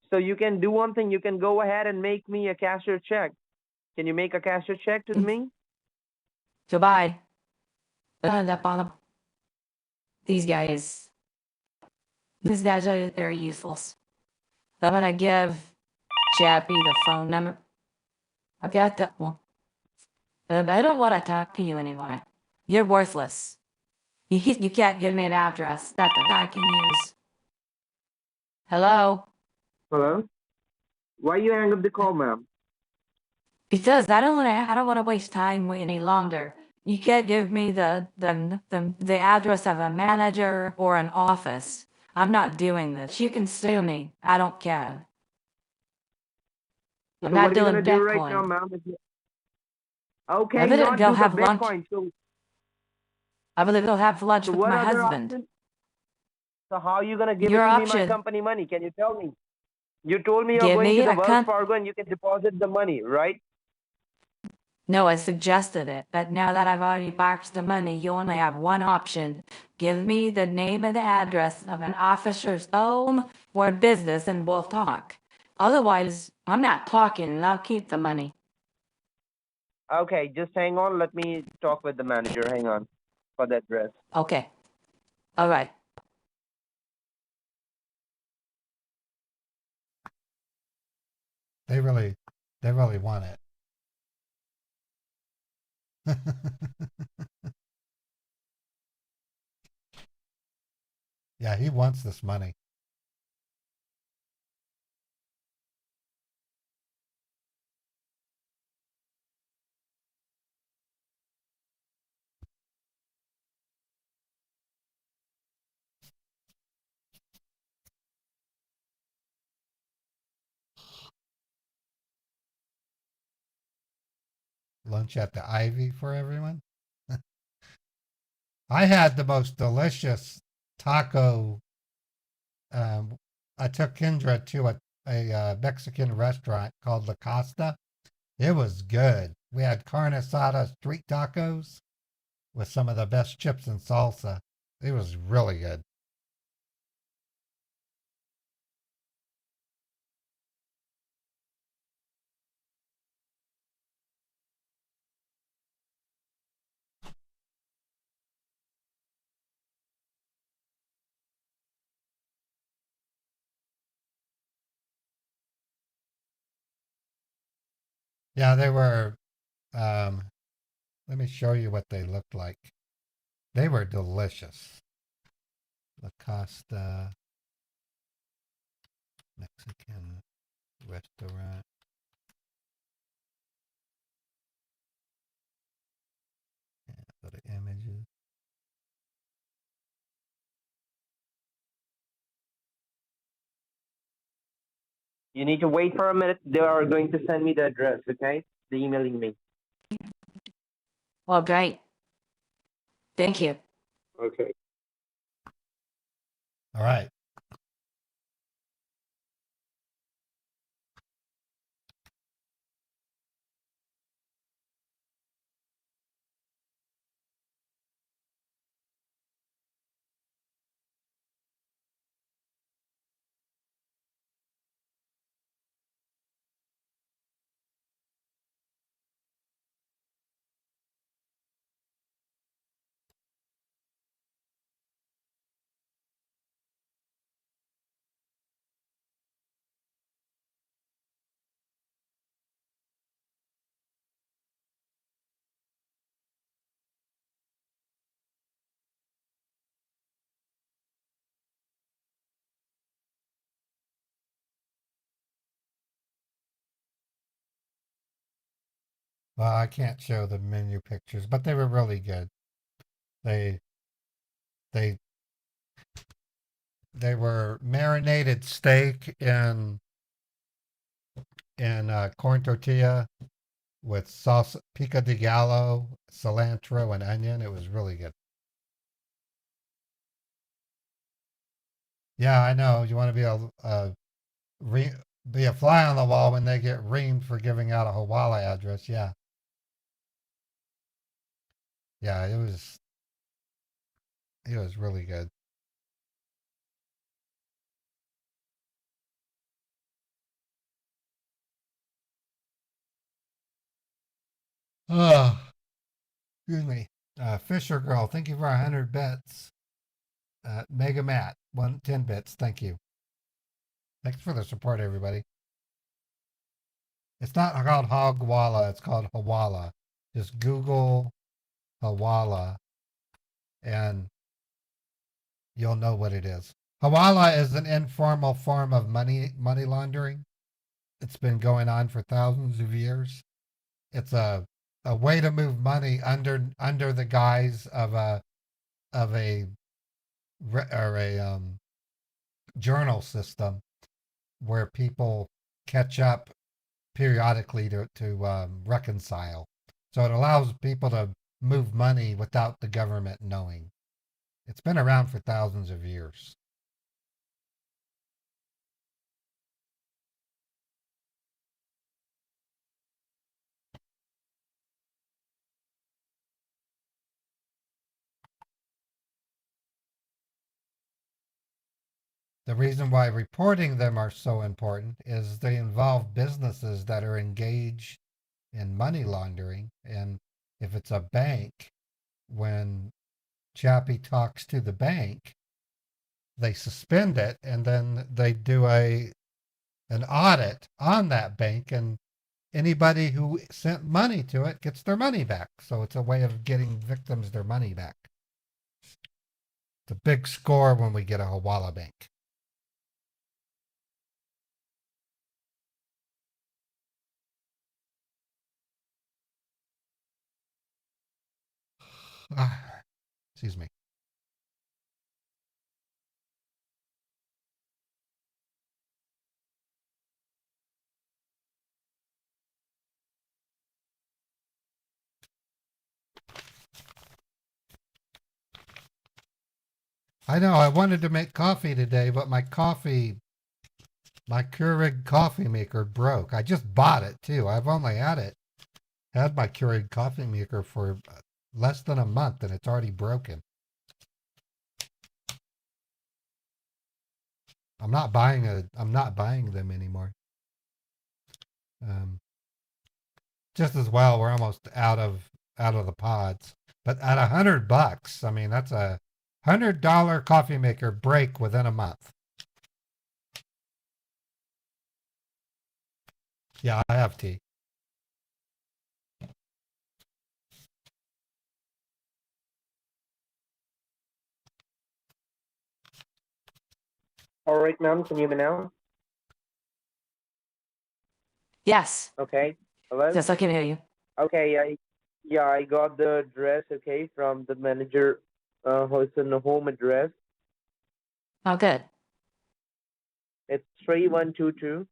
So you can do one thing. You can go ahead and make me a cashier check. Can you make a cashier check to me? Goodbye. These guys, they're useless. I'm gonna give Chappie the phone number. I've got that one. I don't want to talk to you anymore. You're worthless. You can't give me an address that I can use. Hello? Hello. Why you hang up the call, ma'am? Because I don't want to waste time any longer. You can't give me the address of a manager or an office. I'm not doing this. You can sue me. I don't care. I'm So what not are you gonna doing do right now, Bitcoin. ma'am? I Okay, better not go do the have lunch. Bitcoin. I better go have lunch So with what my other husband. option? So how are you gonna give Your it to me, my option, company money? Can you tell me? You told me you're give going me to the a Wells Fargo and you can deposit the money, right? No, I suggested it, but now that I've already boxed the money, you only have one option. Give me the name and the address of an officer's home or business and we'll talk. Otherwise, I'm not talking and I'll keep the money. Okay, just hang on. Let me talk with the manager. Hang on for the address. Okay. All right. They really want it. Yeah, he wants this money. Lunch at the Ivy for everyone. I had the most delicious taco. I took Kendra to a Mexican restaurant called La Costa. It was good. We had carne asada street tacos with some of the best chips and salsa. It was really good. Yeah, they were. Um, Let me show you what they looked like. They were delicious. La Costa Mexican restaurant. Go to images. You need to wait for a minute. They are going to send me the address, okay? They're emailing me. Well, great. Thank you. Okay. All right. Well, I can't show the menu pictures, but they were really good. They they they were marinated steak in corn tortilla with sauce pico de gallo, cilantro, and onion. It was really good. Yeah, I know. You want to be be a fly on the wall when they get reamed for giving out a Hawala address. Yeah, yeah. It was really good. Oh, excuse me. Fisher Girl, thank you for 100 bits. Mega Matt, 110 bits. Thank you. Thanks for the support, everybody. It's not called Hogwalla, it's called Hawala. Just Google Hawala and you'll know what it is. Hawala is an informal form of money laundering. It's been going on for thousands of years. It's a way to move money under the guise of a or a journal system where people catch up periodically to reconcile. So it allows people to move money without the government knowing. It's been around for thousands of years. The reason why reporting them are so important is they involve businesses that are engaged in money laundering. And if it's a bank, when Chappie talks to the bank, they suspend it and then they do an audit on that bank, and anybody who sent money to it gets their money back. So it's a way of getting victims their money back. It's a big score when we get a Hawala Bank. Excuse me. I know I wanted to make coffee today, but my Keurig coffee maker broke. I just bought it too. I've only had my Keurig coffee maker for less than a month and it's already broken. I'm not buying them anymore. Just as well, we're almost out of the pods. But at $100, I mean that's a $100 coffee maker break within a month. Yeah, I have tea. All right, ma'am. Can you hear me now? Yes. Okay. Hello? Yes, I can hear you. Okay, I got the address, okay, from the manager who's in the home address. Oh, good. It's 3122.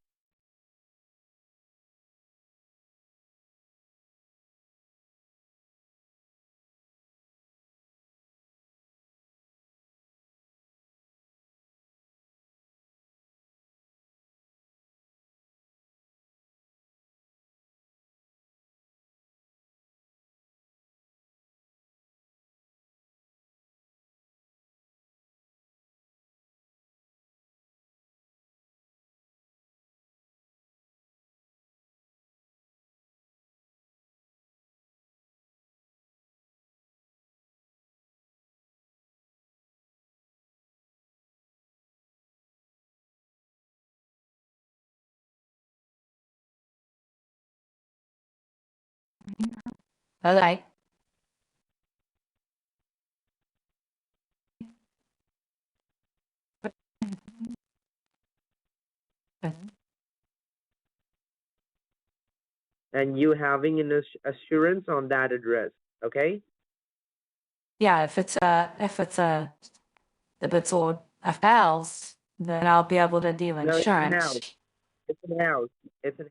All right. And you having an assurance on that address, okay? Yeah, if it's all a house, then I'll be able to deal No, it's an insurance. house. It's an house. It's an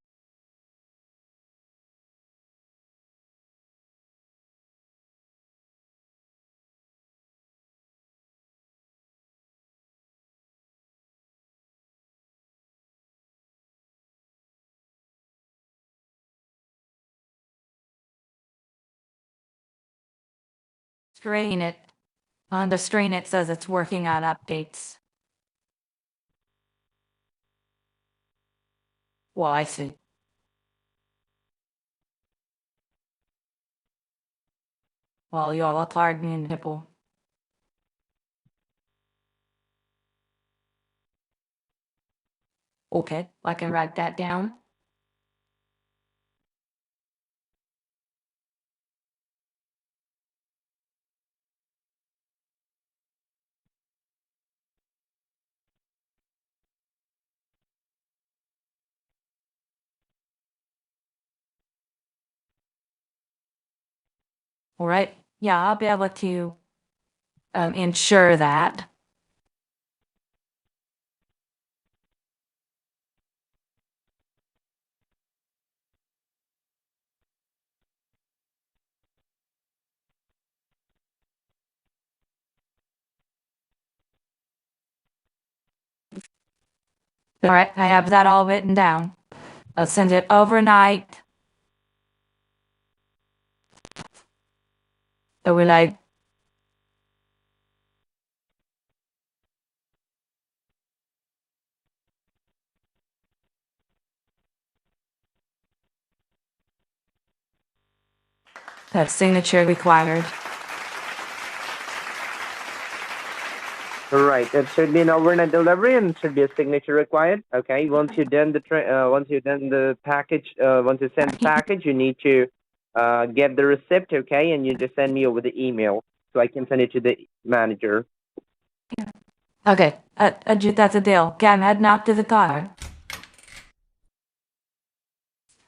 Screen it. On the screen, it says it's working on updates. Well, I see. Well, you're pardon me, nipple. Okay, I can write that down. All right. Yeah, I'll be able to ensure that. All right, I have that all written down. I'll send it overnight. So we're like, that signature required. Right. It should be an overnight delivery and it should be a signature required. Okay. Once you've done the package, once you send the package, you need to get the receipt. Okay, and you just send me over the email so I can send it to the manager. Okay, that's a deal. Okay, I'm heading out to the car.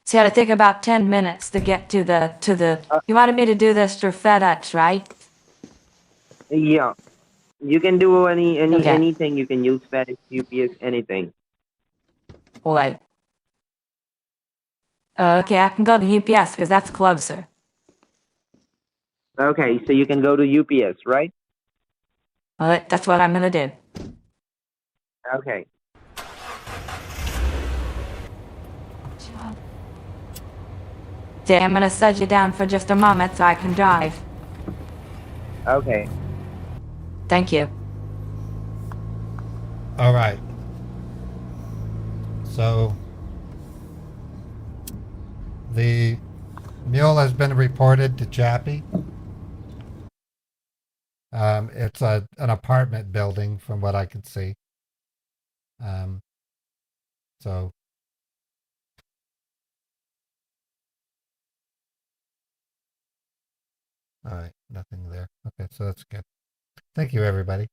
It's gonna take about 10 minutes to get to the. You wanted me to do this through FedEx, right? Yeah. You can do Okay. anything. You can use FedEx, UPS, anything. All right. Okay, I can go to UPS because that's closer. Okay, so you can go to UPS, right? All right, that's what I'm gonna do. Okay. Okay, I'm gonna set you down for just a moment so I can drive. Okay. Thank you. All right. So the mule has been reported to Chappie. It's an apartment building from what I could see. So all right, nothing there. Okay, so that's good. Thank you, everybody.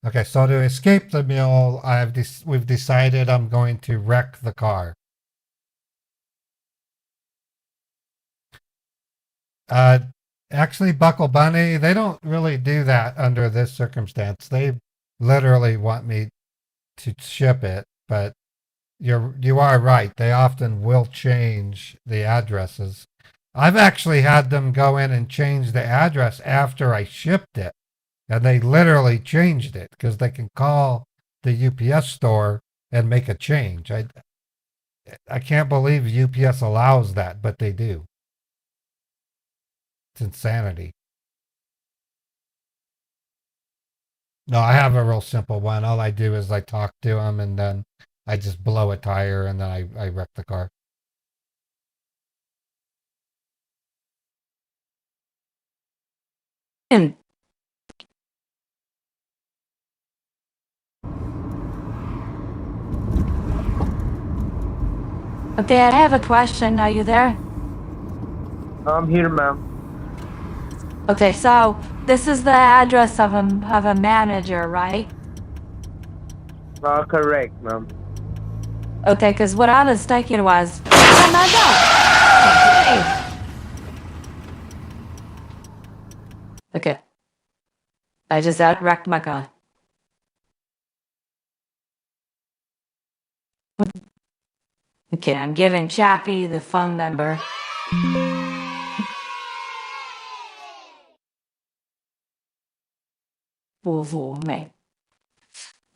Okay, so to escape the mule, we've decided I'm going to wreck the car. Actually, Buckle Bunny, they don't really do that under this circumstance. They literally want me to ship it, but you are right. They often will change the addresses. I've actually had them go in and change the address after I shipped it, and they literally changed it because they can call the UPS store and make a change. I can't believe UPS allows that, but they do. It's insanity. No, I have a real simple one. All I do is I talk to them and then I just blow a tire and then I wreck the car. And okay, I have a question. Are you there? I'm here, ma'am. Okay, so this is the address of a manager, right? Correct, ma'am. Okay, because what I was thinking was, oh my God. Okay. I just wrecked my car. Okay, I'm giving Chappie the phone number. For me.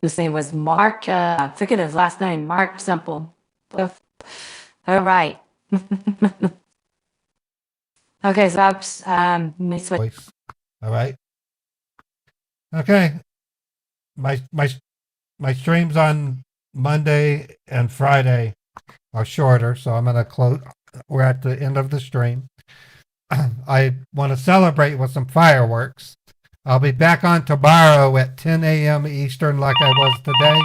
His name was Mark. I forget his last name. Mark Simple. All right. Okay, so let me switch. Voice. All right. Okay. My streams on Monday and Friday are shorter, so I'm gonna close. We're at the end of the stream. I want to celebrate with some fireworks. I'll be back on tomorrow at 10 a.m. Eastern, like I was today,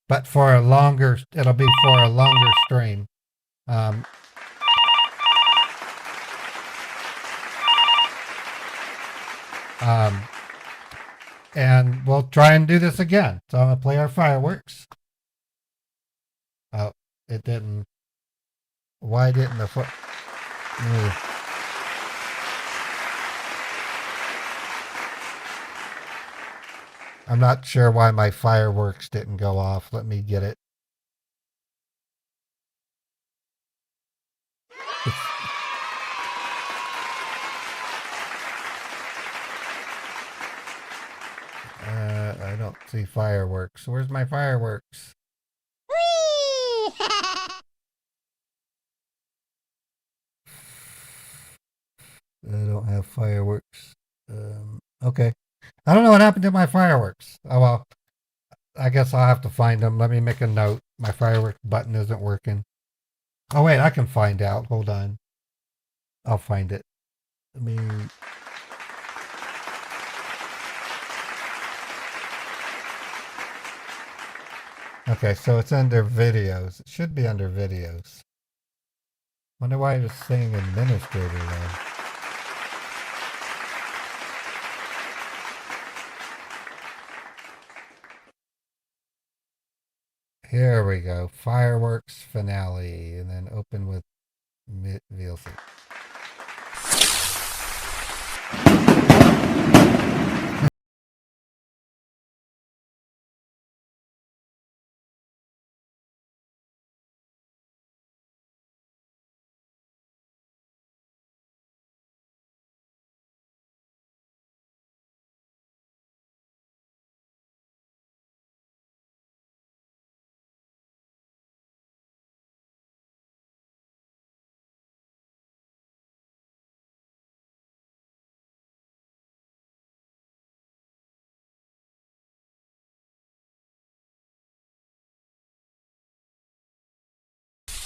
but for a longer. It'll be for a longer stream. And we'll try and do this again. So I'm gonna play our fireworks. Oh, it didn't. Why didn't the foot? I'm not sure why my fireworks didn't go off. Let me get it. I don't see fireworks. Where's my fireworks? I don't have fireworks. Okay. I don't know what happened to my fireworks. Oh, well, I guess I'll have to find them. Let me make a note. My fireworks button isn't working. Oh, wait, I can find out. Hold on. I'll find it. Let me... Okay, so it's under videos. It should be under videos. Wonder why it was saying administrator though. Here we go. Fireworks finale, and then open with VLC.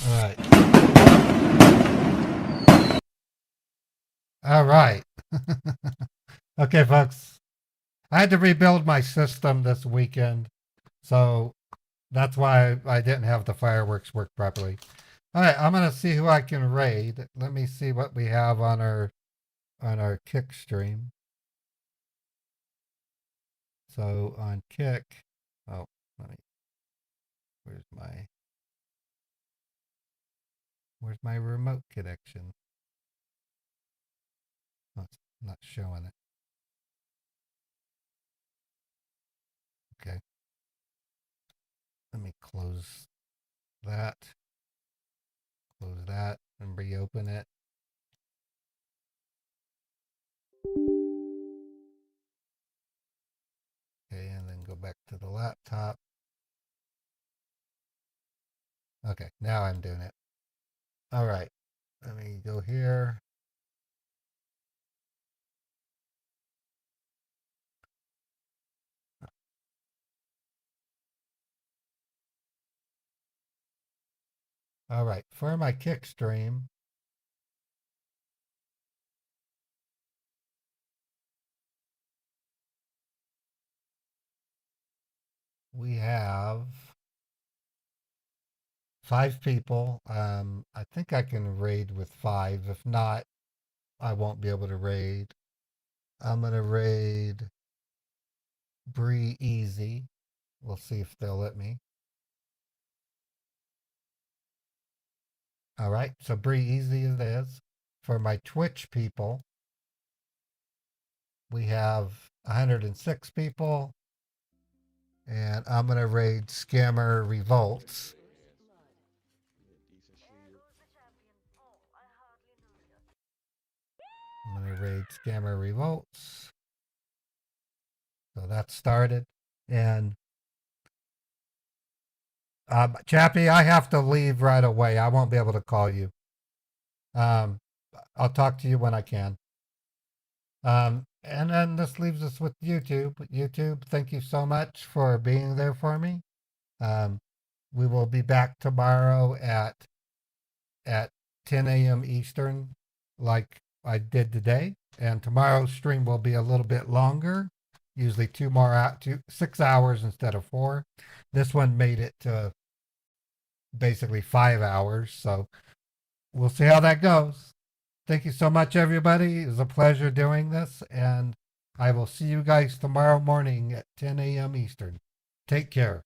All right. All right. Okay, folks. I had to rebuild my system this weekend, so that's why I didn't have the fireworks work properly. All right, I'm gonna see who I can raid. Let me see what we have on our Kick stream. So on Kick, oh, where's my remote connection? Oh, it's not showing it. Okay. Let me close that, and reopen it. Okay, and then go back to the laptop. Okay, now I'm doing it. All right, let me go here. All right, for my Kick stream, we have 5 people. I think I can raid with 5. If not, I won't be able to raid. I'm gonna raid Bree Easy. We'll see if they'll let me. All right, so Bree Easy it is. For my Twitch people, we have 106 people. And I'm gonna raid Scammer Revolts. I'm gonna raid Scammer Revolts. So that's started. And Chappie, I have to leave right away. I won't be able to call you. I'll talk to you when I can. And then this leaves us with YouTube. YouTube, thank you so much for being there for me. We will be back tomorrow at 10 a.m. Eastern, like I did today. And tomorrow's stream will be a little bit longer, usually 6 hours instead of 4. This one made it to basically 5 hours. So we'll see how that goes. Thank you so much, everybody. It was a pleasure doing this. And I will see you guys tomorrow morning at 10 a.m. Eastern. Take care.